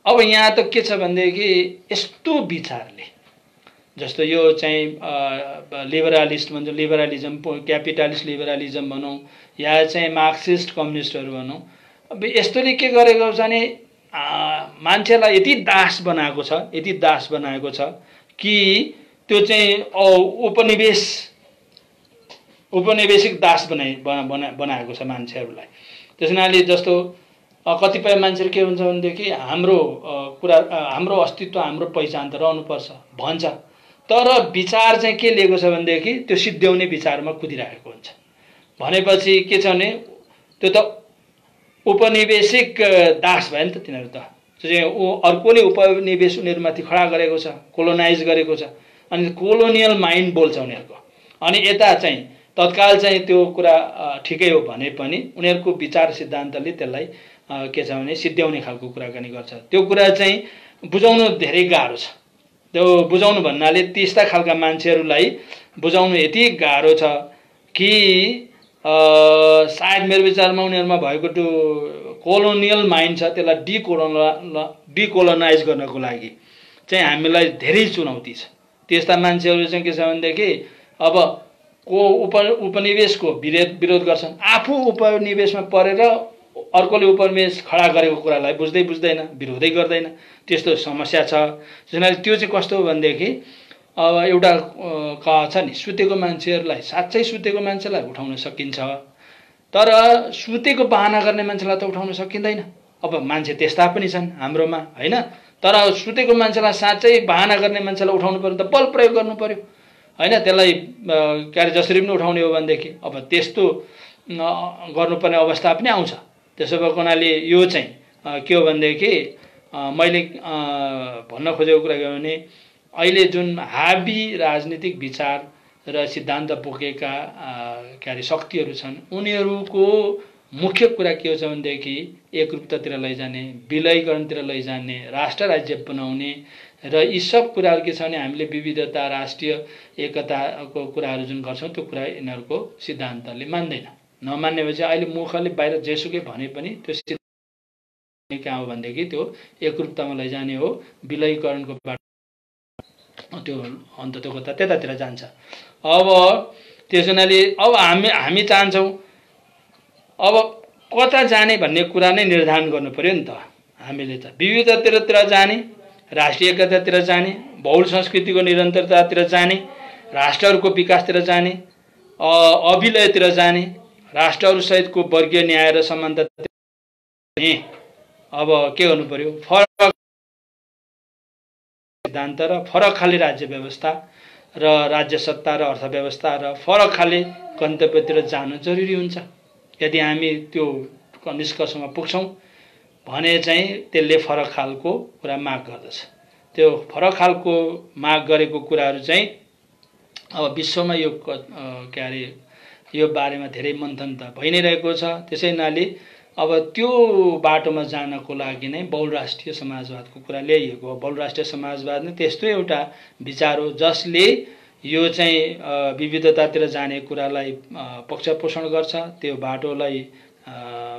अब यहाँ त के छ भनेदेखि यस्तो विचारले जस्तो यो चाहिँ लिबरलिस्ट भन्छ, लिबरलिजम क्यापिटलिस्ट लिबरलिजम भनौँ या चाहिँ मार्क्सिस्ट कम्युनिस्टहरू भनौँ। अब यस्तोले के गरेको छ भने मान्छेलाई यति दास बनाएको छ कि त्यो चाहिँ उपनिवेशिक दास बनाएको छ मान्छेहरूलाई। त्यस हुनाले जस्तो कतिपय मान्छेहरू के हुन्छ भनेदेखि हाम्रो अस्तित्व हाम्रो पहिचान त रहनुपर्छ भन्छ, तर विचार चाहिँ के लिएको छ भनेदेखि त्यो सिद्ध्याउने विचारमा कुदिरहेको हुन्छ। भनेपछि के छ भने त्यो त उपनिवेशिक दास भयो नि त तिनीहरू त। अर्कोले उपनिवेश उनीहरूमाथि खडा गरेको छ, कोलोनाइज गरेको छ, अनि कोलोनियल माइन्ड बोल्छ उनीहरूको। अनि यता चाहिँ तत्काल चाहिँ त्यो कुरा ठिकै हो भने पनि उनीहरूको विचार सिद्धान्तले त्यसलाई के छ भने सिद्ध्याउने खालको कुराकानी गर्छ। त्यो कुरा चाहिँ बुझाउनु धेरै गाह्रो छ। त्यो बुझाउनु भन्नाले त्यस्ता खालका मान्छेहरूलाई बुझाउनु यति गाह्रो छ कि सायद मेरो विचारमा उनीहरूमा भएको त्यो कोलोनियल माइन्ड छ, त्यसलाई डिकोलोनाइज गर्नको लागि चाहिँ हामीलाई धेरै चुनौती छ। त्यस्ता मान्छेहरू चाहिँ के छ भनेदेखि अब उपनिवेशको विरोध गर्छन्, आफू उपनिवेशमा परेर अर्कोले उपनिवेश खडा गरेको कुरालाई बुझ्दैन, विरोधै गर्दैन, त्यस्तो समस्या छ। जसले त्यो चाहिँ कस्तो हो भनेदेखि अब एउटा कहा छ नि, सुतेको मान्छेहरूलाई, साँच्चै सुतेको मान्छेलाई उठाउन सकिन्छ, तर सुतेको बहाना गर्ने मान्छेलाई त उठाउन सकिँदैन। अब मान्छे त्यस्ता पनि छन् हाम्रोमा हैन, तर सुतेको मान्छेलाई साँच्चै बहाना गर्ने मान्छेलाई उठाउनु पर्यो त बल प्रयोग गर्नु पर्यो हैन। त्यसलाई के अरे जसरी पनि उठाउने हो भनेदेखि अब त्यस्तो गर्नुपर्ने अवस्था पनि आउँछ। त्यसो भएको हुनाले यो चाहिँ के हो भनेदेखि मैले भन्न खोजेको कुरा के हो भने अहिले जुन हाबी राजनीतिक विचार र सिद्धान्त बोकेका के अरे शक्तिहरू छन्, उनीहरूको मुख्य कुरा के हो भनेदेखि एकरूपतातिर लैजाने, विलयीकरणतिर लैजाने, राष्ट्र राज्य बनाउने र यी सब कुराहरू के छ भने हामीले विविधता, राष्ट्रिय एकताको कुराहरू जुन गर्छौँ त्यो कुरा यिनीहरूको सिद्धान्तले मान्दैन। नमान्नेपछि अहिले मुखले बाहिर जेसुकै भने पनि त्यो सिद्धान्त कहाँ हो भनेदेखि त्यो एकरूपतामा लैजाने हो, विलयीकरणको बाटो त्यो अन्ततो कता त्यतातिर जान्छ। अब त्यस हुनाले अब हामी चाहन्छौँ अब कता जाने भन्ने कुरा नै निर्धारण गर्नु पर्यो नि त। हामीले त विविधतातिर जाने, राष्ट्रिय एकतातिर जाने, बहुल संस्कृतिको निरन्तरतातिर जाने, राष्ट्रहरूको विकासतिर जाने, अभिलयतिर जाने, राष्ट्रहरूसहितको वर्गीय न्याय र समानता। अब के गर्नु पर्यो, फरक सिद्धान्त र फरक खाले राज्य व्यवस्था र राज्य सत्ता र अर्थव्यवस्था र फरक खाले गन्तव्यतिर जानु जरुरी हुन्छ। यदि हामी त्यो निष्कर्षमा पुग्छौँ भने चाहिँ त्यसले फरक खालको कुरा माग गर्दछ। त्यो फरक खालको माग गरेको कुराहरू चाहिँ अब विश्वमा यो के अरे यो बारेमा धेरै मन्थन त भइ नै रहेको छ। त्यसै हुनाले अब त्यो बाटोमा जानको लागि नै बहुराष्ट्रिय समाजवादको कुरा ल्याइएको हो। बहुराष्ट्रिय समाजवाद नै त्यस्तो एउटा विचार हो जसले यो चाहिँ विविधतातिर जाने कुरालाई पक्ष पोषण गर्छ, त्यो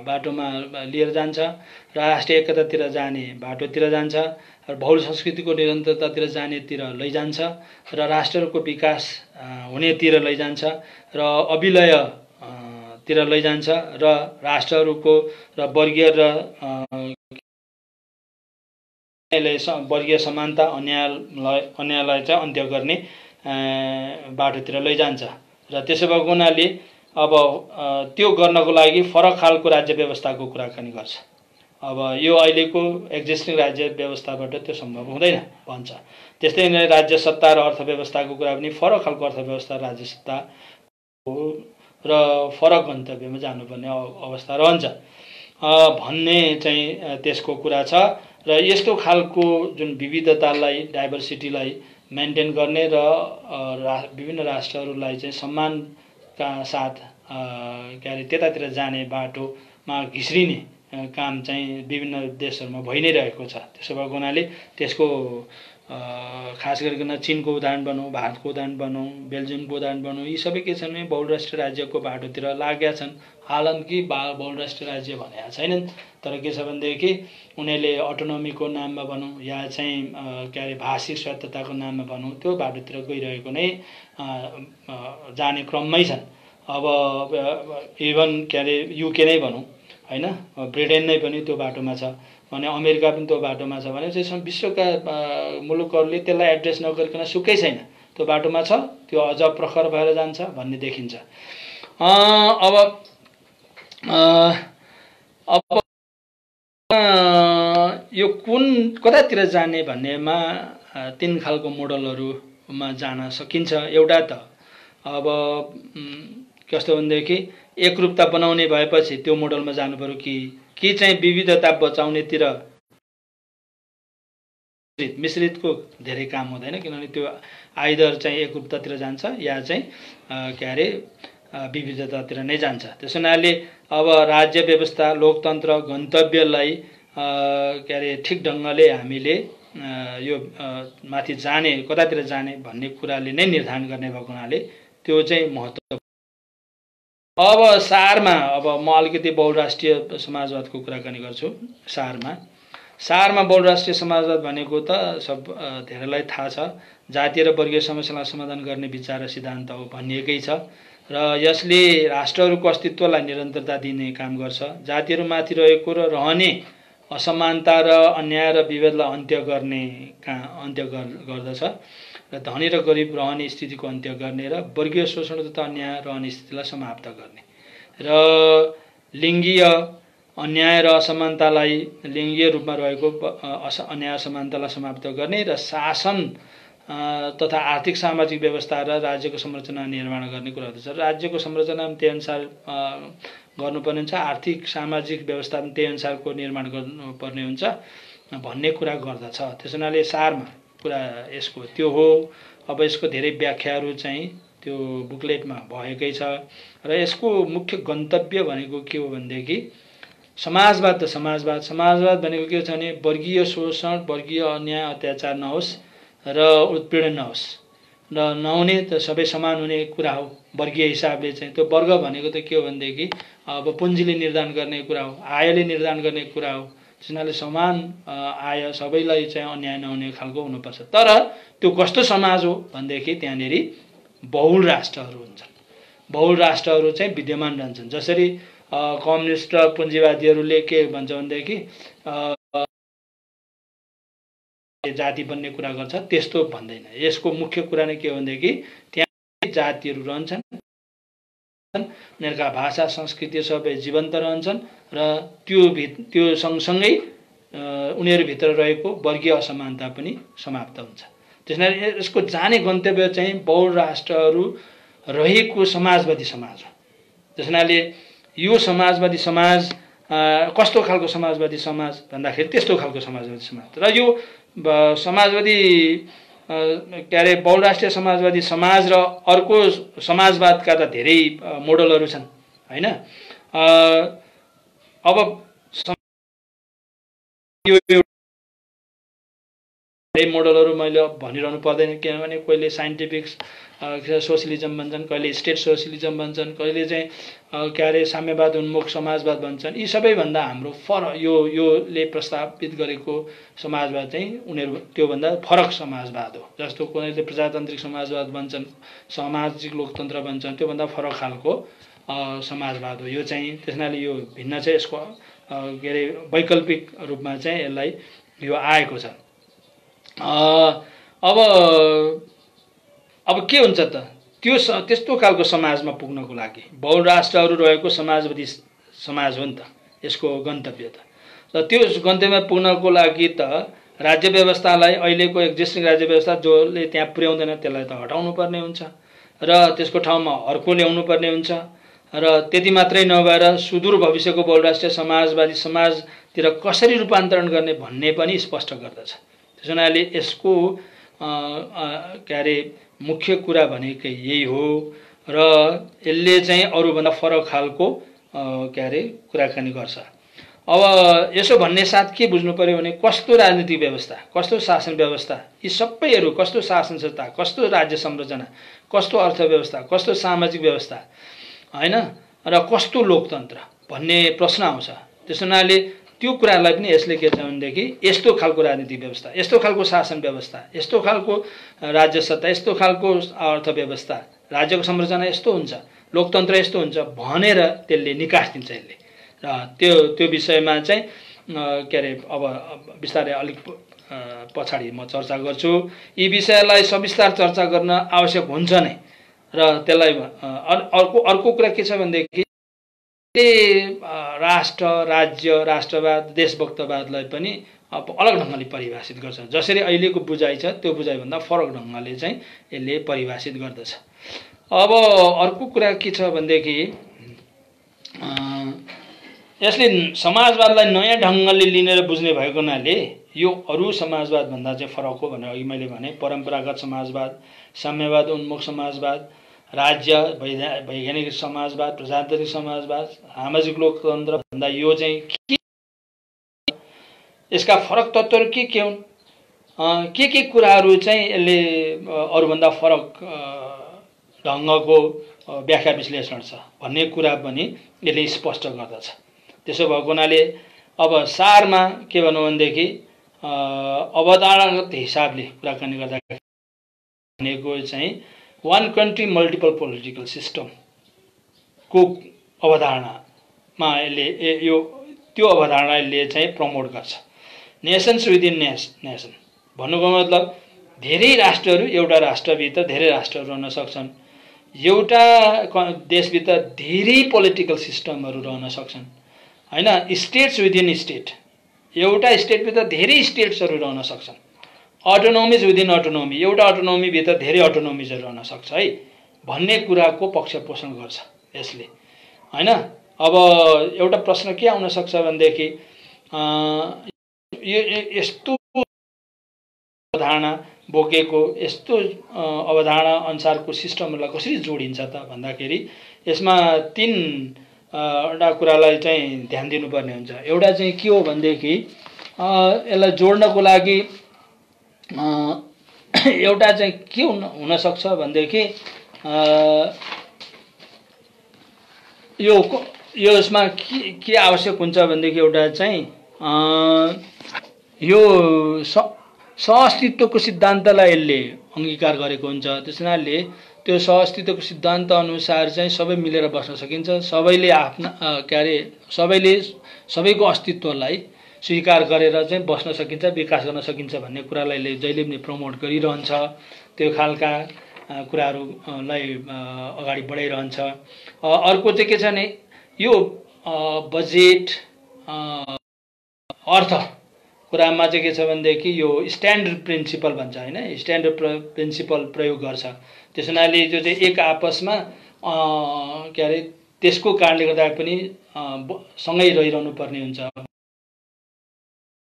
बाटोमा लिएर जान्छ, र राष्ट्रिय एकतातिर जाने बाटोतिर जान्छ, र बहुल संस्कृतिको निरन्तरतातिर जानेतिर लैजान्छ, र राष्ट्रहरूको विकास हुनेतिर लैजान्छ, र अभिलयतिर लैजान्छ, र राष्ट्रहरूको र वर्गीय समानता अन्यायलाई चाहिँ अन्त्य गर्ने बाटोतिर लैजान्छ। र त्यसो भएको हुनाले अब त्यो गर्नको लागि फरक खालको राज्य व्यवस्थाको कुराकानी गर्छ। अब यो अहिलेको एक्जिस्टिङ राज्य व्यवस्थाबाट त्यो सम्भव हुँदैन भन्छ। त्यस्तै नै राज्य सत्ता र अर्थव्यवस्थाको कुरा पनि फरक खालको अर्थव्यवस्था, राज्य सत्ता र फरक गन्तव्यमा जानुपर्ने अवस्था रहन्छ भन्ने चाहिँ त्यसको कुरा छ। र यस्तो खालको जुन विविधतालाई, डाइभर्सिटीलाई मेन्टेन गर्ने र विभिन्न राष्ट्रहरूलाई चाहिँ सम्मानका साथ के अरे त्यतातिर जाने बाटोमा घिस्रिने काम चाहिँ विभिन्न देशहरूमा भइ नै रहेको छ। त्यसो भएको हुनाले त्यसको खास गरिकन चीनको उदाहरण भनौँ, भारतको उदाहरण भनौँ, बेल्जियमको उदाहरण भनौँ, यी सबै के छन् भने बहुराष्ट्रिय राज्यको बाटोतिर लागेका छन्। हालान्कि बहुराष्ट्रिय राज्य भनेका छैनन्, तर के छ भनेदेखि उनीहरूले अटोनोमीको नाममा भनौँ या चाहिँ के अरे भाषिक स्वायत्तताको नाममा भनौँ त्यो बाटोतिर गइरहेको नै जाने क्रममै छन्। अब इभन के अरे युके नै भनौँ हैन, ब्रिटेन नै पनि त्यो बाटोमा छ भने अमेरिका पनि त्यो बाटोमा छ भने चाहिँ विश्वका मुलुकहरूले त्यसलाई एड्रेस नगरिकन सुकै छैन। त्यो बाटोमा छ, त्यो अझ प्रखर भएर जान्छ भन्ने देखिन्छ। अब यो कुन कतातिर जाने भन्नेमा तीन खालको मोडलहरूमा जान सकिन्छ। एउटा त अब कस्तो भनेदेखि एकरूपता बनाउने भएपछि त्यो मोडलमा जानु पर्यो कि चाहिँ विविधता बचाउनेतिर। मिश्रितको धेरै काम हुँदैन, किनभने त्यो आइदर चाहिँ एकरूपतातिर जान्छ या चाहिँ विविधतातिर नै जान्छ। त्यस हुनाले अब राज्य व्यवस्था, लोकतन्त्र, गन्तव्यलाई ठिक ढङ्गले हामीले यो माथि जाने, कतातिर जाने भन्ने कुराले नै निर्धारण गर्ने भएको हुनाले त्यो चाहिँ महत्त्व। अब सारमा अब म अलिकति बहुराष्ट्रिय समाजवादको कुराकानी गर्छु। सारमा बहुराष्ट्रिय समाजवाद भनेको त धेरैलाई थाहा छ, जातीय र वर्गीय समस्यालाई समाधान गर्ने विचार र सिद्धान्त हो भनिएकै छ र यसले राष्ट्रहरूको अस्तित्वलाई निरन्तरता दिने काम गर्छ। जातिहरूमाथि रहेको र रहने असमानता र अन्याय र विभेदलाई अन्त्य गर्दछ र धनी र गरिब रहने स्थितिको अन्त्य गर्ने र वर्गीय शोषण तथा अन्याय रहने स्थितिलाई समाप्त गर्ने र लिङ्गीय अन्याय र असमानतालाई, लिङ्गीय रूपमा रहेको अन्याय असमानतालाई समाप्त गर्ने र शासन तथा आर्थिक सामाजिक व्यवस्था र राज्यको संरचना निर्माण गर्ने कुरा हुँदछ। राज्यको संरचना त्यही अनुसार गर्नुपर्ने हुन्छ, आर्थिक सामाजिक व्यवस्था पनि त्यही अनुसारको निर्माण गर्नुपर्ने हुन्छ भन्ने कुरा गर्दछ। त्यस हुनाले सारमा कुरा यसको त्यो हो। अब यसको धेरै व्याख्याहरू चाहिँ त्यो बुकलेटमा भएकै छ र यसको मुख्य गन्तव्य भनेको के हो भनेदेखि समाजवाद भनेको के छ भने वर्गीय शोषण, वर्गीय अन्याय अत्याचार नहोस् र उत्पीडन नहोस् र नहुने त सबै समान हुने कुरा हो। वर्गीय हिसाबले चाहिँ त्यो वर्ग भनेको त के हो भनेदेखि अब पुँजीले निर्धारण गर्ने कुरा हो, आयले निर्धारण गर्ने कुरा हो। त्यसैले समान आय सबैलाई चाहिँ अन्याय नहुने खालको हुनुपर्छ। तर त्यो कस्तो समाज हो भनेदेखि त्यहाँनेरि बहुल राष्ट्रहरू हुन्छन्, बहुल राष्ट्रहरू चाहिँ विद्यमान रहन्छन्। जसरी कम्युनिस्ट र पुँजीवादीहरूले के भन्छ भनेदेखि जाति बन्ने कुरा गर्छ, त्यस्तो भन्दैन। यसको मुख्य कुरा नै के हो भनेदेखि त्यहाँ जातिहरू रहन्छन्, उनीहरूका भाषा संस्कृति सबै जीवन्त रहन्छन् र त्यो सँगसँगै उनीहरूभित्र रहेको वर्गीय असमानता पनि समाप्त हुन्छ। त्यसैले यसको जाने गन्तव्य चाहिँ बहुल राष्ट्रहरू रहेको समाजवादी समाज हो। त्यसैले यो समाजवादी समाज कस्तो खालको समाजवादी समाज भन्दाखेरि त्यस्तो खालको समाजवादी समाज। र यो समाजवादी बहुराष्ट्रिय समाजवादी समाज र अर्को समाजवादका त धेरै मोडलहरू छन् हैन। अब यो धेरै मोडलहरू मैले भनिरहनु पर्दैन, किनभने कहिले साइन्टिफिक सोसियलिजम भन्छन्, कहिले स्टेट सोसियलिजम भन्छन्, कहिले चाहिँ साम्यवाद उन्मुख समाजवाद भन्छन्। यी सबैभन्दा हाम्रो फरक योले प्रस्तावित गरेको समाजवाद चाहिँ उनीहरू त्योभन्दा फरक समाजवाद हो। जस्तो कहिले प्रजातान्त्रिक समाजवाद भन्छन्, सामाजिक लोकतन्त्र भन्छन्, त्योभन्दा फरक खालको समाजवाद हो यो चाहिँ। त्यसैले यो भिन्न चाहिँ यसको वैकल्पिक रूपमा चाहिँ यसलाई यो आएको छ। अब के हुन्छ त त्यस्तो खालको समाजमा पुग्नको लागि बहुल राष्ट्रहरू रहेको समाजवादी समाज हो नि त यसको गन्तव्य त। र त्यो गन्तव्यमा पुग्नको लागि त राज्य व्यवस्थालाई, अहिलेको एक्जिस्टिङ राज्य व्यवस्था जसले त्यहाँ पुर्याउँदैन त्यसलाई त हटाउनु पर्ने हुन्छ र त्यसको ठाउँमा अर्को ल्याउनु पर्ने हुन्छ। र त्यति मात्रै नभएर सुदूर भविष्यको बहुराष्ट्रिय समाजवादी समाजतिर कसरी रूपान्तरण गर्ने भन्ने पनि स्पष्ट गर्दछ। त्यस हुनाले यसको मुख्य कुरा भनेकै यही हो र यसले चाहिँ अरूभन्दा फरक खालको कुराकानी गर्छ। अब यसो भन्ने साथ के बुझ्नु पर्यो भने कस्तो राजनीतिक व्यवस्था, कस्तो शासन व्यवस्था, यी सबैहरू कस्तो शासन संस्था, कस्तो राज्य संरचना, कस्तो अर्थव्यवस्था, कस्तो सामाजिक व्यवस्था हैन र कस्तो लोकतन्त्र भन्ने प्रश्न आउँछ। त्यस हुनाले त्यो कुरालाई पनि यसले के छ भनेदेखि यस्तो खालको राजनीतिक व्यवस्था, यस्तो खालको शासन व्यवस्था, यस्तो खालको राज्य सत्ता, यस्तो खालको अर्थव्यवस्था, राज्यको संरचना यस्तो हुन्छ, लोकतन्त्र यस्तो हुन्छ भनेर त्यसले निकास दिन्छ यसले। र त्यो विषयमा चाहिँ अब बिस्तारै अलिक पछाडि म चर्चा गर्छु। यी विषयलाई सविस्तार चर्चा गर्न आवश्यक हुन्छ नै र त्यसलाई अर्को कुरा के छ भनेदेखि राष्ट्र, राज्य, राष्ट्रवाद, देशभक्तवादलाई पनि अलग ढङ्गले परिभाषित गर्छ। जसरी अहिलेको बुझाइ छ त्यो बुझाइभन्दा फरक ढङ्गले चाहिँ यसले परिभाषित गर्दछ। अब अर्को कुरा के छ भनेदेखि यसले समाजवादलाई नयाँ ढङ्गले लिनेर बुझ्ने भएको हुनाले यो अरू समाजवादभन्दा चाहिँ फरक हो भनेर अघि मैले भने। परम्परागत समाजवाद, साम्यवाद, उन्मुख समाजवाद, राज्य, वैज्ञानिक समाजवाद, प्रजातान्त्रिक समाजवाद, सामाजिक लोकतन्त्र भन्दा यो चाहिँ के, यसका फरक तत्त्वहरू के हुन्, के कुराहरू चाहिँ यसले अरूभन्दा फरक ढङ्गको व्याख्या विश्लेषण छ भन्ने कुरा पनि यसले स्पष्ट गर्दछ। त्यसो भएको हुनाले अब सारमा के भनौँ भनेदेखि अवधारणागत हिसाबले कुराकानी गर्दा भनेको चाहिँ वान कन्ट्री मल्टिपल पोलिटिकल सिस्टमको अवधारणामा यसले यो त्यो अवधारणाले चाहिँ प्रमोट गर्छ। नेसन्स विदिन नेसन भन्नुको मतलब धेरै राष्ट्रहरू एउटा राष्ट्रभित्र धेरै राष्ट्रहरू रहन सक्छन्। एउटा देशभित्र धेरै पोलिटिकल सिस्टमहरू रहन सक्छन् हैन। स्टेट्स विदिन स्टेट, एउटा स्टेटभित्र धेरै स्टेट्सहरू रहन सक्छन्। अटोनोमिज विदिन अटोनोमी, एउटा अटोनोमीभित्र धेरै अटोनोमिजहरू रहन सक्छ है भन्ने कुराको पक्ष पोषण गर्छ यसले हैन। अब एउटा प्रश्न के आउन सक्छ भनेदेखि यस्तो अवधारणा बोकेको यस्तो अवधारणा अनुसारको सिस्टमहरूलाई कसरी जोडिन्छ त भन्दाखेरि यसमा तीनवटा कुरालाई चाहिँ ध्यान दिनुपर्ने हुन्छ। एउटा चाहिँ के हो भनेदेखि यसलाई जोड्नको लागि एउटा चाहिँ के हुन सक्छ भनेदेखि यसमा के आवश्यक हुन्छ भनेदेखि एउटा चाहिँ यो सहअस्तित्वको सिद्धान्तलाई यसले अङ्गीकार गरेको हुन्छ। त्यस कारणले त्यो सहअस्तित्वको सिद्धान्त अनुसार चाहिँ सबै मिलेर बस्न सकिन्छ। सबैले आफ्ना सबैको अस्तित्वलाई स्वीकार गरेर चाहिँ बस्न सकिन्छ, विकास गर्न सकिन्छ भन्ने कुरालाई जहिले पनि प्रमोट गरिरहन्छ। त्यो खालका कुराहरूलाई अगाडि बढाइरहन्छ। अर्को चाहिँ के छ भने यो बजेट अर्थ कुरामा चाहिँ के छ भनेदेखि यो स्ट्यान्डर्ड प्रिन्सिपल भन्छ हैन, स्ट्यान्डर्ड प्रिन्सिपल प्रयोग गर्छ। त्यस हुनाले जो चाहिँ एक आपसमा के अरे त्यसको कारणले गर्दा पनि सँगै रहिरहनु पर्ने हुन्छ।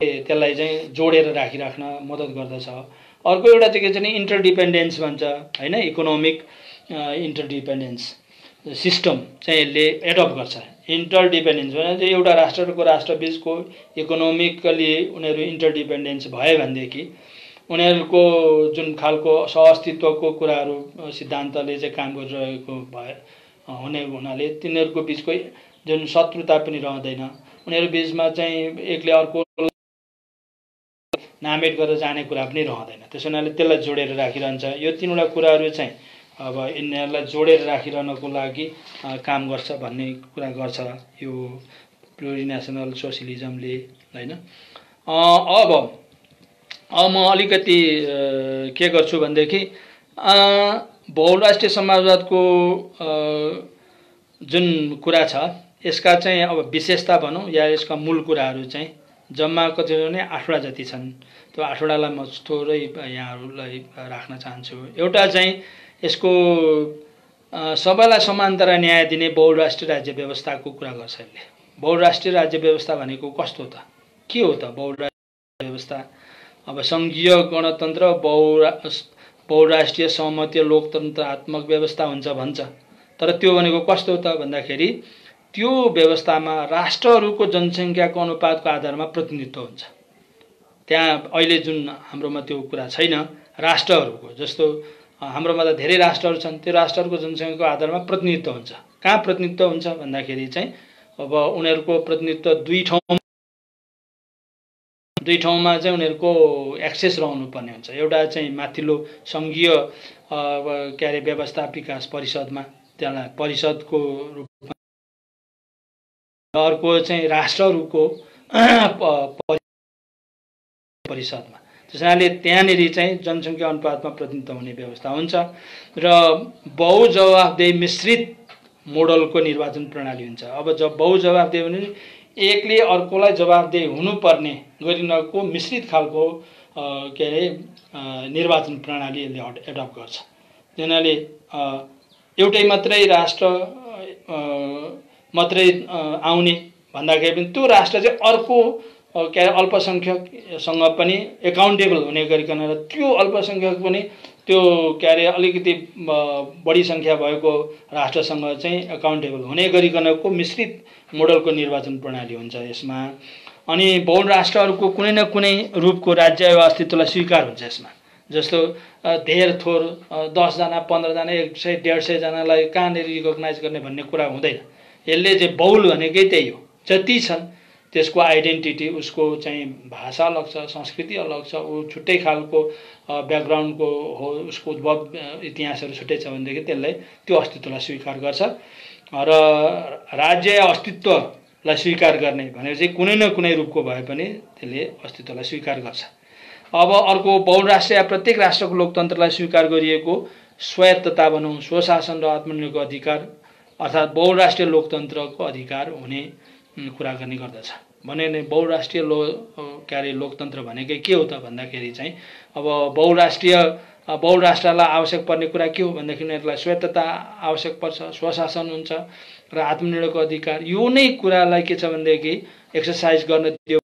त्यसलाई चाहिँ जोडेर राखिराख्न मद्दत गर्दछ। अर्को एउटा चाहिँ के छ भने इन्टरडिपेन्डेन्स भन्छ हैन, इकोनोमिक इन्टरडिपेन्डेन्स सिस्टम चाहिँ यसले एडप्ट गर्छ। इन्टरडिपेन्डेन्स भने एउटा राष्ट्रको राष्ट्रबीचको इकोनोमिकली उनीहरू इन्टरडिपेन्डेन्स भयो भनेदेखि उनीहरूको जुन खालको सहअस्तित्वको कुराहरू सिद्धान्तले चाहिँ काम गरिरहेको हुने हुनाले तिनीहरूको बिचको जुन शत्रुता पनि रहँदैन। उनीहरू बिचमा चाहिँ एकले अर्को नामेट गरेर जाने कुरा पनि रहँदैन। त्यस हुनाले त्यसलाई जोडेर राखिरहन्छ। यो तीनवटा कुराहरू चाहिँ अब यिनीहरूलाई जोडेर राखिरहनको लागि काम गर्छ भन्ने कुरा गर्छ यो प्लुरिनेसनल सोसियलिजमले हैन। अब म अलिकति के गर्छु भनेदेखि बहुराष्ट्रिय समाजवादको जुन कुरा छ यसका चाहिँ अब विशेषता भनौँ या यसका मूल कुराहरू चाहिँ जम्मा कति भने 8वटा जति छन्। त्यो 8वटालाई म थोरै यहाँहरूलाई राख्न चाहन्छु। एउटा चाहिँ यसको सबैलाई समानता न्याय दिने बहुराष्ट्रिय राज्य व्यवस्थाको कुरा गर्छ यसले। बहुराष्ट्रिय राज्य व्यवस्था भनेको कस्तो त, के हो त बहुराष्ट्रिय व्यवस्था? अब सङ्घीय गणतन्त्र बहुराष्ट्रिय सहमतीय लोकतन्त्रात्मक व्यवस्था हुन्छ भन्छ। तर त्यो भनेको कस्तो त भन्दाखेरि त्यो व्यवस्थामा राष्ट्रहरूको जनसङ्ख्याको अनुपातको आधारमा प्रतिनिधित्व हुन्छ। त्यहाँ अहिले जुन हाम्रोमा त्यो कुरा छैन। राष्ट्रहरूको जस्तो हाम्रोमा त धेरै राष्ट्रहरू छन्, त्यो राष्ट्रहरूको जनसङ्ख्याको आधारमा प्रतिनिधित्व हुन्छ। कहाँ प्रतिनिधित्व हुन्छ भन्दाखेरि चाहिँ अब उनीहरूको प्रतिनिधित्व दुई ठाउँमा चाहिँ उनीहरूको एक्सेस रहनुपर्ने हुन्छ। एउटा चाहिँ माथिल्लो सङ्घीय के अरे व्यवस्था विकास परिषदमा, त्यसलाई परिषदको रूपमा, अर्को चाहिँ राष्ट्रहरूको परिषदमा। त्यसैले त्यहाँनिर चाहिँ जनसङ्ख्या अनुपातमा प्रतिनिधित्व हुने व्यवस्था हुन्छ र बहुजवाफदेही मिश्रित मोडलको निर्वाचन प्रणाली हुन्छ। अब जब बहुजवाफदेही भने एकले अर्कोलाई जवाफदेही हुनुपर्ने गरिनको मिश्रित खालको के अरे निर्वाचन प्रणाली यसले एडप्ट गर्छ। किनभने एउटै मात्रै राष्ट्र मात्रै आउने भन्दाखेरि पनि त्यो राष्ट्र चाहिँ अर्को के अरे अल्पसङ्ख्यकसँग पनि एकाउन्टेबल हुने गरिकन र त्यो अल्पसङ्ख्यक पनि त्यो के अरे अलिकति बढी सङ्ख्या भएको राष्ट्रसँग चाहिँ एकाउन्टेबल हुने गरिकनको मिश्रित मोडलको निर्वाचन प्रणाली हुन्छ यसमा। अनि बहु राष्ट्रहरूको कुनै न कुनै रूपको राज्य वा अस्तित्वलाई स्वीकार हुन्छ यसमा। जस्तो धेर थोर 10 जना 15 जना 100 150 जनालाई कहाँनिर रिकग्नाइज गर्ने भन्ने कुरा हुँदैन। यसले चाहिँ बहुल भनेकै त्यही हो। जति छन् त्यसको आइडेन्टिटी उसको चाहिँ भाषा अलग छ, संस्कृति अलग छ, ऊ छुट्टै खालको ब्याकग्राउन्डको हो, उसको उद्भव इतिहासहरू छुट्टै छ भनेदेखि त्यसलाई त्यो अस्तित्वलाई स्वीकार गर्छ। र राज्य अस्तित्वलाई स्वीकार गर्ने भनेको चाहिँ कुनै न कुनै रूपको भए पनि त्यसले अस्तित्वलाई स्वीकार गर्छ। अब अर्को बहुराष्ट्रिय या प्रत्येक राष्ट्रको लोकतन्त्रलाई स्वीकार गरिएको स्वायत्तता भनौँ, स्वशासन र आत्मनिर्भरको अधिकार अर्थात् बहुराष्ट्रिय लोकतन्त्रको अधिकार हुने कुरा गर्ने गर्दछ। भने बहुराष्ट्रिय के अरे लोकतन्त्र भनेकै के हो त भन्दाखेरि चाहिँ अब बहु राष्ट्रलाई आवश्यक पर्ने कुरा के हो भन्दाखेरि उनीहरूलाई स्वायत्तता आवश्यक पर्छ, स्वशासन हुन्छ र आत्मनिर्भरको अधिकार। यो नै कुरालाई के छ भनेदेखि एक्सर्साइज गर्न दियो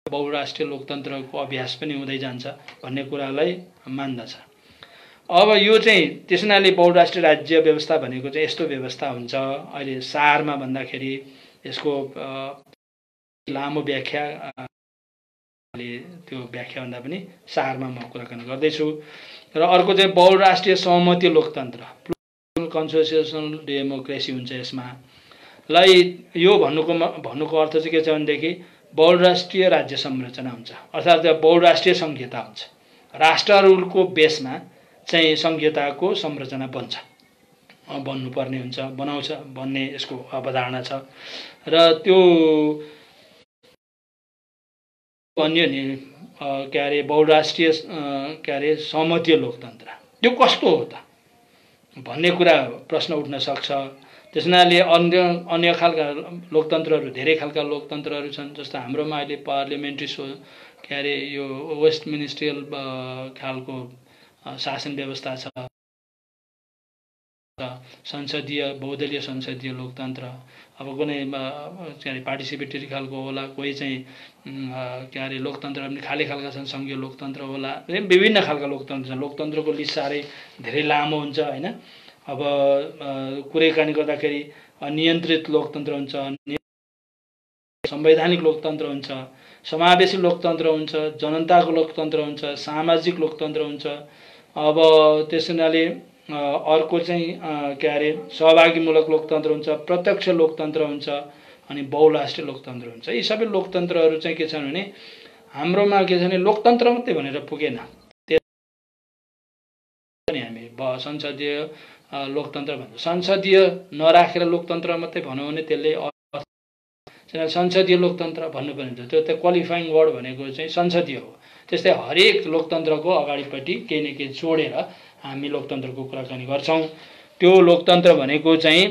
बहुराष्ट्रिय लोकतन्त्रको अभ्यास पनि हुँदै जान्छ भन्ने कुरालाई मान्दछ। अब यो चाहिँ त्यसैले बहुराष्ट्रिय राज्य व्यवस्था भनेको चाहिँ यस्तो व्यवस्था हुन्छ। अहिले सारमा भन्दाखेरि यसको लामो व्याख्या त्यो व्याख्याभन्दा पनि सारमा म कुराकानी गर्दैछु। र अर्को चाहिँ बहुराष्ट्रिय सहमति लोकतन्त्र कन्सोसिएसनल डेमोक्रेसी हुन्छ यसमा। लाई यो भन्नुको अर्थ चाहिँ के छ भनेदेखि बहुराष्ट्रिय राज्य संरचना हुन्छ अर्थात् बहुराष्ट्रिय संघीयता हुन्छ। राष्ट्रहरूको बेसमा चाहिँ संघीयताको संरचना बन्नुपर्ने हुन्छ, बनाउँछ भन्ने यसको अवधारणा छ। र त्यो भन्यो नि के अरे बहुराष्ट्रिय के अरे सहमतीय लोकतन्त्र त्यो कस्तो हो त भन्ने कुरा प्रश्न उठ्न सक्छ। त्यसैले अन्य खालका लोकतन्त्रहरू धेरै खालका लोकतन्त्रहरू छन्। जस्तो हाम्रोमा अहिले पार्लियामेन्ट्री के अरे यो वेस्ट मिनिस्ट्रियल खालको शासन व्यवस्था छ, संसदीय बहुदलीय संसदीय लोकतन्त्र। अब कुनै के अरे पार्टिसिपेटरी खालको होला, कोही चाहिँ के अरे लोकतन्त्र पनि खाली खालका छन्, सङ्घीय लोकतन्त्र होला, विभिन्न खालका लोकतन्त्र छन्। लोकतन्त्रको लिस्ट साह्रै धेरै लामो हुन्छ हैन। अब कुराकानी गर्दाखेरि नियन्त्रित लोकतन्त्र हुन्छ, संवैधानिक लोकतन्त्र हुन्छ, समावेशी लोकतन्त्र हुन्छ, जनताको लोकतन्त्र हुन्छ, सामाजिक लोकतन्त्र हुन्छ। अब त्यसैले अर्को चाहिँ के अरे सहभागीमूलक लोकतन्त्र हुन्छ, प्रत्यक्ष लोकतन्त्र हुन्छ अनि बहुराष्ट्रिय लोकतन्त्र हुन्छ। यी सबै लोकतन्त्रहरू चाहिँ के छन् भने हाम्रोमा के छ भने लोकतन्त्र मात्रै भनेर पुगेन। त्यसैले हामी संसदीय लोकतन्त्र भन्छ। संसदीय नराखेर लोकतन्त्र मात्रै भनौँ भने त्यसले संसदीय लोकतन्त्र भन्नुपर्ने हुन्छ। त्यो त क्वालिफाइङ वर्ड भनेको चाहिँ संसदीय हो। त्यस्तै हरेक लोकतन्त्रको अगाडिपट्टि केही न केही जोडेर हामी लोकतन्त्रको कुराकानी गर्छौँ। त्यो लोकतन्त्र भनेको चाहिँ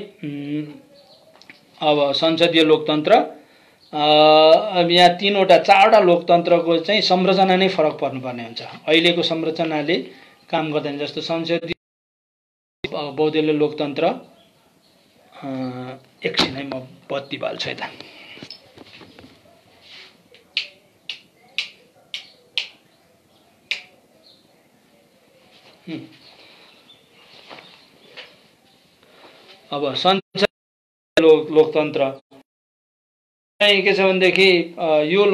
अब संसदीय लोकतन्त्र यहाँ 3वटा 4वटा लोकतन्त्रको चाहिँ संरचना नै फरक पर्नुपर्ने हुन्छ। अहिलेको संरचनाले काम गर्दैन। जस्तो संसदीय बहुदलीय लोकतन्त्र एकछिनै म बत्ती बाल्छु यता। अब संसदीय लोकतन्त्र चाहिँ के छ भनेदेखि यो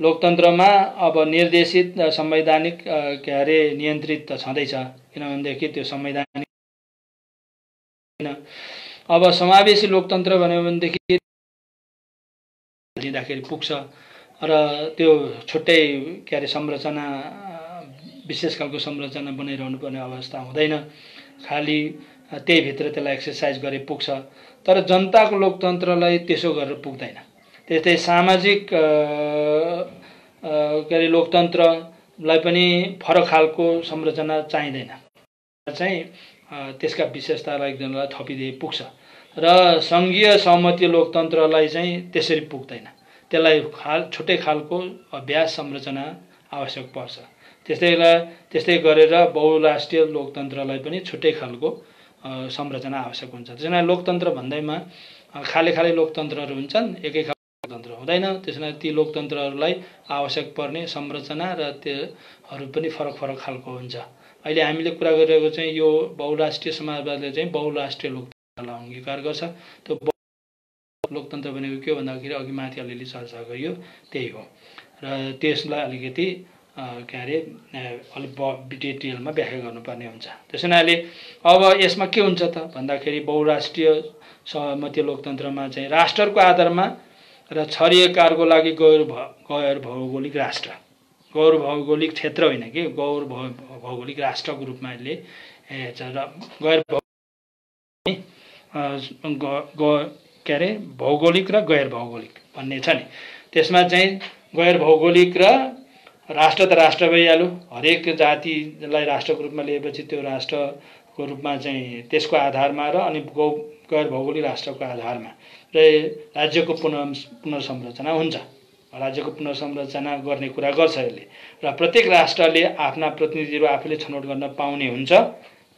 लोकतन्त्रमा अब निर्देशित संवैधानिक के अरे नियन्त्रित त छँदैछ, किनभनेदेखि त्यो संवैधानिक। अब समावेशी लोकतन्त्र भन्यो भनेदेखि लिँदाखेरि पुग्छ र त्यो छुट्टै के अरे संरचना विशेष खालको संरचना बनाइरहनु पर्ने अवस्था हुँदैन, खालि त्यही भित्र त्यसलाई एक्सर्साइज गरे पुग्छ। तर जनताको लोकतन्त्रलाई त्यसो गरेर पुग्दैन। त्यस्तै सामाजिक के अरे लोकतन्त्रलाई पनि फरक खालको संरचना चाहिँदैन चाहिँ त्यसका विशेषतालाई एकदमै थपिदिए पुग्छ र सङ्घीय सहमति लोकतन्त्रलाई चाहिँ त्यसरी पुग्दैन त्यसलाई छुट्टै खालको अभ्यास संरचना आवश्यक पर्छ त्यस्तै गरेर बहुराष्ट्रिय लोकतन्त्रलाई पनि छुट्टै खालको संरचना आवश्यक हुन्छ त्यसैले लोकतन्त्र भन्दैमा खाले लोकतन्त्रहरू हुन्छन् एकै खालको लोकतन्त्र हुँदैन त्यसैले ती लोकतन्त्रहरूलाई आवश्यक पर्ने संरचना र त्योहरू पनि फरक खालको हुन्छ अहिले हामीले कुरा गरिरहेको चाहिँ यो बहुराष्ट्रिय समाजवादले चाहिँ बहुराष्ट्रिय लोकतन्त्रलाई अङ्गीकार गर्छ त्यो लोकतन्त्र भनेको के भन्दाखेरि अघि माथि अलिअलि चर्चा गरियो त्यही हो र त्यसलाई अलिकति के अरे अलिक डिटेलमा व्याख्या गर्नुपर्ने हुन्छ त्यसैले अब यसमा के हुन्छ त भन्दाखेरि बहुराष्ट्रिय सहमति लोकतन्त्रमा चाहिँ राष्ट्रको आधारमा र क्षरीय कार्यको लागि गैर भौगोलिक राष्ट्र गैर भौगोलिक क्षेत्र होइन कि गैर भौगोलिक राष्ट्रको रूपमा यसले गैर के अरे भौगोलिक र गैर भौगोलिक भन्ने छ नि त्यसमा चाहिँ गैर भौगोलिक र राष्ट्र त राष्ट्र भइहाल्यो हरेक जातिलाई राष्ट्रको रूपमा लिएपछि त्यो राष्ट्रको रूपमा चाहिँ त्यसको आधारमा र अनि गैर भौगोलिक राष्ट्रको आधारमा र राज्यको पुनर्संरचना हुन्छ राज्यको पुनर्संरचना गर्ने कुरा गर्छ यसले र प्रत्येक राष्ट्रले आफ्ना प्रतिनिधिहरू आफूले छनौट गर्न पाउने हुन्छ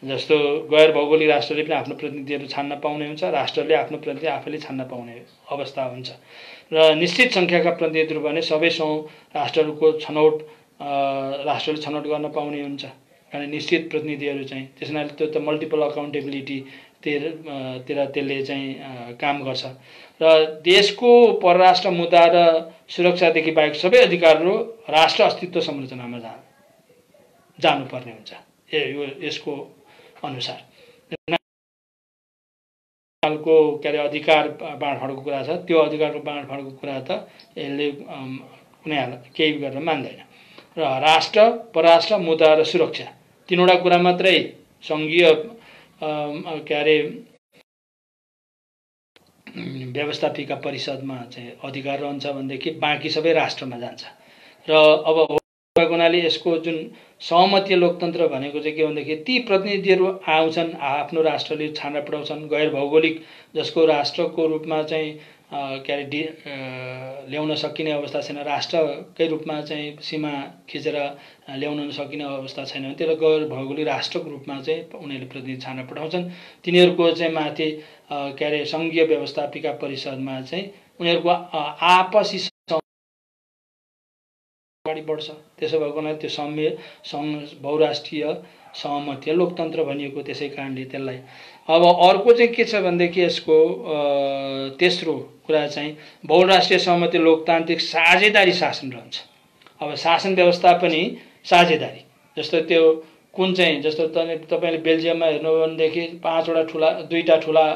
जस्तो गैर भौगोलिक राष्ट्रले पनि आफ्नो प्रतिनिधिहरू छान्न पाउने हुन्छ राष्ट्रले आफ्नो प्रतिनिधि आफैले छान्न पाउने अवस्था हुन्छ र निश्चित सङ्ख्याका प्रतिनिधिहरू भने सबै राष्ट्रहरूको छनौट राष्ट्रले छनौट गर्न पाउने हुन्छ कारण निश्चित प्रतिनिधिहरू चाहिँ त्यसैले त्यो त मल्टिपल अकाउन्टेबिलिटी त्यसले चाहिँ काम गर्छ र देशको परराष्ट्र मुद्दा र सुरक्षादेखि बाहेक सबै अधिकारहरू राष्ट्र अस्तित्व संरचनामा जानुपर्ने हुन्छ यो यसको अनुसार खालको के अरे अधिकार बाँडफाँडको कुरा छ त्यो अधिकारको बाँडफाँडको कुरा त यसले कुनै केही गर्न मान्दैन र राष्ट्र परराष्ट्र मुद्दा र सुरक्षा तीनवटा कुरा मात्रै सङ्घीय के अरे व्यवस्थापिका परिषदमा चाहिँ अधिकार रहन्छ भनेदेखि बाँकी सबै राष्ट्रमा जान्छ र अब हुनाले यसको जुन सहमतीय लोकतन्त्र भनेको चाहिँ के भनेदेखि ती प्रतिनिधिहरू आउँछन् आफ्नो राष्ट्रले छान्न पठाउँछन् गैर भौगोलिक जसको राष्ट्रको रूपमा चाहिँ के अरे ल्याउन सकिने अवस्था छैन राष्ट्रकै रूपमा चाहिँ सीमा खिचेर ल्याउन सकिने अवस्था छैन भने त्यसलाई गैर भौगोलिक राष्ट्रको रूपमा चाहिँ उनीहरूले प्रतिनिधि छान्न पठाउँछन् तिनीहरूको चाहिँ माथि के अरे सङ्घीय व्यवस्थापिका परिषदमा चाहिँ उनीहरूको आपसी अगाडि बढ्छ त्यसो भएको हुनाले त्यो बहुराष्ट्रिय सहमतीय लोकतन्त्र भनिएको त्यसै कारणले त्यसलाई अब अर्को चाहिँ के छ भनेदेखि यसको तेस्रो कुरा चाहिँ बहुराष्ट्रिय सहमति लोकतान्त्रिक साझेदारी शासन रहन्छ अब शासन व्यवस्था पनि साझेदारी जस्तो त्यो कुन चाहिँ जस्तो तपाईँले बेल्जियममा हेर्नु भनेदेखि दुईटा ठुला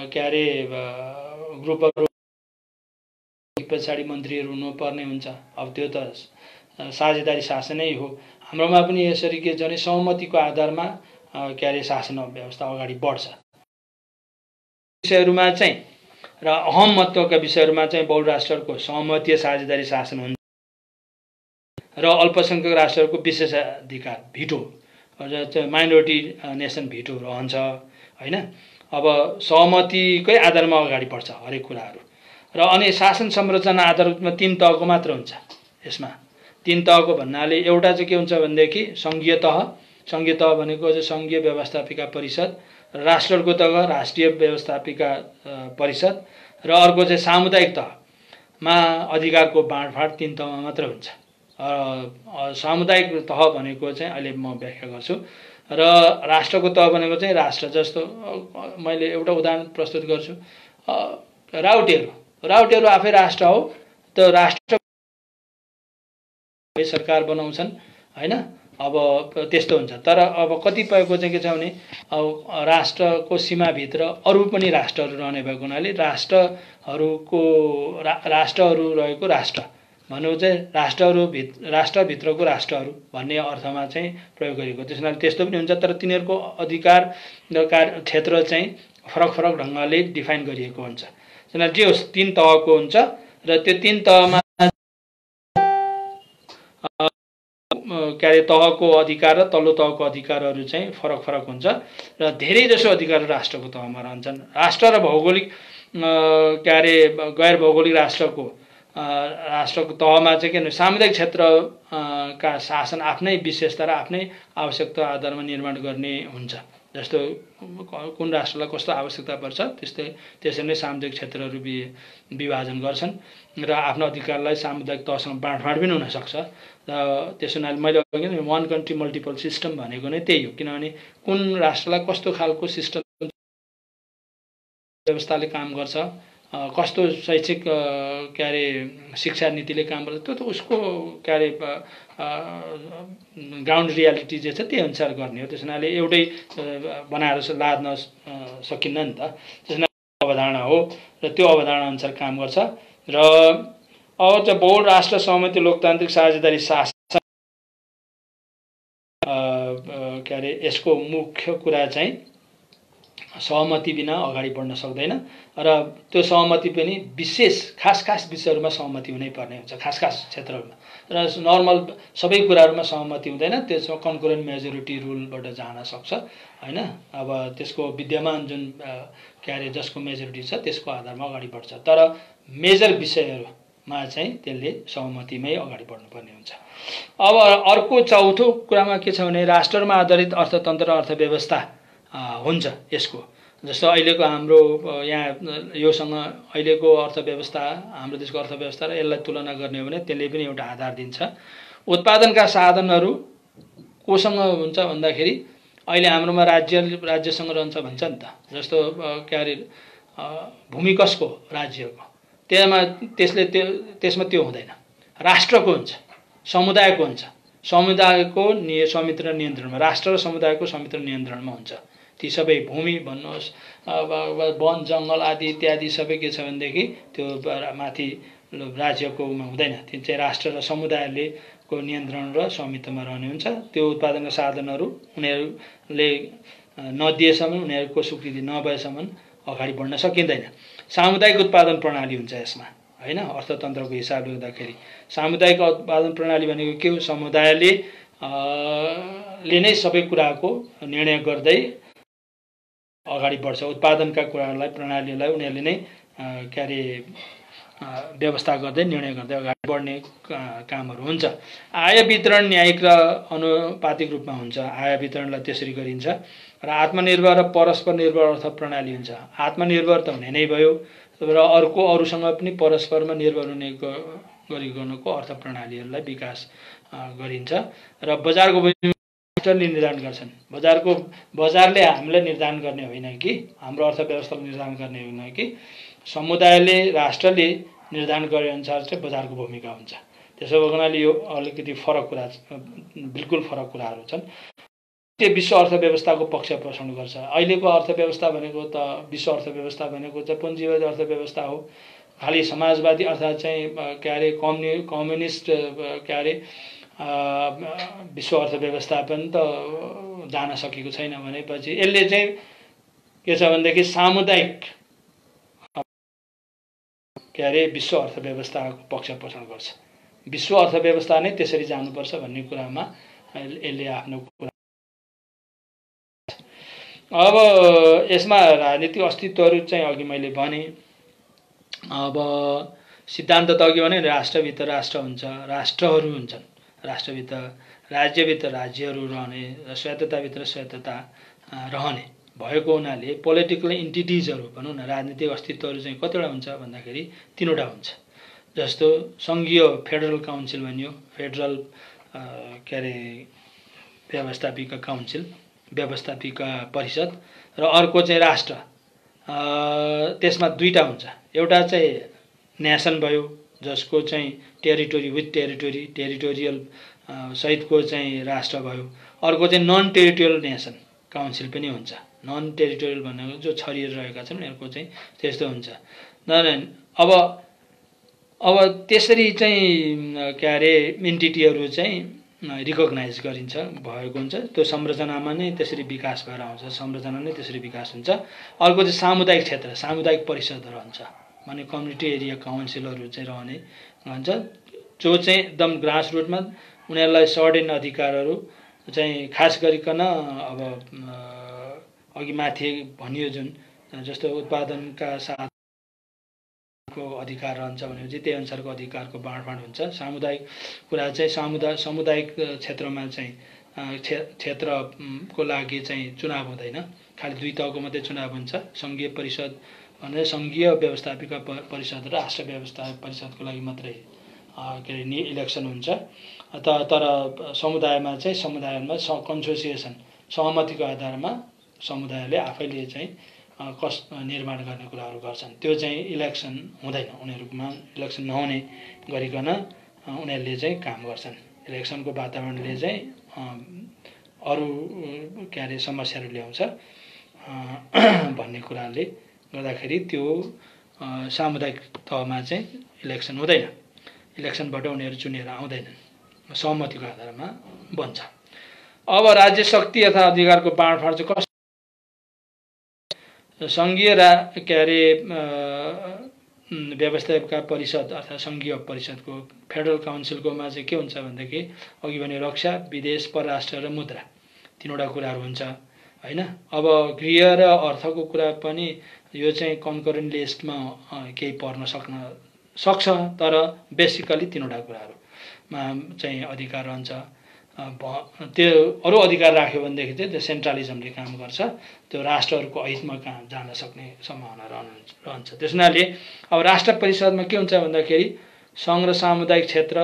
के अरे ग्रुपहरू पछाडि मन्त्रीहरू हुनुपर्ने हुन्छ अब त्यो त साझेदारी शासनै हो हाम्रोमा पनि यसरी के जने सहमतिको आधारमा के अरे शासन व्यवस्था अगाडि बढ्छ विषयहरूमा चाहिँ र अहम महत्त्वका विषयहरूमा चाहिँ बहुराष्ट्रको सहमतीय साझेदारी शासन हुन्छ र अल्पसङ्ख्यक राष्ट्रहरूको विशेषाधिकार भिटो माइनोरिटी नेसन भिटो रहन्छ हैन अब सहमतिकै आधारमा अगाडि बढ्छ हरेक कुराहरू र अनि शासन संरचना आधारमा 3 तहको मात्र हुन्छ यसमा 3 तहको भन्नाले एउटा चाहिँ के हुन्छ भनेदेखि सङ्घीय तह भनेको चाहिँ सङ्घीय व्यवस्थापिका परिषद राष्ट्रको तह राष्ट्रिय व्यवस्थापिका परिषद र अर्को चाहिँ सामुदायिक तहमा अधिकारको बाँडफाँड 3 तहमा मात्र हुन्छ सामुदायिक तह भनेको चाहिँ अहिले म व्याख्या गर्छु र राष्ट्रको तह भनेको चाहिँ राष्ट्र जस्तो मैले एउटा उदाहरण प्रस्तुत गर्छु राउटेहरू आफै राष्ट्र हो त्यो राष्ट्र सरकार बनाउँछन् हैन अब त्यस्तो हुन्छ तर अब कतिपयको चाहिँ के छ भने अब राष्ट्रको सीमाभित्र अरू पनि राष्ट्रहरू रहने भएको हुनाले राष्ट्रहरू रहेको राष्ट्र भन्नु चाहिँ राष्ट्रभित्रको राष्ट्रहरू भन्ने अर्थमा चाहिँ प्रयोग गरिएको त्यसैले त्यस्तो पनि हुन्छ तर तिनीहरूको अधिकार क्षेत्र चाहिँ फरक ढङ्गले डिफाइन गरिएको हुन्छ जे होस् 3 तहको हुन्छ र त्यो 3 तहमा के अरे तहको अधिकार र तल्लो तहको अधिकारहरू चाहिँ फरक फरक हुन्छ र धेरै जसो अधिकार राष्ट्रको तहमा रहन्छन्। राष्ट्र र भौगोलिक के अरे गैर भौगोलिक राष्ट्रको तहमा चाहिँ के भने सामुदायिक क्षेत्र का शासन आफ्नै विशेषता र आफ्नै आवश्यकता आधारमा निर्माण गर्ने हुन्छ। जस्तो कुन राष्ट्रलाई कस्तो आवश्यकता पर्छ त्यसरी नै सामुदायिक क्षेत्रहरू विभाजन गर्छन् र आफ्नो अधिकारलाई सामुदायिक तहसँग बाँडफाँड पनि हुनसक्छ। र त्यसो हुनाले मैले अघि वान कन्ट्री मल्टिपल सिस्टम भनेको नै त्यही हो, किनभने कुन राष्ट्रलाई कस्तो खालको सिस्टम व्यवस्थाले काम गर्छ, कस्तो शैक्षिक के अरे शिक्षा नीतिले काम गर्छ, त्यो त उसको के अरे ग्राउन्ड रियालिटी जे छ त्यही अनुसार गर्ने हो। त्यस हुनाले एउटै बनाएर लाद्न सकिन्न नि त। त्यस अवधारणा हो र त्यो अवधारणा अनुसार काम गर्छ। र अब चाहिँ बहुराष्ट्र सहमति लोकतान्त्रिक साझेदारी शासन के अरे यसको मुख्य कुरा चाहिँ सहमति बिना अगाडि बढ्न सक्दैन र त्यो सहमति पनि विशेष खास विषयहरूमा सहमति हुनै पर्ने हुन्छ, खास क्षेत्रहरूमा। र नर्मल सबै कुराहरूमा सहमति हुँदैन, त्यसमा कन्करेन्ट मेजोरिटी रुलबाट जान सक्छ हैन। अब त्यसको विद्यमान जुन के अरे जसको मेजोरिटी छ त्यसको आधारमा अगाडि बढ्छ, तर मेजर विषयहरूमा चाहिँ त्यसले सहमतिमै अगाडि बढ्नुपर्ने हुन्छ। अब अर्को चौथो कुरामा के छ भने राष्ट्रमा आधारित अर्थतन्त्र र अर्थव्यवस्था हुन्छ यसको। जस्तो अहिलेको हाम्रो यहाँ योसँग अहिलेको अर्थव्यवस्था, हाम्रो देशको अर्थव्यवस्था र यसलाई तुलना गर्ने हो भने त्यसले पनि एउटा आधार दिन्छ। उत्पादनका साधनहरू कोसँग हुन्छ भन्दाखेरि अहिले हाम्रोमा राज्यसँग रहन्छ भन्छ नि त। जस्तो के अरे भूमि कसको, राज्यको, त्यसमा त्यो हुँदैन, राष्ट्रको हुन्छ, समुदायको हुन्छ। समुदायको स्वामित्व नियन्त्रणमा, राष्ट्र र समुदायको स्वामित्व नियन्त्रणमा हुन्छ ती सबै भूमि भन्नुहोस्, वन जङ्गल आदि इत्यादि सबै के छ भनेदेखि त्यो माथि राज्यकोमा हुँदैन, त्यो चाहिँ राष्ट्र र समुदायले को नियन्त्रण र स्वामित्वमा रहने हुन्छ। त्यो उत्पादनका साधनहरू उनीहरूले नदिएसम्म, उनीहरूको स्वीकृति नभएसम्म अगाडि बढ्न सकिँदैन। सामुदायिक उत्पादन प्रणाली हुन्छ यसमा हैन। अर्थतन्त्रको हिसाबले गर्दाखेरि सामुदायिक उत्पादन प्रणाली भनेको के हो? समुदायले नै सबै कुराको निर्णय गर्दै अगाडि बढ्छ। उत्पादनका कुराहरूलाई, प्रणालीलाई उनीहरूले नै के अरे व्यवस्था गर्दै, निर्णय गर्दै अगाडि बढ्ने कामहरू हुन्छ। आय वितरण न्यायिक र अनुपातिक रूपमा हुन्छ। आय वितरणलाई त्यसरी गरिन्छ। र आत्मनिर्भर र परस्पर निर्भर अर्थ प्रणाली हुन्छ। आत्मनिर्भर त हुने नै भयो र अरूसँग पनि परस्परमा निर्भर हुने गरिएको अर्थ प्रणालीहरूलाई विकास गरिन्छ। र बजारको निर्धारण गर्छन्। बजारले हामीलाई निर्धारण गर्ने होइन कि, हाम्रो अर्थव्यवस्थालाई निर्धारण गर्ने होइन कि, समुदायले, राष्ट्रले निर्धारण गरे अनुसार चाहिँ बजारको भूमिका हुन्छ। त्यसो हुनाले यो अलिकति फरक कुरा, बिल्कुल फरक कुराहरू छन्। त्यो विश्व अर्थव्यवस्थाको पक्ष पोषण गर्छ। अहिलेको अर्थव्यवस्था भनेको त, विश्व अर्थव्यवस्था भनेको चाहिँ पुँजीवादी अर्थव्यवस्था हो। खालि समाजवादी अर्थात् चाहिँ के अरे कम्युनिस्ट के अरे विश्व अर्थव्यवस्था पनि त जान सकेको छैन भनेपछि यसले चाहिँ के छ भनेदेखि सामुदायिक के अरे विश्व अर्थव्यवस्थाको पक्ष पोषण गर्छ। विश्व अर्थव्यवस्था नै त्यसरी जानुपर्छ भन्ने कुरामा यसले आफ्नो कुरा। अब यसमा राजनीतिक अस्तित्वहरू चाहिँ अघि मैले भने। अब सिद्धान्त त अघि भने राष्ट्रभित्र राष्ट्र हुन्छ, राष्ट्रहरू हुन्छन्, राष्ट्रभित्र राज्यभित्र राज्यहरू रहने र स्वायत्तताभित्र स्वायत्तता रहने भएको हुनाले पोलिटिकल इन्टिटिजहरू भनौँ न, राजनीतिक अस्तित्वहरू चाहिँ कतिवटा हुन्छ भन्दाखेरि 3वटा हुन्छ। जस्तो सङ्घीय फेडरल काउन्सिल भनियो, फेडरल के अरे व्यवस्थापिका काउन्सिल, व्यवस्थापिका परिषद, र अर्को चाहिँ राष्ट्र। त्यसमा 2टा हुन्छ। एउटा चाहिँ नेसन भयो, जसको चाहिँ टेरिटोरी विथ टेरिटोरियल सहितको चाहिँ राष्ट्र भयो। अर्को चाहिँ नन टेरिटोरियल नेसन काउन्सिल पनि हुन्छ। नन टेरिटोरियल भनेको जो छरिएर रहेका छन् उनीहरूको चाहिँ त्यस्तो हुन्छ। अब त्यसरी चाहिँ के अरे इन्टिटीहरू चाहिँ रिकग्नाइज गरिन्छ भएको हुन्छ। त्यो संरचनामा नै त्यसरी विकास भएर आउँछ, संरचना नै त्यसरी विकास हुन्छ। अर्को चाहिँ सामुदायिक क्षेत्र, सामुदायिक परिषदहरू हुन्छ, माने कम्युनिटी एरिया काउन्सिलहरू चाहिँ रहने हुन्छ, जो चाहिँ एकदम ग्रास रुटमा उनीहरूलाई सर्टेन अधिकारहरू चाहिँ खास गरिकन अब अघि माथि भनियो जुन जस्तो उत्पादनका साथको अधिकार रहन्छ भनेपछि त्यही अनुसारको अधिकारको बाँडफाँड हुन्छ। सामुदायिक कुरा चाहिँ सामुदायिक क्षेत्रमा चाहिँ क्षेत्रको लागि चाहिँ चुनाव हुँदैन, खालि 2 तहको मात्रै चुनाव हुन्छ। सङ्घीय परिषद भने सङ्घीय व्यवस्थापिका परिषद र राष्ट्र व्यवस्थापक परिषदको लागि मात्रै के अरे इलेक्सन हुन्छ। तर समुदायमा चाहिँ समुदायमा कन्सोसिएसन सहमतिको आधारमा समुदायले आफैले चाहिँ निर्माण गर्ने कुराहरू गर्छन्। त्यो चाहिँ इलेक्सन हुँदैन, उनीहरूमा इलेक्सन नहुने गरिकन उनीहरूले चाहिँ काम गर्छन्। इलेक्सनको वातावरणले चाहिँ अरू के अरे समस्याहरू ल्याउँछ भन्ने कुराले गर्दाखेरि त्यो सामुदायिक तहमा चाहिँ इलेक्सन हुँदैन, इलेक्सनबाट उनीहरू चुनेर आउँदैनन्, सहमतिको आधारमा बन्छ। अब राज्य शक्ति अथवा अधिकारको बाँडफाँड चाहिँ कस्तो सङ्घीय के अरे व्यवस्थापिका परिषद अर्थात् सङ्घीय परिषदको फेडरल काउन्सिलकोमा चाहिँ के हुन्छ भनेदेखि अघि भने रक्षा, विदेश, परराष्ट्र र मुद्रा 3वटा कुराहरू हुन्छ हैन। अब गृह र अर्थको कुरा पनि यो चाहिँ कन्करेन्ट लिस्टमा केही पर्न सक्छ, तर बेसिकली 3वटा कुराहरूमा चाहिँ अधिकार रहन्छ। त्यो अरू अधिकार राख्यो भनेदेखि चाहिँ त्यो सेन्ट्रलिजमले काम गर्छ, त्यो राष्ट्रहरूको ऐतमा काम जान सक्ने सम्भावना रहन्छ। त्यस हुनाले अब राष्ट्र परिषदमा के हुन्छ भन्दाखेरि सङ्घ र सामुदायिक क्षेत्र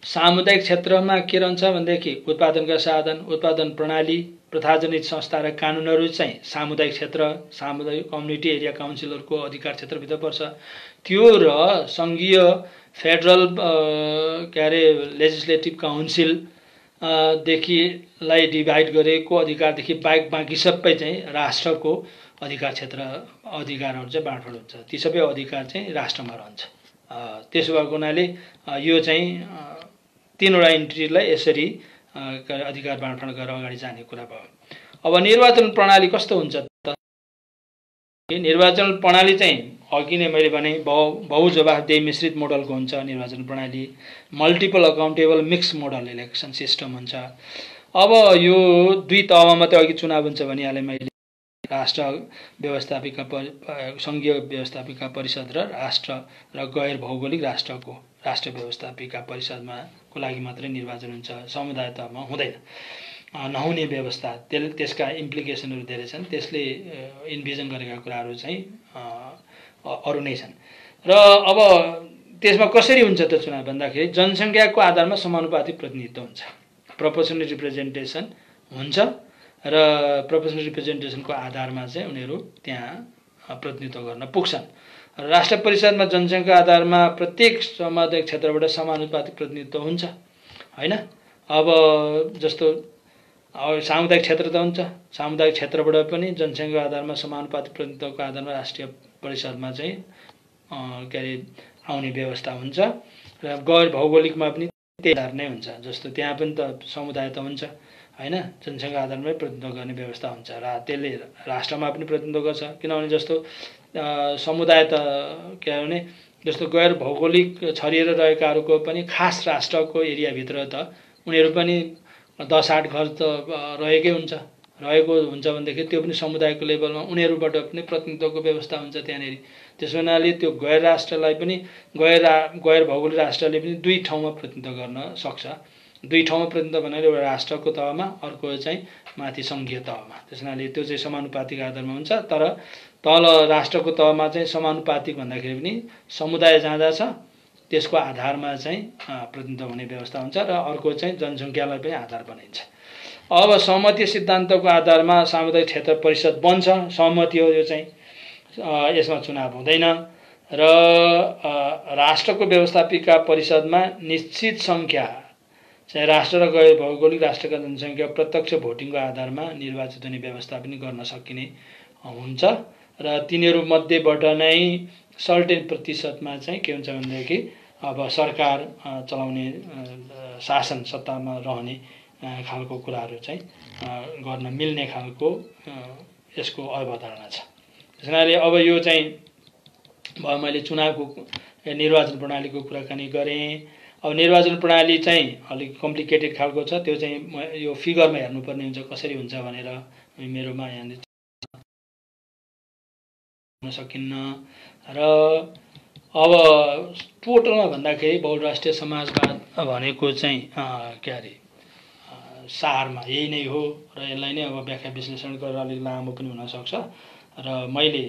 सामुदायिक क्षेत्रमा के रहन्छ भनेदेखि उत्पादनका साधन, उत्पादन प्रणाली, प्रथाजनित संस्था र कानुनहरू चाहिँ सामुदायिक क्षेत्र, सामुदायिक कम्युनिटी एरिया काउन्सिलहरूको अधिकार क्षेत्रभित्र पर्छ। त्यो र सङ्घीय फेडरल के अरे लेजिस्लेटिभ काउन्सिल देखिलाई डिभाइड गरेको अधिकारदेखि बाँकी सबै चाहिँ राष्ट्रको अधिकार क्षेत्र अधिकारहरू चाहिँ बाँडफाँड हुन्छ। ती सबै अधिकार चाहिँ राष्ट्रमा रहन्छ। त्यसो भएको हुनाले यो चाहिँ 3वटा इन्टिटीलाई यसरी अधिकार बाँडफाँड गरेर अगाडि जाने कुरा भयो। अब निर्वाचन प्रणाली कस्तो हुन्छ त? निर्वाचन प्रणाली चाहिँ अघि नै मैले भने बहुजवाफदेही मिश्रित मोडलको हुन्छ निर्वाचन प्रणाली। Multiple accountable mix model election system हुन्छ। अब यो 2 तहमा मात्रै अघि चुनाव हुन्छ भनिहालेँ मैले, राष्ट्र व्यवस्थापिका सङ्घीय व्यवस्थापिका परिषद र राष्ट्र र गैर भौगोलिक राष्ट्रको राष्ट्र व्यवस्थापिका परिषदमा को लागि मात्रै निर्वाचन हुन्छ, समुदाय तहमा हुँदैन। नहुने व्यवस्था त्यसका इम्प्लिकेसनहरू धेरै छन्, त्यसले इन्भिजन गरेका कुराहरू चाहिँ अरू नै छन्। र अब त्यसमा कसरी हुन्छ त चुनाव भन्दाखेरि जनसङ्ख्याको आधारमा समानुपातिक प्रतिनिधित्व हुन्छ, प्रोपोर्सनल रिप्रेजेन्टेसन हुन्छ र प्रोपोर्सनल रिप्रेजेन्टेसनको आधारमा चाहिँ उनीहरू त्यहाँ प्रतिनिधित्व गर्न पुग्छन्। राष्ट्र परिषदमा जनसङ्ख्याको आधारमा प्रत्येक सामुदायिक क्षेत्रबाट समानुपातिक प्रतिनिधित्व हुन्छ हैन। अब जस्तो सामुदायिक क्षेत्र त हुन्छ, सामुदायिक क्षेत्रबाट पनि जनसङ्ख्याको आधारमा समानुपातिक प्रतिनिधित्वको आधारमा राष्ट्रिय परिषदमा चाहिँ के अरे आउने व्यवस्था हुन्छ। र गैर भौगोलिकमा पनि त्यही आधार नै हुन्छ, जस्तो त्यहाँ पनि त समुदाय त हुन्छ हैन, जनसङ्ख्या आधारमै प्रतिनिधित्व गर्ने व्यवस्था हुन्छ र त्यसले राष्ट्रमा पनि प्रतिनिधित्व गर्छ। किनभने जस्तो समुदाय त के भने जस्तो गैर भौगोलिक छरिएर रहेकाहरूको पनि खास राष्ट्रको एरियाभित्र त उनीहरू पनि 10-8 घर त रहेको हुन्छ भनेदेखि त्यो पनि समुदायको लेभलमा उनीहरूबाट पनि प्रतिनिधित्वको व्यवस्था हुन्छ त्यहाँनेरि। त्यसो हुनाले त्यो गैर राष्ट्रलाई पनि गैर भौगोलिक राष्ट्रले पनि 2 ठाउँमा प्रतिनिधित्व गर्न सक्छ। 2 ठाउँमा प्रतिनिधित्व भन्नाले एउटा राष्ट्रको तहमा, अर्को चाहिँ माथि सङ्घीय तहमा। त्यस हुनाले त्यो चाहिँ समानुपातिक आधारमा हुन्छ। तर तल राष्ट्रको तहमा चाहिँ समानुपातिक भन्दाखेरि पनि समुदाय जाँदा छ त्यसको आधारमा चाहिँ प्रतिनिधित्व हुने व्यवस्था हुन्छ र अर्को चाहिँ जनसङ्ख्यालाई पनि आधार बनाइन्छ। अब सहमति सिद्धान्तको आधारमा सामुदायिक क्षेत्र परिषद बन्छ, सहमति हो यो चाहिँ, यसमा चुनाव हुँदैन। र राष्ट्रको व्यवस्थापिका परिषदमा निश्चित सङ्ख्या चाहिँ राष्ट्र र गैर भौगोलिक राष्ट्रका जनसङ्ख्या प्रत्यक्ष भोटिङको आधारमा निर्वाचित हुने व्यवस्था पनि गर्न सकिने हुन्छ। र तिनीहरू मध्येबाट नै सर्टेन प्रतिशतमा चाहिँ के हुन्छ भनेदेखि अब सरकार चलाउने शासन सत्तामा रहने खालको कुराहरू चाहिँ गर्न मिल्ने खालको यसको अवधारणा छ। त्यसैले अब यो चाहिँ मैले चुनावको निर्वाचन प्रणालीको कुराकानी गरेँ। अब निर्वाचन प्रणाली चाहिँ अलिक कम्प्लिकेटेड खालको छ, त्यो चाहिँ यो फिगरमा हेर्नुपर्ने हुन्छ कसरी हुन्छ भनेर मेरोमा यहाँ हुन सकिन्न। र अब टोटलमा भन्दाखेरि बहुराष्ट्रिय समाजवाद भनेको चाहिँ के अरे सारमा यही नै हो र यसलाई नै अब व्याख्या विश्लेषण गरेर अलिक लामो पनि हुनसक्छ। र मैले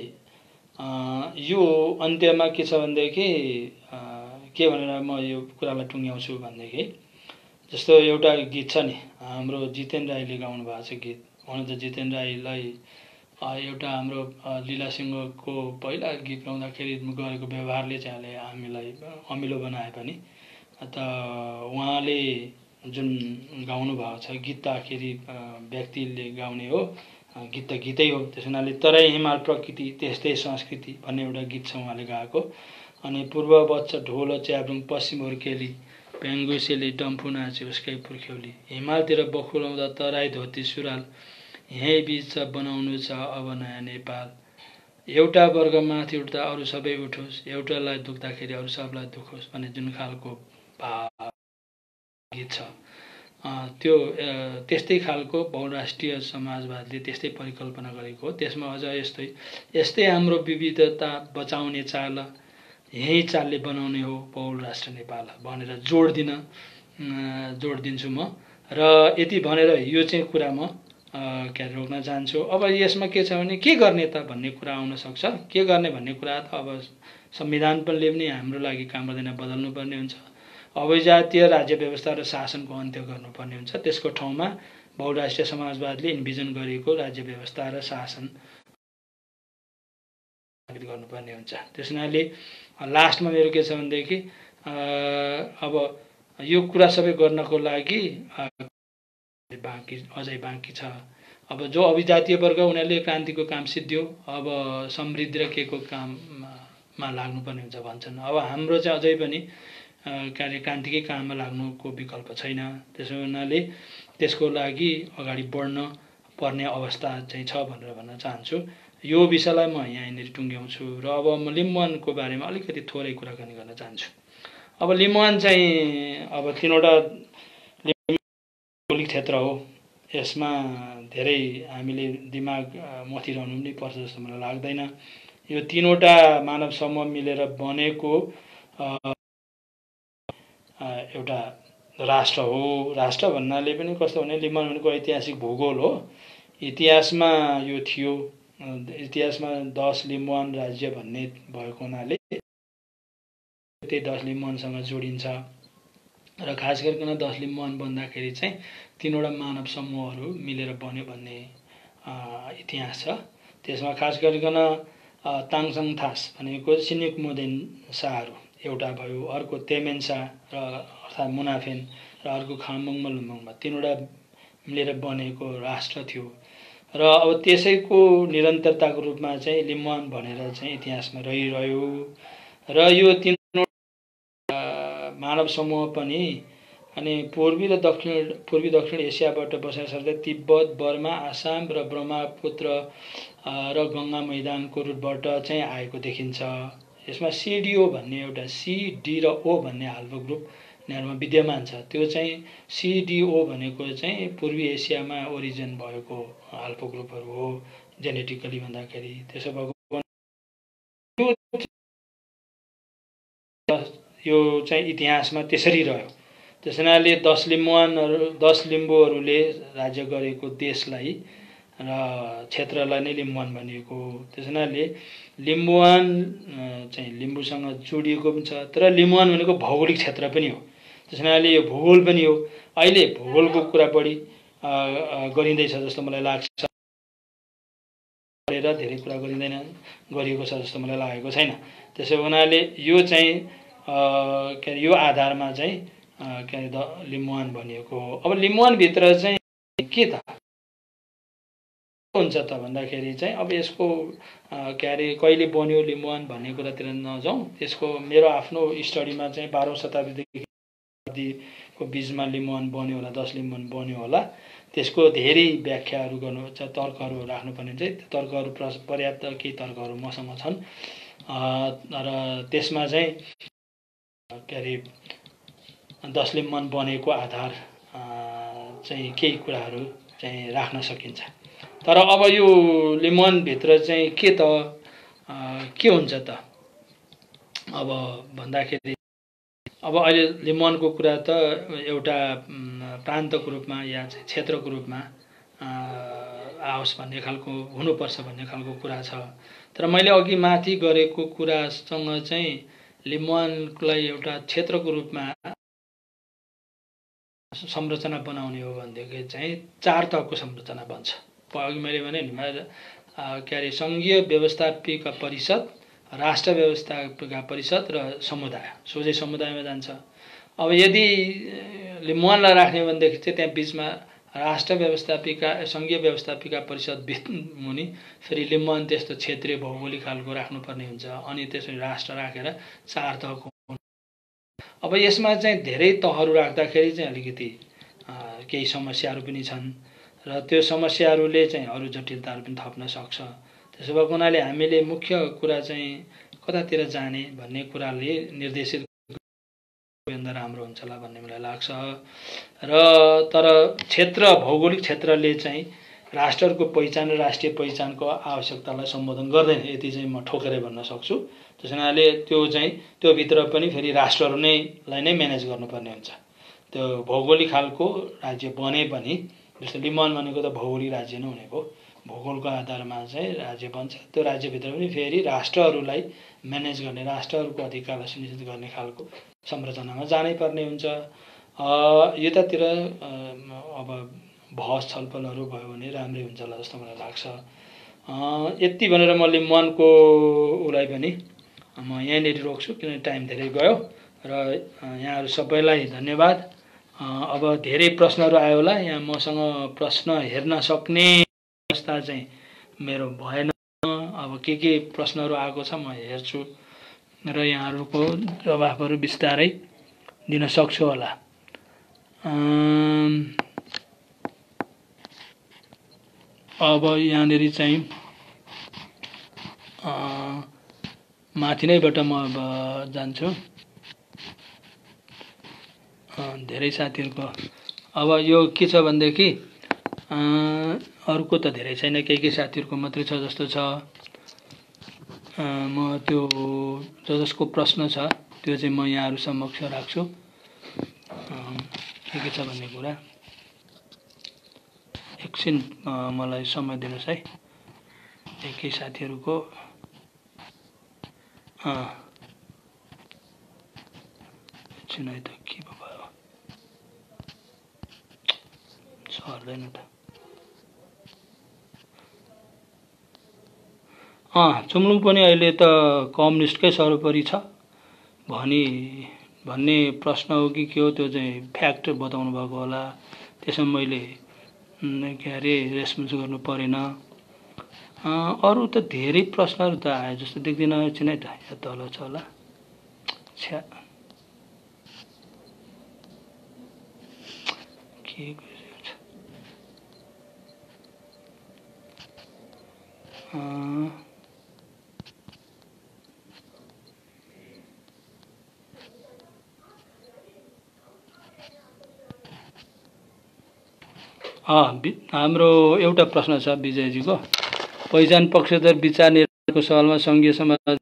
यो अन्त्यमा के छ भनेदेखि के भनेर म यो कुरालाई टुङ्ग्याउँछु भनेदेखि जस्तो एउटा गीत छ नि, हाम्रो जितेन राईले गाउनु भएको छ गीत। हुन त जितेन राईलाई एउटा हाम्रो लीला सिंहको पहिला गीत गाउँदाखेरि गरेको व्यवहारले चाहिँ हामीलाई अमिलो बनाए पनि त उहाँले जुन गाउनु भएको छ गीत त आखिरी व्यक्तिले गाउने हो, गीत त गीतै हो। त्यस हुनाले तराई हिमाल प्रकृति त्यस्तै संस्कृति भन्ने एउटा गीत छ उहाँले गाएको। अनि पूर्व बच्चा ढोल च्याब्रुङ पश्चिम हुर्केली पेङ्गुसेले डम्फु नाचे उसकै पुर्ख्यौली, हिमालतिर बखुलाउँदा तराई धोती सुरुवाल, यहीँ बीच बनाउनु छ अब नयाँ नेपाल, एउटा वर्ग माथि उठ्दा अरू सबै उठोस्, एउटालाई दुख्दाखेरि अरू सबलाई दुखोस् भन्ने जुन खालको गीत छ त्यो त्यस्तै खालको बहुराष्ट्रिय समाजवादले त्यस्तै परिकल्पना गरेको हो। त्यसमा अझ यस्तै हाम्रो विविधता बचाउने चाल, यही चालले बनाउने हो बहुराष्ट्र नेपाल भनेर जोड दिन्छु म। र यति भनेर यो चाहिँ कुरा म के रोक्न चाहन्छु। अब यसमा के छ भने के गर्ने त भन्ने कुरा आउन सक्छ। के गर्ने भन्ने कुरा त अब संविधान पनि पनि हाम्रो लागि काम गर्दैन, बदल्नुपर्ने हुन्छ। अभिजातीय राज्य व्यवस्था र शासनको अन्त्य गर्नुपर्ने हुन्छ। त्यसको ठाउँमा बहुराष्ट्रिय समाजवादले इन्भिजन गरेको राज्य व्यवस्था र शासन गर्नुपर्ने हुन्छ। त्यस हुनाले लास्टमा मेरो के छ भनेदेखि अब यो कुरा सबै गर्नको लागि अझै बाँकी छ। अब जो अभिजातीय वर्ग उनीहरूले क्रान्तिको काम सिद्धियो, अब समृद्धि र के को काममा लाग्नुपर्ने हुन्छ भन्छन्। अब हाम्रो चाहिँ अझै पनि क्रान्तिकै काममा लाग्नुको विकल्प छैन। त्यसो हुनाले त्यसको लागि अगाडि बढ्न पर्ने अवस्था चाहिँ छ भनेर भन्न चाहन्छु। यो विषयलाई म यहाँनिर टुङ्ग्याउँछु र अब म लिम्बुवानको बारेमा अलिकति थोरै कुराकानी गर्न चाहन्छु। अब लिम्बुवान चाहिँ अब तीनवटा भौगोलिक क्षेत्र हो। यसमा धेरै हामीले दिमाग मथिरहनु पनि पर्छ जस्तो मलाई लाग्दैन। यो तीनवटा मानव समूह मिलेर बनेको एउटा राष्ट्र हो। राष्ट्र भन्नाले पनि कस्तो भने लिम्बुवान भनेको ऐतिहासिक भूगोल हो। इतिहासमा यो थियो, इतिहासमा 10 लिम्बुवान राज्य भन्ने भएको हुनाले त्यही 10 लिम्बुवानसँग जोडिन्छ। र खास गरिकन 10 लिम्बुवान बन्दाखेरि चाहिँ तीनवटा मानव समूहहरू मिलेर बन्यो भन्ने इतिहास छ। त्यसमा खास गरिकन ताङसङ थास भनेको सिनिक मोदेन शाहहरू एउटा भयो, अर्को तेमेन्सा र अर्थात् मुनाफेन र अर्को खाम्बुङ लुम्बुङमा तीनवटा मिलेर बनेको राष्ट्र थियो। र अब त्यसैको निरन्तरताको रूपमा चाहिँ लिम्बुवान भनेर चाहिँ इतिहासमा रहिरह्यो। र यो तीनवटा मानव समूह पनि अनि पूर्वी दक्षिण एसियाबाट बसाइ सर्दै तिब्बत, बर्मा, आसाम र ब्रह्मपुत्र र गङ्गा मैदानको रुटबाट चाहिँ आएको देखिन्छ। यसमा सिडिओ भन्ने एउटा सिडी र ओ भन्ने हाल्पो ग्रुप यिनीहरूमा विद्यमान छ। त्यो चाहिँ सिडिओ भनेको चाहिँ पूर्वी एसियामा ओरिजिन भएको हाल्पो ग्रुपहरू हो जेनेटिकली भन्दाखेरि। त्यसो भएको यो चाहिँ इतिहासमा त्यसरी रह्यो। त्यस हुनाले 10 लिम्बुहरूले राज्य गरेको देशलाई र क्षेत्रलाई नै लिम्बुवान भनिएको हो। त्यस हुनाले लिम्बुवान चाहिँ लिम्बूसँग जोडिएको पनि छ, तर लिम्बुवान भनेको भौगोलिक क्षेत्र पनि हो। त्यस हुनाले यो भूगोल पनि हो। अहिले भूगोलको कुरा बढी गरिँदैछ जस्तो मलाई लाग्छ, धेरै कुरा गरिएको छ जस्तो मलाई लागेको छैन। त्यसो हुनाले यो चाहिँ के अरे यो आधारमा चाहिँ के अरे लिम्बुवान भनिएको हो। अब लिम्बुवानभित्र चाहिँ के त हुन्छ त भन्दाखेरि चाहिँ अब यसको के अरे कहिले बन्यो लिम्बुवान भन्ने कुरातिर नजाउँ। त्यसको मेरो आफ्नो स्टडीमा चाहिँ 12औं शताब्दीको बिचमा लिम्बुवान बन्यो होला, 10 लिम्बुवान बन्यो होला। त्यसको धेरै व्याख्याहरू गर्नु छ, तर्कहरू राख्नुपर्ने चाहिँ तर्कहरू पर्याप्त केही तर्कहरू मसँग छन्। र त्यसमा चाहिँ के अरे 10 लिम्बन बनेको आधार चाहिँ केही कुराहरू चाहिँ राख्न सकिन्छ। तर अब यो लिम्बनभित्र चाहिँ के हुन्छ त अब भन्दाखेरि अब अहिले लिम्बनको कुरा त एउटा प्रान्तको रूपमा या चाहिँ क्षेत्रको रूपमा आओस् भन्ने खालको हुनुपर्छ भन्ने खालको कुरा छ। तर मैले अघि माथि गरेको कुरासँग चाहिँ लिम्बनलाई एउटा क्षेत्रको रूपमा संरचना बनाउने हो भनेदेखि चाहिँ 4 तहको संरचना बन्छ। अघि मैले भने नि के अरे सङ्घीय व्यवस्थापिका परिषद, राष्ट्र व्यवस्थापिका परिषद र समुदाय, सोझै समुदायमा जान्छ। अब यदि लिम्बनलाई राख्ने भनेदेखि चाहिँ त्यहाँ बिचमा राष्ट्र व्यवस्थापिका सङ्घीय व्यवस्थापिका परिषद मुनि फेरि लिम्बन त्यस्तो क्षेत्रीय भौगोलिक खालको राख्नुपर्ने हुन्छ। अनि त्यसरी राष्ट्र राखेर 4 तहको। अब यसमा चाहिँ धेरै तहहरू राख्दाखेरि चाहिँ अलिकति केही समस्याहरू पनि छन् र त्यो समस्याहरूले चाहिँ अरू जटिलताहरू पनि थप्न सक्छ। त्यसो भएको हुनाले हामीले मुख्य कुरा चाहिँ कतातिर जाने भन्ने कुराले निर्देशित भन्दा राम्रो हुन्छ होला भन्ने मलाई लाग्छ। र तर भौगोलिक क्षेत्रले चाहिँ राष्ट्रहरूको पहिचान र राष्ट्रिय पहिचानको आवश्यकतालाई सम्बोधन गर्दैन, यति चाहिँ म ठोकेरै भन्न सक्छु। त्यस हुनाले त्यो भित्र पनि फेरि राष्ट्रहरू लाई नै म्यानेज गर्नुपर्ने हुन्छ। त्यो भौगोलिक खालको राज्य बने पनि, जस्तो लिम्बन भनेको त भौगोलिक राज्य नै हुने भयो, भूगोलको आधारमा चाहिँ राज्य बन्छ। त्यो राज्यभित्र पनि फेरि राष्ट्रहरूलाई म्यानेज गर्ने, राष्ट्रहरूको अधिकारलाई सुनिश्चित गर्ने खालको संरचनामा जानै पर्ने हुन्छ। यतातिर अब बहस छलफलहरू भयो भने राम्रै हुन्छ होला जस्तो मलाई लाग्छ। यति भनेर म लिम्बनको उसलाई पनि म यहीँनिर रोक्छु, किनभने टाइम धेरै गयो। र यहाँहरू सबैलाई धन्यवाद। अब धेरै प्रश्नहरू आयो होला, यहाँ मसँग प्रश्न हेर्न सक्ने अवस्था चाहिँ मेरो भएन। अब के प्रश्नहरू आएको छ म हेर्छु र यहाँहरूको जवाफहरू बिस्तारै दिन सक्छु होला। अब यहाँनिर चाहिँ माथि नैबाट म अब जान्छु। धेरै साथीहरूको अब यो के छ भनेदेखि अरूको त धेरै छैन, केही साथीहरूको मात्रै छ जस्तो छ। म त्यो जसको प्रश्न छ त्यो चाहिँ म यहाँहरू समक्ष राख्छु, के छ भन्ने कुरा। एकछिन मलाई समय दिनुहोस् है। केही साथीहरूको एकछिन है त, के भयो सर्दैन त। चुम्लुङ पनि अहिले त कम्युनिस्टकै सर्वोपरि छ भन्ने प्रश्न हो कि के हो, त्यो चाहिँ फ्याक्ट बताउनु भएको होला। त्यसमा मैले के अरे रेस्पोन्स गर्नु परेन। अरू त धेरै प्रश्नहरू त आयो जस्तो देख्दिनँ। एकछिन है त, यहाँ तल छ होला। छ्या के गरिरहेको छ। हाम्रो एउटा प्रश्न छ विजयजीको। पहिचान पक्षधर विचार निर्माणको सवालमा सङ्घीय समाज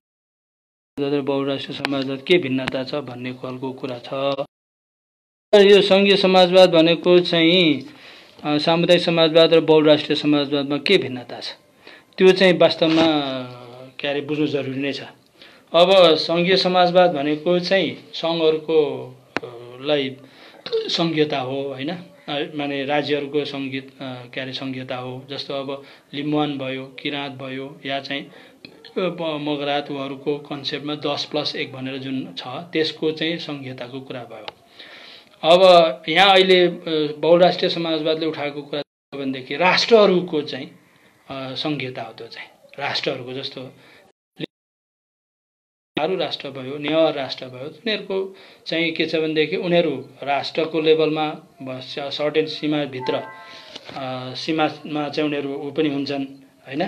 र बहुराष्ट्रिय समाजवाद के भिन्नता छ भन्ने खालको कुरा छ। यो सङ्घीय समाजवाद भनेको चाहिँ सामुदायिक समाजवाद र बहुराष्ट्रिय समाजवादमा के भिन्नता छ त्यो चाहिँ वास्तवमा के अरे बुझ्नु जरुरी नै छ। अब सङ्घीय समाजवाद भनेको चाहिँ सङ्घहरूको लाई सङ्घीयता हो हैन, माने राज्यहरूको के अरे सङ्घीयता हो। जस्तो अब लिम्बुवान भयो, किराँत भयो, या चाहिँ मगरातहरूको कन्सेप्टमा 10+1 भनेर जुन छ त्यसको चाहिँ सङ्घीयताको कुरा भयो। अब यहाँ अहिले बहुराष्ट्रिय समाजवादले उठाएको कुरा भनेदेखि राष्ट्रहरूको चाहिँ सङ्घीयता हो। त्यो चाहिँ राष्ट्रहरूको जस्तो राष्ट्र भयो, नेवार राष्ट्र भयो, उनीहरूको चाहिँ के छ भनेदेखि उनीहरू राष्ट्रको लेभलमा सर्टेन सीमाभित्र सीमामा चाहिँ उनीहरू पनि हुन्छन् हैन।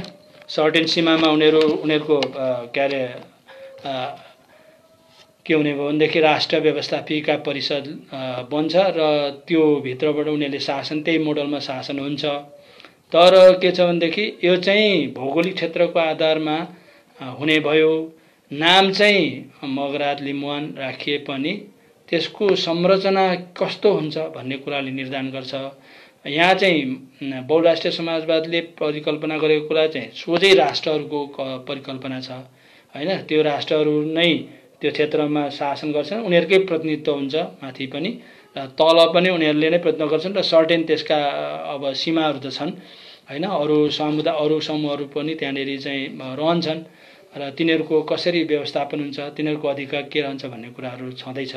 सर्टेन सीमामा उनीहरूको के अरे के हुने भयो भनेदेखि राष्ट्र व्यवस्थापिका परिषद बन्छ र त्यो भित्रबाट उनीहरूले शासन त्यही मोडलमा शासन हुन्छ। तर के छ भनेदेखि यो चाहिँ भौगोलिक क्षेत्रको आधारमा हुने भयो। नाम चाहिँ मगराज लिम्बुवान राखिए पनि त्यसको संरचना कस्तो हुन्छ भन्ने कुराले निर्धारण गर्छ। यहाँ चाहिँ बहुराष्ट्रिय समाजवादले परिकल्पना गरेको कुरा चाहिँ सोझै राष्ट्रहरूको परिकल्पना छ हैन। त्यो राष्ट्रहरू नै त्यो क्षेत्रमा शासन गर्छन्, उनीहरूकै प्रतिनिधित्व हुन्छ माथि पनि र तल पनि उनीहरूले नै प्रतिनिधित्व गर्छन् र सर्टेन त्यसका अब सीमाहरू त छन् हैन। अरू समुदाय अरू समूहहरू पनि त्यहाँनिर चाहिँ रहन्छन् र तिनीहरूको कसरी व्यवस्थापन हुन्छ, तिनीहरूको अधिकार के रहन्छ भन्ने कुराहरू छँदैछ।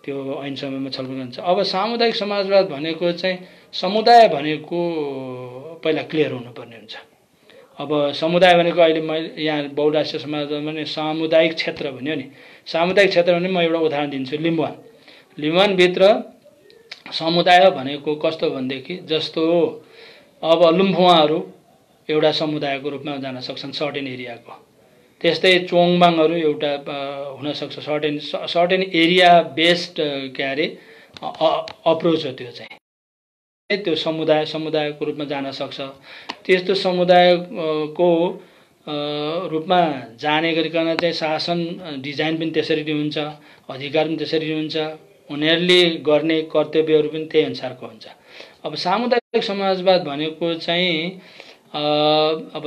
त्यो ऐन समयमा छलफल हुन्छ। अब सामुदायिक समाजवाद भनेको चाहिँ समुदाय भनेको पहिला क्लियर हुनुपर्ने हुन्छ। अब समुदाय भनेको अहिले मैले यहाँ बहुराष्ट्रिय समाजवाद भने सामुदायिक क्षेत्र भन्यो नि। सामुदायिक क्षेत्र भने म एउटा उदाहरण दिन्छु। लिम्बुवानभित्र समुदाय भनेको कस्तो भनेदेखि जस्तो अब लुम्फुवाहरू एउटा समुदायको रूपमा जान सक्छन् सर्टेन एरियाको। त्यस्तै चोङबाङहरू एउटा हुनसक्छ सर्टेन एरिया बेस्ड के अरे अप्रोच हो। त्यो चाहिँ त्यो समुदायको रूपमा जान सक्छ। त्यस्तो समुदायको रूपमा जाने गरिकन चाहिँ शासन डिजाइन पनि त्यसरी नै हुन्छ, अधिकार पनि त्यसरी नै हुन्छ, उनीहरूले गर्ने कर्तव्यहरू पनि त्यही अनुसारको हुन्छ। अब सामुदायिक समाजवाद भनेको चाहिँ अब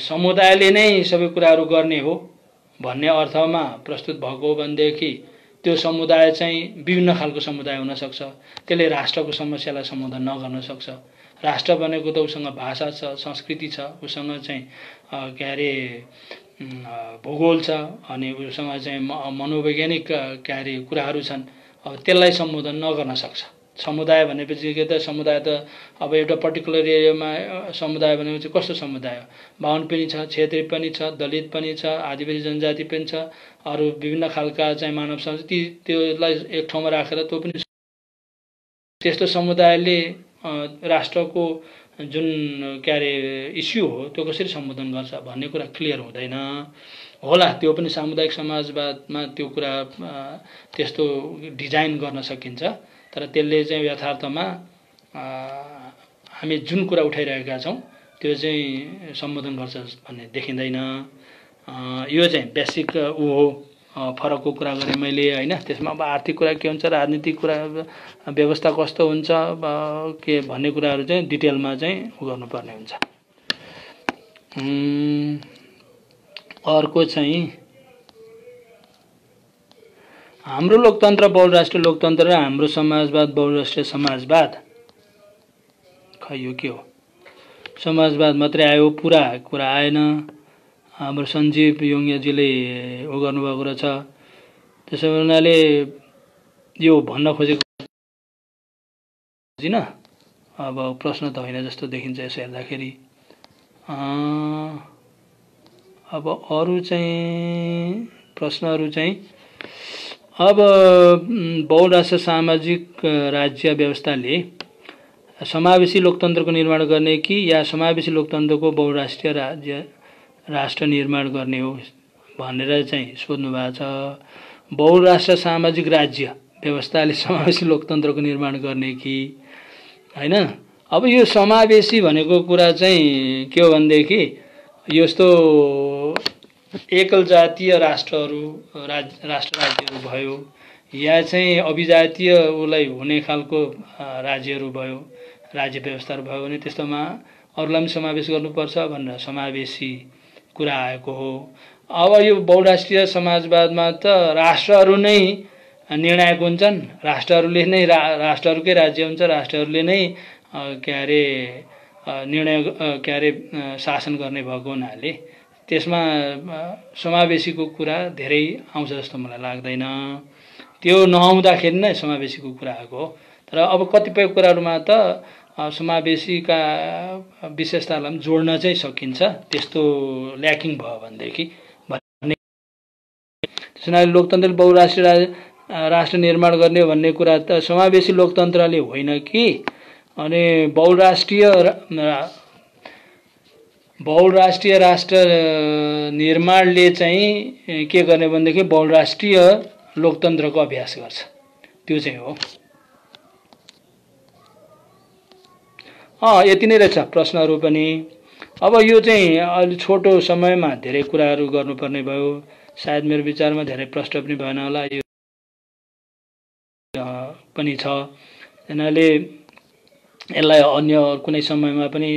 समुदायले नै सबै कुराहरू गर्ने हो भन्ने अर्थमा प्रस्तुत भएको हो भनेदेखि त्यो समुदाय चाहिँ विभिन्न खालको समुदाय हुन सक्छ। त्यसले राष्ट्रको समस्यालाई समाधान नगर्न सक्छ। राष्ट्र भनेको त उसँग भाषा छ, संस्कृति छ, उसँग चाहिँ के अरे भूगोल छ, अनि उसँग चाहिँ मनोवैज्ञानिक के अरे कुराहरू छन्। अब त्यसलाई सम्बोधन नगर्न सक्छ। समुदाय भनेपछि के त समुदाय त अब एउटा पर्टिकुलर एरियामा समुदाय भनेपछि कस्तो समुदाय हो? बाहुन पनि छ, क्षेत्री पनि छ, दलित पनि छ, आदिवासी जनजाति पनि छ, अरू विभिन्न खालका चाहिँ मानव समाज त्यसलाई एक ठाउँमा राखेर त्यो पनि त्यस्तो समुदायले राष्ट्रको जुन के अरे इस्यु हो त्यो कसरी सम्बोधन गर्छ भन्ने कुरा क्लियर हुँदैन होला। त्यो पनि सामुदायिक समाजवादमा त्यो कुरा त्यस्तो डिजाइन गर्न सकिन्छ। तर त्यसले चाहिँ यथार्थमा हामी जुन कुरा उठाइरहेका छौँ त्यो चाहिँ सम्बोधन गर्छ भन्ने देखिँदैन। यो चाहिँ बेसिक ऊ हो, फरकको कुरा गरेँ मैले हैन। त्यसमा अब आर्थिक कुरा के हुन्छ, राजनीतिक कुरा व्यवस्था कस्तो हुन्छ के भन्ने कुराहरू चाहिँ डिटेलमा चाहिँ उ गर्नुपर्ने हुन्छ। अर्को चाहिँ हाम्रो लोकतन्त्र बहुराष्ट्रिय लोकतन्त्र र हाम्रो समाजवाद बहुराष्ट्रिय समाजवाद। खै यो के हो? समाजवाद मात्रै आयो, पुरा कुरा आएन। हाम्रो सञ्जीव योङ्गियाजीले उ गर्नुभएको रहेछ। त्यसो हुनाले यो भन्न खोजेको होइन। अब प्रश्न त होइन जस्तो देखिन्छ यसो हेर्दाखेरि। अब अरू चाहिँ प्रश्नहरू चाहिँ अब बहुराष्ट्रिय सामाजिक राज्य व्यवस्थाले समावेशी लोकतन्त्रको निर्माण गर्ने कि या समावेशी लोकतन्त्रको बहुराष्ट्रिय राष्ट्र निर्माण गर्ने हो भनेर चाहिँ सोध्नु भएको छ। बहुराष्ट्रिय सामाजिक राज्य व्यवस्थाले समावेशी लोकतन्त्रको निर्माण गर्ने कि हैन। अब यो समावेशी भनेको कुरा चाहिँ के हो भनेदेखि यस्तो एकल जातीय राष्ट्रहरू राष्ट्र राज्यहरू भयो या चाहिँ अभिजातीय उसलाई हुने खालको राज्यहरू भयो, राज्य व्यवस्थाहरू भयो भने त्यस्तोमा अरूलाई पनि समावेश गर्नुपर्छ भनेर समावेशी कुरा आएको हो। अब यो बहुराष्ट्रिय समाजवादमा त राष्ट्रहरू नै निर्णायक हुन्छन्, राष्ट्रहरूले नै राष्ट्रहरूकै राज्य हुन्छ, राष्ट्रहरूले नै के अरे निर्णय के अरे शासन गर्ने भएको हुनाले त्यसमा समावेशीको कुरा धेरै आउँछ जस्तो मलाई लाग्दैन। त्यो नआउँदाखेरि नै समावेशीको कुरा आएको हो। तर अब कतिपय कुराहरूमा त समावेशीका विशेषतालाई पनि जोड्न चाहिँ सकिन्छ, त्यस्तो ल्याकिङ भयो भनेदेखि भन्ने। त्यसैले लोकतन्त्रले बहुराष्ट्रिय राष्ट्र निर्माण गर्ने भन्ने कुरा त समावेशी लोकतन्त्रले होइन कि अनि बहुराष्ट्रिय राष्ट्र निर्माणले चाहिँ के गर्ने भनेदेखि बहुराष्ट्रिय लोकतन्त्रको अभ्यास गर्छ, त्यो चाहिँ हो। यति नै रहेछ प्रश्नहरू पनि। अब यो चाहिँ अलि छोटो समयमा धेरै कुराहरू गर्नुपर्ने भयो, सायद मेरो विचारमा धेरै प्रश्न पनि भएन होला, यो पनि छ। यिनीहरूले यसलाई अन्य कुनै समयमा पनि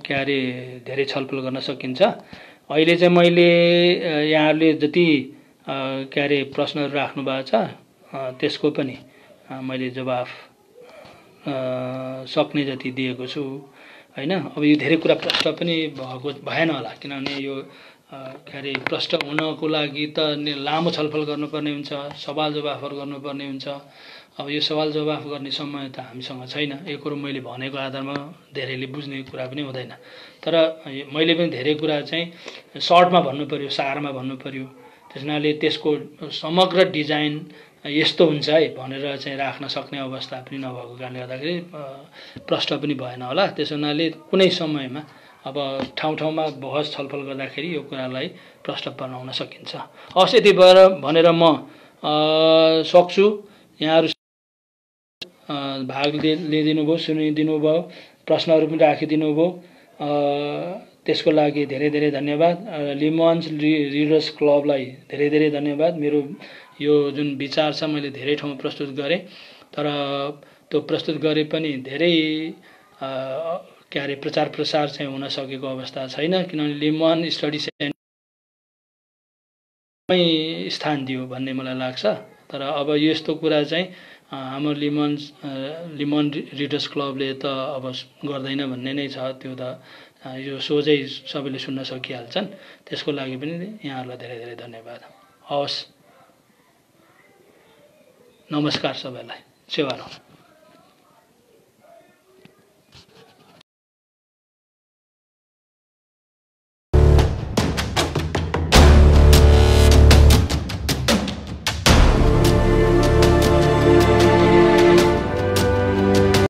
के अरे धेरै छलफल गर्न सकिन्छ। अहिले चाहिँ मैले यहाँहरूले जति के अरे प्रश्नहरू राख्नु भएको छ त्यसको पनि मैले जवाफ सक्ने जति दिएको छु हैन। अब यो धेरै कुरा प्रश्न पनि भएन होला, किनभने यो के अरे प्रश्न हुनको लागि त लामो छलफल गर्नुपर्ने हुन्छ, सवाल जवाफहरू गर्नुपर्ने हुन्छ। अब यो सवाल जवाफ गर्ने समय त हामीसँग छैन। यो कुरो मैले भनेको आधारमा धेरैले बुझ्ने कुरा पनि हुँदैन, तर मैले पनि धेरै कुरा चाहिँ सर्टमा भन्नु पर्यो, सारमा भन्नु पर्यो। त्यसनाले त्यसको समग्र डिजाइन यस्तो हुन्छ है भनेर चाहिँ राख्न सक्ने अवस्था पनि नभएको कारणले गर्दाखेरि प्रश्न पनि भएन होला। त्यस हुनाले कुनै समयमा अब ठाउँ ठाउँमा बहस छलफल गर्दाखेरि यो कुरालाई प्रश्न बनाउन सकिन्छ। हस्, यति भएर भनेर म सक्छु। यहाँहरू भाग लिइदिनु भयो, सुनिदिनु भयो, प्रश्नहरू पनि राखिदिनु भयो, त्यसको लागि धेरै धेरै धन्यवाद। लिमन्स रिडर्स क्लबलाई धेरै धेरै धन्यवाद। मेरो यो जुन विचार छ मैले धेरै ठाउँमा प्रस्तुत गरेँ, तर त्यो प्रस्तुत गरे पनि धेरै के अरे प्रचार प्रसार चाहिँ हुन सकेको अवस्था छैन, किनभने लिमन स्टडी सेन्टरमै स्थान दियो भन्ने मलाई लाग्छ। तर अब यस्तो कुरा चाहिँ हाम्रो लिमन रिडर्स क्लबले त अब गर्दैन भन्ने नै छ। त्यो त यो सोझै सबैले सुन्न सकिहाल्छन्। त्यसको लागि पनि यहाँहरूलाई धेरै धेरै धन्यवाद। हवस्, नमस्कार सबैलाई, सेवा रहूँ।